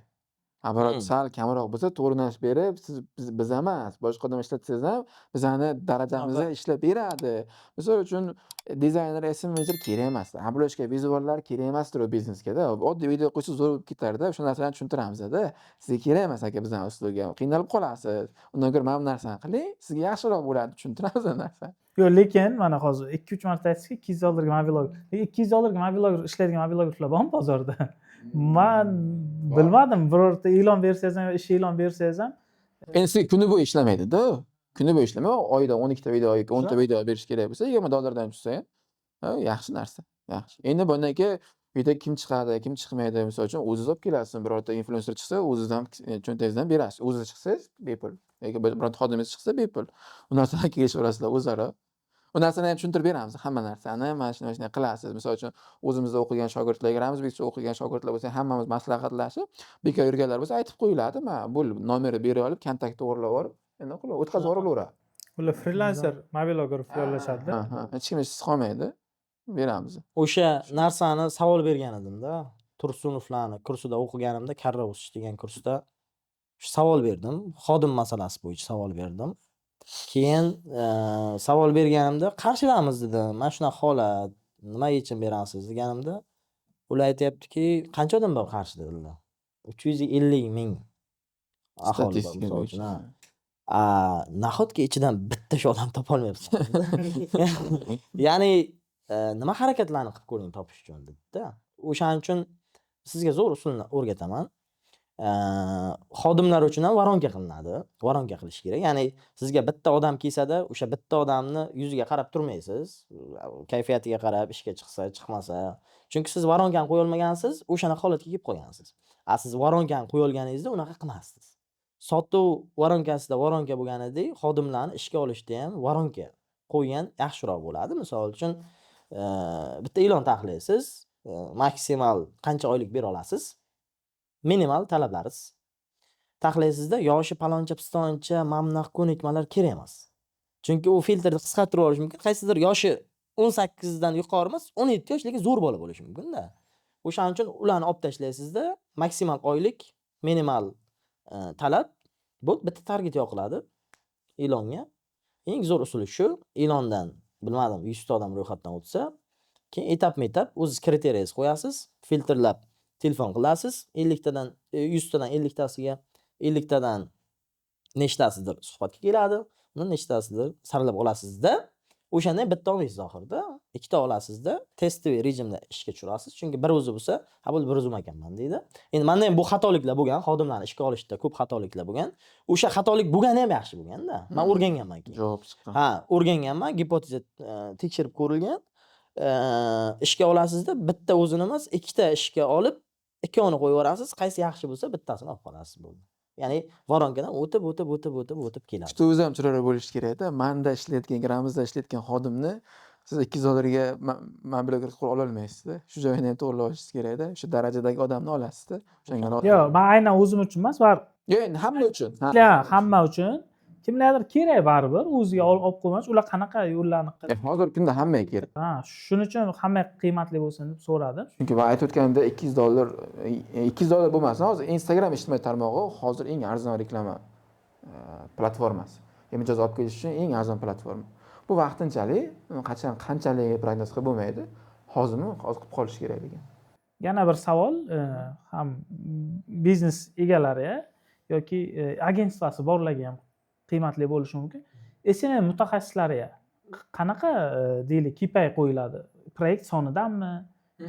Оборот sal kamroq bo'lsa, to'g'ri narsa berib, siz biz emas, boshqa odam ishlatsangiz ham bizani darajamizda ishlab beradi. Misol uchun dizayner, SEO menejer kerak emas. Обложка, vizuallar kerak emasdir u biznesga-da. Oddiy video qo'ysa zo'r bo'lib ketar-da. O'sha narsalarni tushuntiramiz-da. Sizga kerak emas aka bizani uslubga. Qiynalib qolasiz. Undan ko'ra mana bu narsani qiling, sizga yaxshiroq bo'ladi, tushuntiramiz u narsani. Yo'q, lekin mana hozir 2-3 marta aytdingki, $200 ga mobilog. Lekin $200 ga mobilog ishlaydigan mobiloglar bormi bozorda? Men bilmadim, birorta e'lon bersangiz ham, ish e'lon bersangiz ham Endi siz kuni bo'yi ishlamaydi-da. Kuni bo'yi ishlamaydi. Oyda 12 ta video yoki 10 ta video berish kerak bo'lsa, $20 dan tushsa ham, yaxshi narsa. Yaxshi. Endi bundan keyin uyda kim chiqadi, kim chiqmaydi, misol uchun o'zingiz olib kelasiz. Birorta influencer chiqsa, o'zingizdan cho'ntagingizdan berasiz. O'zingiz chiqsangiz bepul. Yoki birorta xodimingiz chiqsa bepul. U narsalarga kelishaverasizlar o'zaro. U narsani ham tushuntirib beramiz, hamma narsani. Mana shunday qilasiz. Misol uchun o'zimizda o'qigan shogirdlarga beramiz, o'zbekcha o'qigan shogirdlar bo'lsa, hammamiz maslahatlashib, bekor yurganlar bo'lsa aytib qo'yiladi. Mana bu nomerni berib olib, kontakt to'g'irlab olib, endi qilib o'tkazib yuboraveradi. Ular freelancer mobilograf yollashadi. Ha, hech kim ishsiz qolmaydi. Beramiz. O'sha narsani savol bergan edimda. Tursunovlarni kursida o'qiganimda, karra o'sish degan kursda savol berdim. Xodim masalasi bo'yicha savol berdim. Keyin savol berganimda qarshilarmiz dedim. Mana shunaqa holat, nima yechim berasiz deganimda, ular aytayaptiki, qancha odam bor qarshi dedilar. 350 ming aholi bor misol uchun. Nahotki ichidan bitta shu odam topolmayapsiz. Ya'ni nima harakatlarni qilib ko'ring topish uchun dedi-da. O'shaning uchun sizga zo'r usulni o'rgataman. Xodimlar uchun ham voronka qilinadi. Voronka qilish kerak. Ya'ni sizga bitta odam kelsada, o'sha bitta odamni yuziga qarab turmaysiz. Kayfiyatiga qarab ishga chiqsa, chiqmasa. Chunki siz voronkani qo'ya olmagansiz, o'shana holatga kelib qolgansiz. Siz voronkani qo'ya olganingizda unaqa qilmasdingiz. Sotuv voronkasida voronka bo'lganidek, xodimlarni ishga olishda ham voronka qo'ygan yaxshiroq bo'ladi. Misol uchun bitta e'lon taxlaysiz, maksimal qancha oylik bera olasiz? Minimal talablaringiz. Taxlaysizda yoshi paloncha pistoncha, mamnaq ko'nikmalar kerak emas. Chunki u filtrni qisqartirib olish mumkin. Qaysidir yoshi 18 dan yuqori emas, 17 yosh lekin zo'r bola bo'lishi mumkin-da. O'shaning uchun ularni olib tashlaysizda, maksimal oylik, minimal talab bu bitta target yoqiladi e'longa. Eng zo'r usuli shu, e'londan bilmadim 100 ta odam ro'yxatdan o'tsa, keyin etap-etap o'z kriteriyangiz qo'yasiz, filtrlab telefon qilasiz, 100 tadan 50 tasiga 50 tadan nechtasidir suhbatga keladi, undan nechtasidir saralab olasizda, o'shanda bitta olmaysiz oxirida, ikkita olasizda, testiy rejimda ishga tushirasiz. Chunki bir o'zi bo'lsa, ha bu bir o'zim ekanman deydi. Endi menda ham bu xatoliklar bo'lgan, xodimlarni ishga olishda ko'p xatoliklar bo'lgan. O'sha xatolik bo'lgani ham yaxshi bo'lgan-da. Men o'rganganman keyin. Javob chiqqan. Ha, o'rganganman, gipoteza tekshirib ko'rilgan. Ishga olasizda, bitta o'zini emas, ikkita ishga olib, ikkovini qo'yib yuborasiz, qaysi yaxshi bo'lsa bittasini olib qolasiz bo'ldi. Ya'ni voronkadan o'tib keladi. Shu o'zi ham chiroyli bo'lishi kerak-da. Manda ishlayotgan, gramizda ishlayotgan xodimni siz $200 ga mobilograf qilib ola olmaysiz-da. Shu joyini ham to'g'rilab olishingiz kerak-da. O'sha darajadagi odamni olasiz-da. O'shanga yo'q, men aynan o'zim uchun emas, yo'q, endi hamma uchun. hamma uchun kimlardir kerak baribir, o'ziga olib qo'ymas, ular qanaqa yo'llarni Hozirgi kunda hammaga kerak. shuning uchun hamma qiymatli bo'lsin deb so'radim. Chunki men aytib o'tganimda $200 bo'lmasa, hozir Instagram ijtimoiy tarmog'i hozir eng arzon reklama platformasi. Mijoz olib kelish uchun eng arzon platforma. Bu vaqtinchalik, qanchalik prognoz qilib bo'lmaydi. Hozir qilib qolish kerak ekan. Yana bir savol, ham biznes egalari yoki agentsiyasi borlarga ham qiymatli bo'lishi mumkin. SMM mutaxassislariga qanaqa deylik KPI qo'yiladi? Proyekt sonidanmi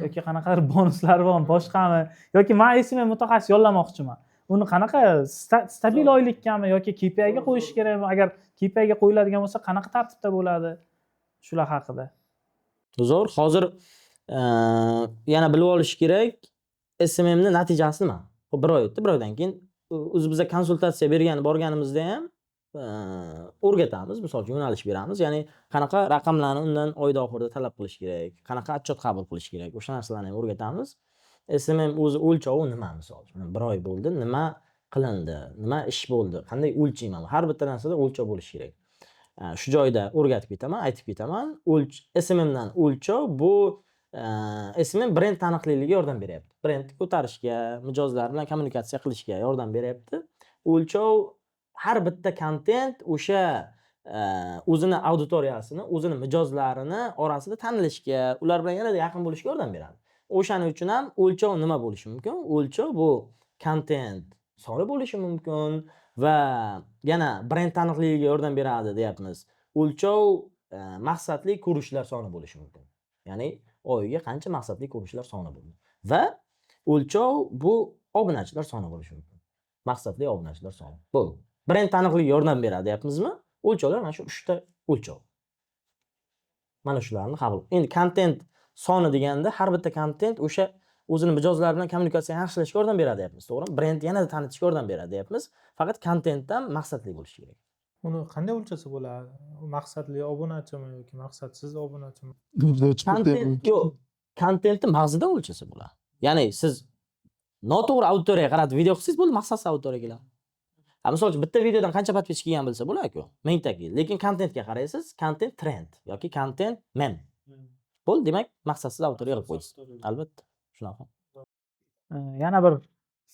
yoki qanaqadir bonuslari bormi, boshqami? Yoki men SMM mutaxassis yollamoqchiman. Uni qanaqa stabil oylikkami yoki KPI ga qo'yish kerakmi? Agar KPI ga qo'yiladigan bo'lsa, qanaqa tartibda bo'ladi? Shular haqida. Zo'r, hozir yana bilib olish kerak, SMM ning natijasi nima? Bir oy o'tdi, bir oydan keyin o'zi bizga konsultatsiya borganimizda ham o'rgatamiz, misol uchun yo'nalish beramiz. Ya'ni qanaqa raqamlarni undan oyda oxirida talab qilish kerak, qanaqa отчет qabul qilish kerak, o'sha narsalarni ham o'rgatamiz. SMM o'zi o'lchovi nima misol uchun? Bir oy bo'ldi, nima qilindi, nima ish bo'ldi, qanday o'lchayman? Har bitta narsada o'lchov bo'lishi kerak. Shu joyda o'rgatib ketaman, aytib ketaman. SMM dan o'lchov bu SMM brend taniqliligiga yordam beryapti. Brendni ko'tarishga, mijozlar bilan kommunikatsiya qilishga yordam beryapti. O'lchov har bitta kontent o'sha o'zini auditoriyasini, o'zini mijozlarini orasida tanilishga, ular bilan yanada yaqin bo'lishga yordam beradi. O'shaning uchun ham o'lchov nima bo'lishi mumkin? O'lchov bu kontent soni bo'lishi mumkin va yana brend taniqliligiga yordam beradi deyapmiz. O'lchov maqsadli ko'rishlar soni bo'lishi mumkin. Ya'ni oyiga qancha maqsadli ko'rishlar soni bo'ldi. Va o'lchov bu obunachilar soni bo'lishi mumkin. Maqsadli obunachilar soni. Bu brend taniqligiga yordam beradi deyapmizmi? O'lchovlar mana shu 3 ta o'lchov. Mana shularni qabul. Endi kontent soni deganda har bitta kontent o'sha o'zini mijozlar bilan kommunikatsiyani yaxshilashga yordam beradi deyapmiz, to'g'rimi? Brendni yanada tanitishga yordam beradi deyapmiz. Faqat kontentdan maqsadli bo'lishi kerak. Uni qanday o'lchasa bo'ladi? Maqsadli obunachimi yoki maqsadsiz obunachimi? Kontent yo'q. Kontentni mag'zidan o'lchasa bo'ladi. Ya'ni siz noto'g'ri auditoriyaga qaratib video qilsangiz bo'ldi, maqsadsiz auditoriyaga keladi. Misol uchun bitta videodan qancha podpiska kelgan bilsa bo'ladi-ku. 1000 ta keldi. Lekin kontentga qaraysiz, kontent trend yoki kontent mem. Bo'ldi, demak maqsadsiz auditoriya qilib qo'ysiz. Albatta, shunaqa. Yana bir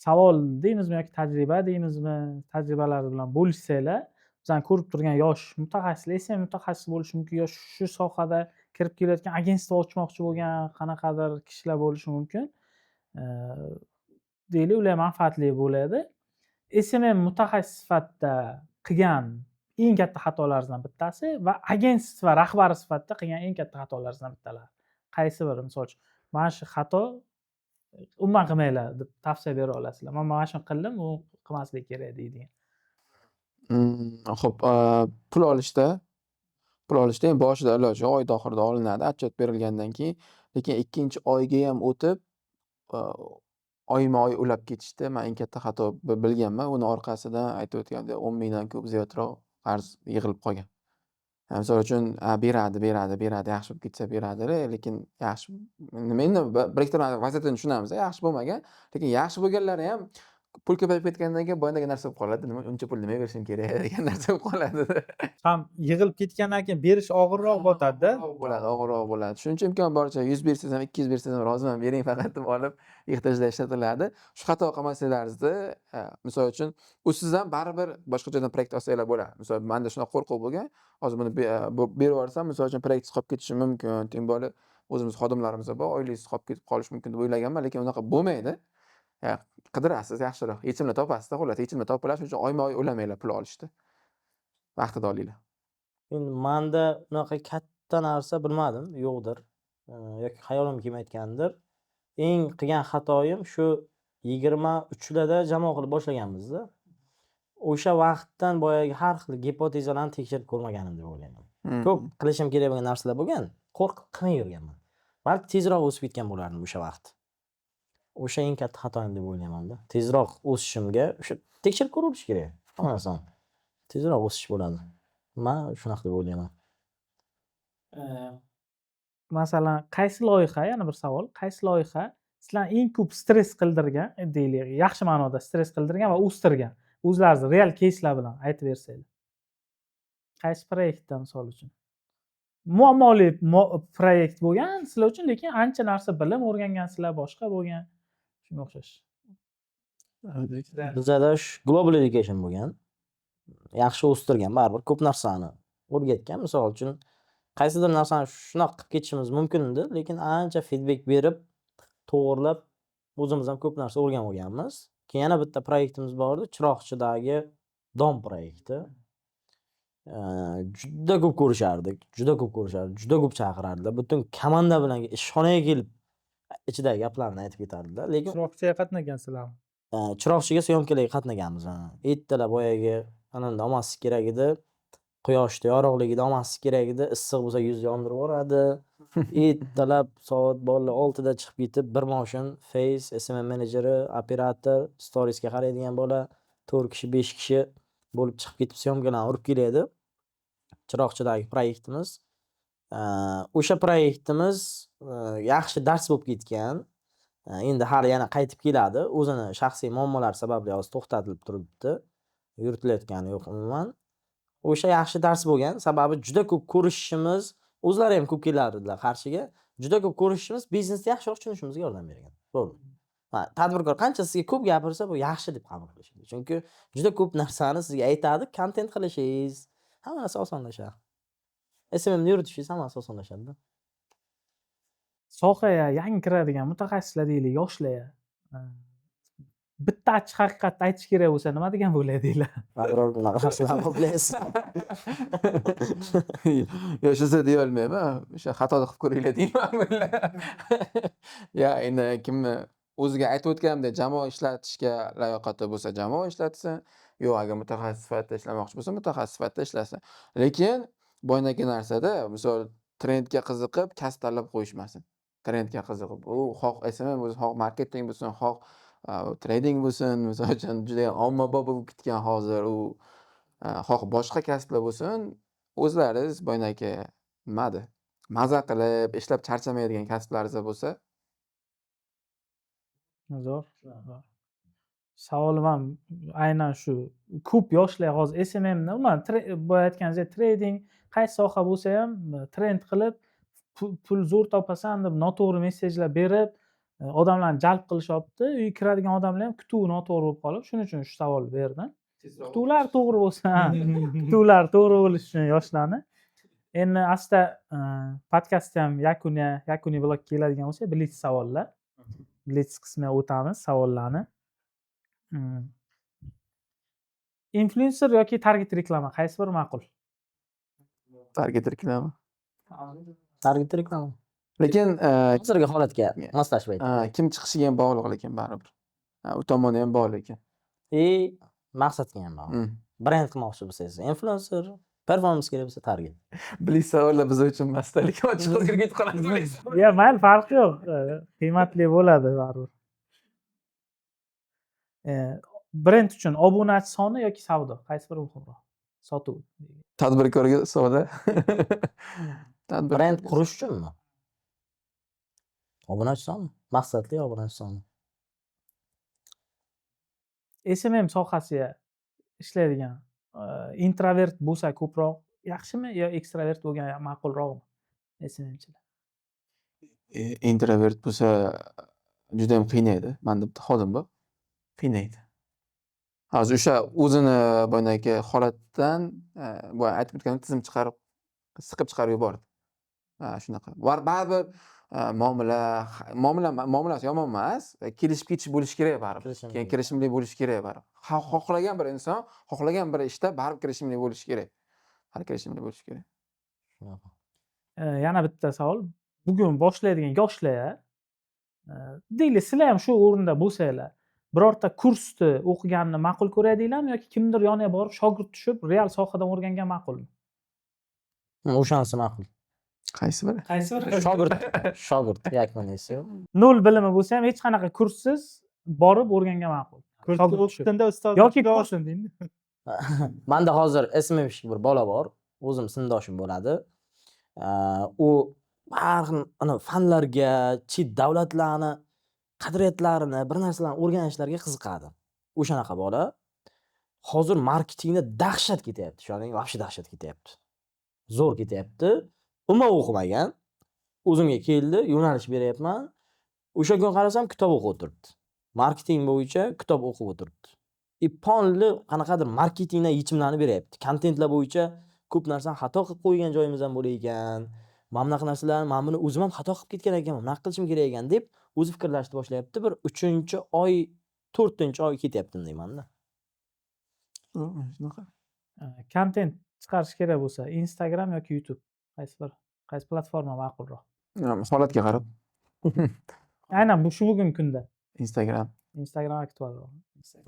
savol deymizmi yoki tajriba deymizmi, tajribalar bilan bo'lishsanglar, bizani ko'rib turgan yosh mutaxassislar, esa mutaxassis bo'lishi mumkin, yoki shu sohada kirib kelayotgan agentство ochmoqchi bo'lgan qanaqadir kishilar bo'lishi mumkin. Deylik, ular manfaatli bo'ladi. SMM mutaxassis sifatida qilgan eng katta xatolaringizdan bittasi va agentство rahbari sifatida qilgan eng katta xatolaringizdan bittalari. Qaysi biri? Misol uchun, mana shu xato umuman qilmanglar deb tavsiya bera olasizlar. Men mana shuni qildim, u qilmaslik kerak deydigan. Xo'p, pul olishda ham boshida iloj yo'q, oy oxirida olinadi, отчет berilgandan keyin, lekin ikkinchi oyga ham o'tib oyma-oy ulab ketishda men eng katta xato bilganman. Uni orqasidan aytib o'tgandek 10 mingdan ko'p ziyodroq qarz yig'ilib qolgan. Misol uchun beradi, yaxshi bo'lib ketsa beradi, lekin yaxshi nima endi bir ikkita vaziyatini tushunamiz, yaxshi bo'lmagan, lekin yaxshi bo'lganlari ham pul ko'payib ketgandan keyin boyandagi narsa bo'lib qoladi. Nima uncha pul nima berishim kerak degan narsa bo'lib qoladi. Ham yig'ilib ketgandan keyin berish og'irroq botadi-da. Og'irroq bo'ladi. Shuning uchun imkon boricha 100 bersangiz ham, 200 bersangiz ham roziman, bering faqat deb olib ehtiyojda ishlatiladi. Shu xato qilmasalaringizda, misol uchun, u sizdan baribir boshqa joydan proyekt olsanglar bo'ladi. Misol, menda shunaqa qo'rquv bo'lgan. Hozir buni berib yuborsam, misol uchun proyekt qolib ketishi mumkin. Teng bo'lib, o'zimiz xodimlarimiz bor, oylik qolib ketib qolishi mumkin deb o'ylaganman, lekin unaqa bo'lmaydi. Qidirasiz, yaxshiroq yechimni topasiz-da, xullas yechimni topinglar. Shuning uchun oyma-oy ulamanglar pul olishda. Vaqtida olinglar. Endi menda unaqa katta narsa bilmadim, yo'qdir. Yoki xayolimga kelmayotgandir. Eng qilgan xatoyim shu 23larda jamoa qilib boshlaganmiz-da. O'sha vaqtdan boyagi har xil gipotezalarni tekshirib ko'rmaganim deb o'ylayman. Ko'p qilishim kerak bo'lgan narsalar bo'lgan, qo'rqib qilmay yurganman. Balki tezroq o'sib ketgan bo'lardim o'sha vaqt. O'sha eng katta xatoyim deb o'ylayman-da. Tezroq o'sishimga o'sha tekshirib ko'rish kerak. Onasan. Tezroq o'sish bo'ladi. Men shunaqa deb o'ylayman. Masalan, qaysi loyiha, yana bir savol, qaysi loyiha sizlarni eng ko'p stress qildirgan, deylik, yaxshi ma'noda stress qildirgan va o'stirgan? O'zlaringiz real keyslar bilan aytib bersanglar. Qaysi proyektda misol uchun? Muammoli proyekt bo'lgan sizlar uchun, lekin ancha narsa bilim o'rgangansizlar, boshqa bo'lgan. Shunga o'xshash. Bizada global education bo'lgan. Yaxshi o'stirgan, baribir ko'p narsani o'rgatgan. Misol uchun, qaysidir narsani shunaqa qilib ketishimiz mumkin edi, lekin ancha feedback berib, to'g'rilab, o'zimiz ham ko'p narsa o'rganib olganmiz. Keyin yana bitta proyektimiz bor edi, Chiroqchidagi dom proyekti. Juda ko'p ko'rishardik, juda ko'p chaqirardilar. Butun komanda bilan ishxonaga kelib ichidagi gaplarni aytib ketardilar. Lekin Chiroqchiga qatnagansizlarmi? Chiroqchiga syomkalarga qatnaganmiz. Ertalab boyaga ananda olmaslik kerak edi. Quyoshda yorug'ligida olmaslik kerak edi. Issiq bo'lsa yuzni yondirib yuboradi. Ertalab soat bolalar 6 da chiqib ketib, bir moshin Face, SMM menejeri, operator, storiesga qaraydigan bola, 4 kishi, 5 kishi bo'lib chiqib ketib syomkalarni urib keladi. Chiroqchidagi proyektimiz. O'sha proyektimiz yaxshi dars bo'lib ketgan. Endi hali yana qaytib keladi. O'zini shaxsiy muammolari sababli hozir to'xtatilib turibdi. Yuritilayotgani yo'q umuman. O'sha yaxshi dars bo'lgan. Sababi juda ko'p ko'rishishimiz, o'zlari ham ko'p kelardilar qarshiga. juda ko'p ko'rishishimiz biznesni yaxshiroq tushunishimizga yordam bergan. Bo'ldi. Tadbirkor qancha sizga ko'p gapirsa, bu yaxshi deb qabul qilishadi. Chunki juda ko'p narsani sizga aytadi, kontent qilishingiz, hamma narsa osonlashadi. SMMni yuritishingiz hammasi osonlashadi-da. Sohaga yangi kiradigan mutaxassislar deylik, yoshlar bitta achchiq haqiqatni aytish kerak bo'lsa nima degan bo'ladinglar? Biror bunaqa narsalarni bilaysiz. Yo, shunday deya olmayman. O'sha xatoni qilib ko'ringlar deyman. Ya, endi kimni o'ziga aytib o'tganimdek jamoa ishlatishga layoqati bo'lsa, jamoa ishlatsin. Yo'q, agar mutaxassis sifatida ishlamoqchi bo'lsa, mutaxassis sifatida ishlasin. Lekin boyagi narsada, misol trendga qiziqib, kasb tanlab qo'yishmasin. Trendga qiziqib, u xoh SMM bo'lsin, xoh marketing bo'lsin, xoh trading bo'lsin, misol uchun juda ham ommabop bo'lib ketgan hozir u xoh boshqa kasblar bo'lsin, o'zlaringiz boyagi nimadi? Maza qilib, ishlab charchamaydigan kasblaringiz bo'lsa, Zo'r. Savolim ham aynan shu. Ko'p yoshlar hozir SMMni, umuman boya aytganingizdek trading qaysi soha bo'lsa ham trend qilib pul zo'r topasan deb noto'g'ri mesajlar berib odamlarni jalb qilishyapti. Uyga kiradigan odamlar ham kutuvi noto'g'ri bo'lib qolib, shuning uchun shu savol berdim. Kutuvlar to'g'ri bo'lsa, kutuvlar to'g'ri bo'lishi uchun yoshlarni. Endi asta podkastni ham yakuniy blokka keladigan bo'lsak, blitz savollar. Blitz qismiga o'tamiz savollarni. Influencer yoki target reklama qaysi biri ma'qul? target reklama. Target reklama. Lekin Hozirgi holatga moslashib ayting. kim chiqishiga ham bog'liq lekin baribir. U tomoni ham bor lekin. Maqsadga ham bog'liq. Brend qilmoqchi bo'lsangiz, influencer, performance kerak bo'lsa target. Blitz savollar biz uchun emasda, lekin ochiq hozirga ketib qolamiz. Ya, mayli, farqi yo'q. Qiymatli bo'ladi baribir. Brend uchun obunachi soni yoki savdo? Qaysi biri muhimroq? Sotuv. Tadbirkorga savdo. Brend qurish uchunmi? Obunachi soni? Maqsadli obunachi soni. SMM sohasiga ishlaydigan introvert bo'lsa ko'proq yaxshimi yo ekstravert bo'lgan ma'qulroqmi? SMMchilar. Introvert bo'lsa juda ham qiynaydi. Menda bitta xodim bor. Qiynaydi. Hozir o'sha o'zini boyagi holatdan boya aytib o'tganim tizim chiqarib, siqib chiqarib yubordi. Shunaqa. Baribir muomalasi yomon emas. Kelishib ketish bo'lishi kerak baribir. Keyin kirishimli bo'lishi kerak baribir. Xohlagan bir inson, xohlagan bir ishda baribir kirishimli bo'lishi kerak. Har kirishimli bo'lishi kerak. Yana bitta savol. Bugun boshlaydigan yoshlar, deylik, sizlar ham shu o'rinda bo'lsanglar, birorta kursni o'qiganni ma'qul ko'radinglarmi yoki kimdir yoniga borib shogird tushib, real sohadan o'rgangan ma'qulmi? O'shanisi ma'qul. Qaysi biri? Shogird yakunlaysiz. Nol bilimi bo'lsa ham hech qanaqa kurssiz borib o'rgangan ma'qul. Kursni o'qitganda ustoz yoki olsin deydi. Menda hozir SMMshlik bir bola bor, o'zim sinfdoshim bo'ladi. U har xil fanlarga, chet davlatlarni qadriyatlarini, bir narsalarni o'rganishlarga qiziqadi. O'shanaqa bola. Hozir marketingda dahshat ketyapti. Shoning vobshe dahshat ketyapti. Zo'r ketyapti. Umuman o'qimagan. O'zimga keldi, yo'nalish beryapman. O'sha kun qarasam kitob o'qib o'tiribdi. Marketing bo'yicha kitob o'qib o'tiribdi. Ponli qanaqadir marketingdan yechimlarni beryapti. Kontentlar bo'yicha ko'p narsani xato qilib qo'ygan joyimiz ham bo'lar ekan. Mana bunaqa narsalarni men buni o'zim ham xato qilib ketgan ekanman. Bunaqa qilishim kerak ekan deb o'zi fikrlashni boshlayapti. Bir 3-oy, 4-oy ketyapti deymanda. Shunaqa. Kontent chiqarish kerak bo'lsa, Instagram yoki YouTube qaysi platforma ma'qulroq? Holatga qarab. Aynan bugungi kunda Instagram. Instagram aktualroq.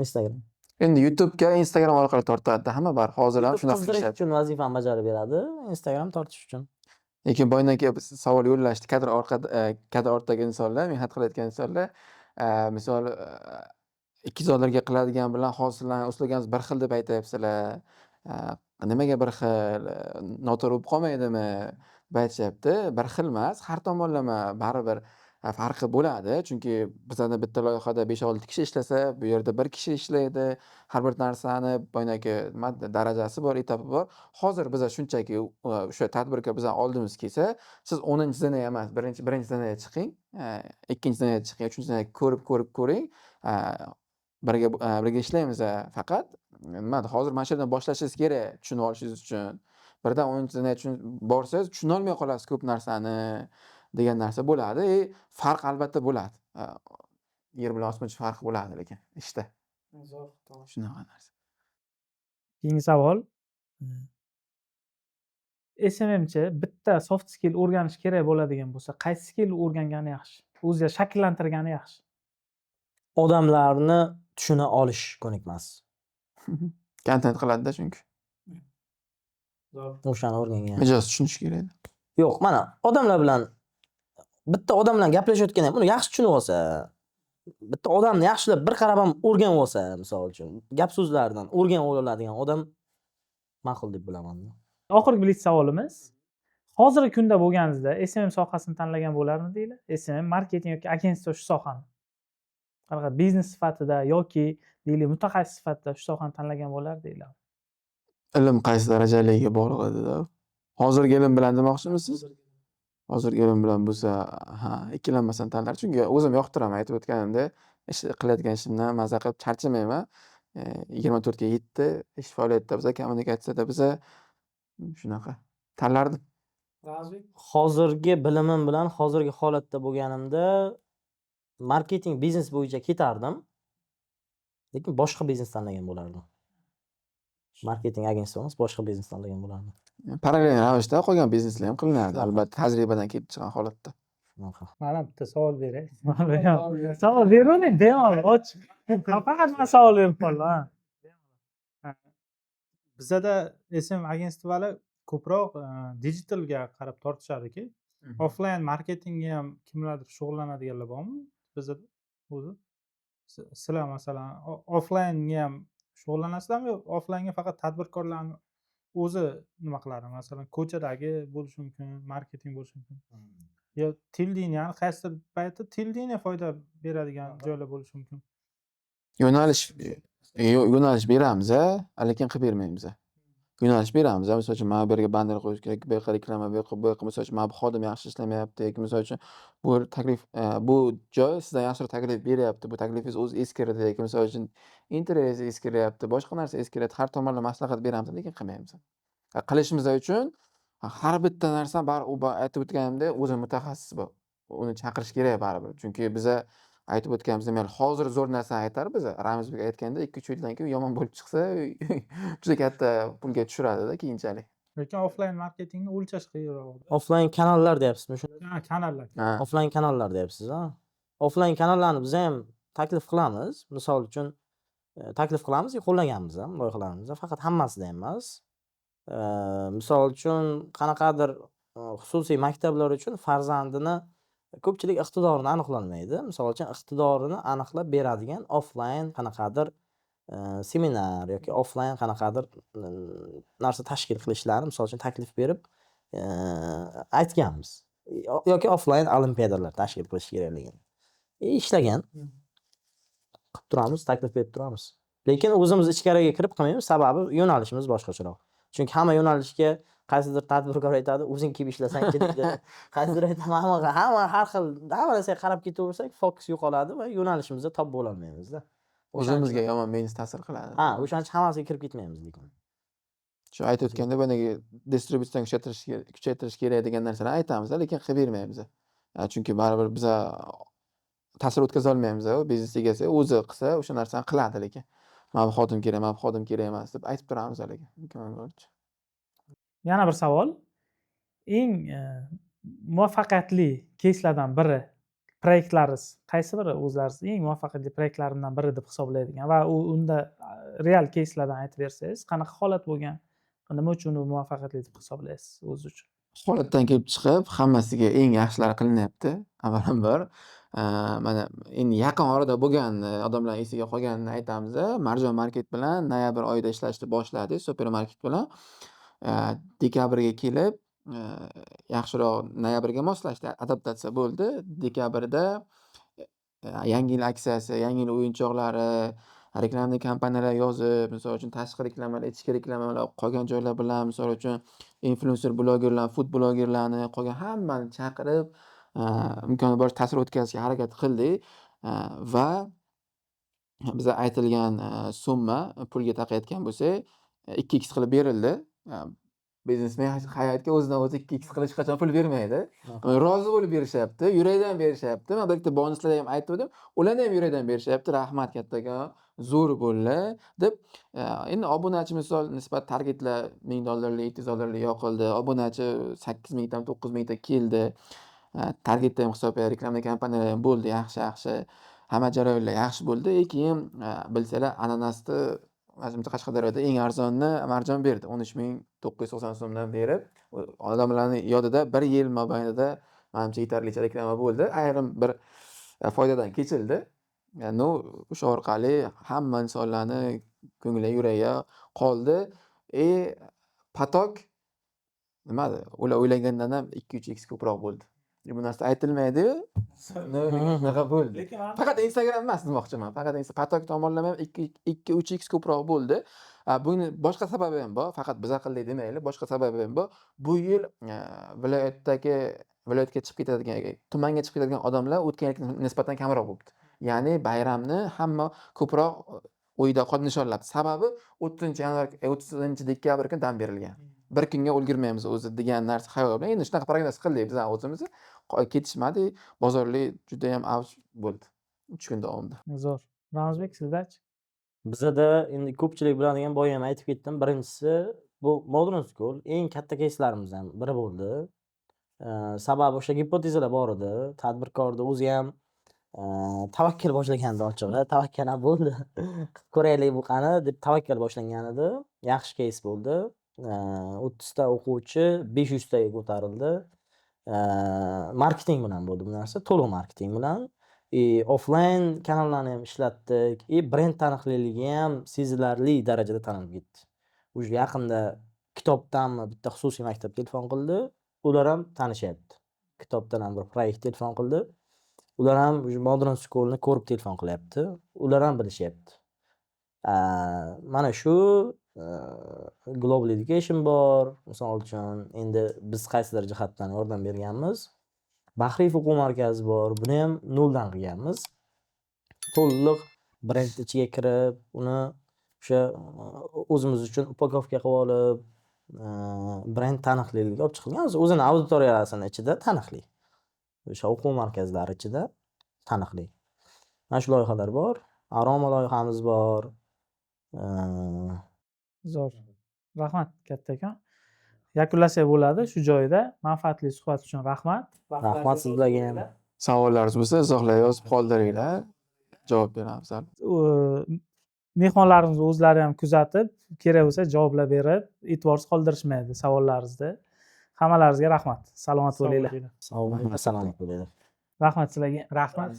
Instagram. Endi YouTube'ga Instagram orqali tortadi hamma bar. Hozir ham shunaqa Qizdirish qilishadi. uchun vazifani bajarib beradi, Instagram tortish uchun. Lekin boyagi savol yo'llashdi. Kadr ortidagi insonlar, mehnat qilayotgan insonlar, misol $200 qiladigan bilan hozirlarni uslaganimiz bir xil deb aytayapsizlar. Nimaga bir xil? Noto'g'ri bo'lib qolmaydimi? Deb aytishyapti. Bir xil emas, har tomonlama baribir farqi bo'ladi. Chunki bizada bitta loyihada 5-6 kishi ishlasa, bu yerda 1 kishi ishlaydi. Har bir narsani boyagi nima darajasi bor, etapi bor. Hozir biza shunchaki o'sha tadbirkor bizdan oldimiz kelsa, siz 10-zinaga emas, birinchi zinaga chiqing, ikkinchi zinaga chiqing, uchinchi zinaga ko'ring. Birga ishlaymiz faqat nima hozir mana shu yerdan boshlashingiz kerak tushunib olishingiz uchun. Birdan 10-zinaga borsangiz tushunolmay qolasiz ko'p narsani degan narsa bo'ladi. Farq albatta bo'ladi. Yer bilan osmoncha farq bo'ladi lekin ishda. Shunaqa narsa. Keyingi savol. SMMchi bitta soft skill o'rganish kerak bo'ladigan bo'lsa, qaysi skill o'rgangani yaxshi? O'ziga shakllantirgani yaxshi. Odamlarni tushuna olish ko'nikmasi. Kontent qiladi-da chunki. O'shani o'rgangan. Mijoz tushunish kerak. Yo'q, mana odamlar bilan bitta odam bilan gaplashayotganda ham uni yaxshi tushunib olsa, bitta odamni yaxshilab bir qarab ham o'rganib olsa, misol uchun, gap so'zlaridan o'rganib oladigan odam ma'qul deb bilaman. Oxirgi blitz savolimiz. Hozirgi kunda bo'lganingizda SMM sohasini tanlagan bo'larmidinglar? SMM marketing yoki agentство shu sohani. Qanaqa biznes sifatida yoki deylik mutaxassis sifatida shu sohani tanlagan bo'lardinglar? Ilm qaysi darajaligiga bog'liq edi-da. Hozirgi ilm bilan demoqchimisiz? Hozirgi ilm bilan bo'lsa, ikkilanmasdan tanlar. Chunki o'zim yoqtiraman aytib o'tganimdek, ish qilayotgan ishimdan maza qilib charchamayman. 24 ga 7 ish faoliyatida biza kommunikatsiyada biza shunaqa tanlardim. Hozirgi bilimim bilan hozirgi holatda bo'lganimda marketing biznes bo'yicha ketardim. Lekin boshqa biznes tanlagan bo'lardim. Marketing agentство emas, boshqa biznes tanlagan bo'lardim. Parallel ravishda qolgan bizneslar ham qilinadi, albatta tajribadan kelib chiqqan holatda. Mana bitta savol beray. Savol bering, bemalol ochiq. Faqat men savol berib qoldim. Bizada SM agentstvolar ko'proq digitalga qarab tortishadiki, offline marketingga ham kimlardir shug'ullanadiganlar bormi? Bizada o'zi sizlar masalan offline'ga ham shug'ullanasizlarmi yo offline'ga faqat tadbirkorlarni o'zi nima qiladi? Masalan, ko'chadagi bo'lishi mumkin, marketing bo'lishi mumkin. Yo televideniya, ya'ni qaysidir paytda televideniya foyda beradigan joylar bo'lishi mumkin. Yo'nalish beramiz, lekin qilib bermaymiz. Yo'nalish beramiz. Misol uchun mana bu yerga banner qo'yish kerak, bu yoqqa reklama, bu yoqqa misol uchun mana bu xodim yaxshi ishlamayapti yoki misol uchun bu taklif bu joy sizdan yaxshiroq taklif beryapti. Bu taklifingiz o'zi eskirdi yoki misol uchun interesi eskiryapti, boshqa narsa eskiryapti. Har tomonlama maslahat beramiz, lekin qilmaymiz. Qilishimiz uchun har bitta narsani baribir aytib o'tganimdek o'zi mutaxassis bor. Uni chaqirish kerak baribir. Chunki biza aytib o'tganimizda men hozir zo'r narsani aytar biza. Ramizbek aytganda 2-3 yildan keyin yomon bo'lib chiqsa juda katta pulga tushiradi-da keyinchalik. Lekin offline marketingni o'lchash qiyinroq. Offline kanallar deyapsizmi shuni? Kanallar. Offline kanallar deyapsiz, ha? Offline kanallarni biz ham taklif qilamiz. Misol uchun taklif qilamiz, qo'llaganmiz ham loyihalarimizda, faqat hammasida emas. Misol uchun qanaqadir xususiy maktablar uchun farzandini ko'pchilik iqtidorini aniqlolmaydi. Misol uchun iqtidorini aniqlab beradigan offline qanaqadir seminar yoki offline qanaqadir narsa tashkil qilishlarini misol uchun taklif berib aytganmiz. Yoki offline olimpiadalar tashkil qilish kerakligini. Ishlagan. Qilib turamiz, taklif berib turamiz. Lekin o'zimiz ichkariga kirib qilmaymiz, sababi yo'nalishimiz boshqacharoq. Chunki hamma yo'nalishga qaysidir tadbirkor aytadi, o'zing kelib ishlasang deydi. Qaysidir aytadi, hamma har xil hamma narsaga qarab ketaversak, fokus yo'qoladi va yo'nalishimizda top bo'la olmaymiz-da. O'zimizga yomon minus ta'sir qiladi. O'shaning uchun hammasiga kirib ketmaymiz lekin. Shu aytib o'tganda bunday distributsiyani kuchaytirish kerak degan narsalarni aytamiz, lekin qilib bermaymiz. Chunki baribir biz ta'sir o'tkaza olmaymiz. Biznes egasi o'zi qilsa o'sha narsani qiladi lekin. Mana bu xodim kerak, mana bu xodim kerak emas deb aytib turamiz lekin. Yana bir savol. Eng muvaffaqiyatli keyslardan biri proyektlaringiz qaysi biri o'zlaringiz eng muvaffaqiyatli proyektlarimdan biri deb hisoblaydigan va unda real keyslardan aytib bersangiz, qanaqa holat bo'lgan, nima uchun u muvaffaqiyatli deb hisoblaysiz o'zingiz uchun? Holatdan kelib chiqib, hammasiga eng yaxshilari qilinyapti. Avvalambor mana endi yaqin orada bo'lgan odamlar esiga qolganini aytamiz. Marjon Market bilan noyabr oyida ishlashni boshladik, supermarket bilan. Dekabrga kelib yaxshiroq noyabrga moslashdi, adaptatsiya bo'ldi. Dekabrda Yangi yil aksiyasi, yangi yil o'yinchoqlari, reklamli kompaniyalar yozib, misol uchun tashqi reklamalar, ichki reklamalar qolgan joylar bilan, misol uchun inflyuenser blogerlar, food blogerlarni qolgan hammani chaqirib, imkoni boricha ta'sir o'tkazishga harakat qildik, va biza aytilgan summa pulga taqayotgan bo'lsak, 2x qilib berildi. Biznesmen hayotga o'zidan o'zi 2x qilib hech qachon pul bermaydi. Rozi bo'lib berishyapti, yurakdan berishyapti. Men bir ikkita bonuslarda ham aytdim, ularni ham yurakdan berishyapti. Rahmat kattakon, zo'r bo'ldi deb. Endi obunachi misol nisbat targetlar $1000, $700 yoqildi. Obunachi 8000 dan 9000 ta keldi. Targetda ham hisob reklama kompaniyalari ham bo'ldi, yaxshi. Hamma jarayonlar yaxshi bo'ldi. Keyin bilsanglar ananasni manimcha Qashqadaryoda eng arzonni Marjon berdi. 13.990 so'mdan berib, odamlarning yodida 1 yil mobaynida manimcha yetarlicha reklama bo'ldi. Ayrim bir foydadan kechildi. No, o'sha orqali hamma insonlarni ko'ngli, yuragiga qoldi. Patok nimadi? Ular o'ylagandan ham 2-3x ko'proq bo'ldi. Bu narsa aytilmaydi-yu. Shunaqa bo'ldi. Lekin Faqat Instagram emas demoqchiman. Faqat Patok tomonlama ham 2-3x ko'proq bo'ldi. Buni boshqa sababi ham bor. Faqat biz qildik demaylik, boshqa sababi ham bor. Bu yil viloyatga chiqib ketadigan, tumanga chiqib ketadigan odamlar o'tgan yilga nisbatan kamroq bo'libdi. Ya'ni bayramni hamma ko'proq uyda qolib nishonlabdi. Sababi 30-dekabr kuni dam berilgan. Bir kunga ulgurmaymiz o'zi degan narsa xayol bilan. Endi shunaqa prognoz qildik biz o'zimiz. Ketishmadi, bozorlik juda ham avj bo'ldi. 3 kun davomida. Zo'r. Ramazbek, sizdachi? Bizada endi ko'pchilik biladigan boya ham aytib ketdim. Birinchisi bu Modern School eng katta keyslarimiz biri bo'ldi. Sababi o'sha gipotezalar bor edi. Tadbirkorda o'zi ham tavakkal boshlagandi ochig'i. Tavakkal ham bo'ldi. Ko'raylik bu qani deb tavakkal boshlangan edi. Yaxshi keys bo'ldi. 30 ta o'quvchi 500 taga ko'tarildi. Marketing bilan bo'ldi bu narsa, to'liq marketing bilan. Offline kanallarni ham ishlatdik. Brend taniqliligi ham sezilarli darajada tanilib ketdi. O'sha yaqinda Kitobdanmi bitta xususiy maktab telefon qildi. Ular ham tanishyapti. Kitobdan ham bir proyekt telefon qildi. Ular ham Modern School'ni ko'rib telefon qilyapti. Ular ham bilishyapti. Mana shu Global Education bor. Misol uchun endi biz qaysidir jihatdan yordam berganmiz. Bahriy o'quv markazi bor. Buni ham noldan qilganmiz. To'liq brend ichiga kirib, uni o'sha o'zimiz uchun upakovka qilib olib, brend taniqliligi olib chiqilgan. O'zini auditoriyasini ichida taniqli. O'sha o'quv markazlari ichida taniqli. Mana shu loyihalar bor. Aroma loyihamiz bor. Zo'r. Rahmat kattakon. Yakunlasak bo'ladi shu joyda. Manfaatli suhbat uchun rahmat. Rahmat sizlarga ham. Savollaringiz bo'lsa, izohlar yozib qoldiringlar. Javob beramiz. Mehmonlarimiz o'zlari ham kuzatib, kerak bo'lsa javoblar berib, e'tiborsiz qoldirishmaydi savollaringizni. Hammalaringizga rahmat. Salomat bo'linglar. Sog' bo'ling. Assalomu alaykum. Rahmat sizlarga. Rahmat.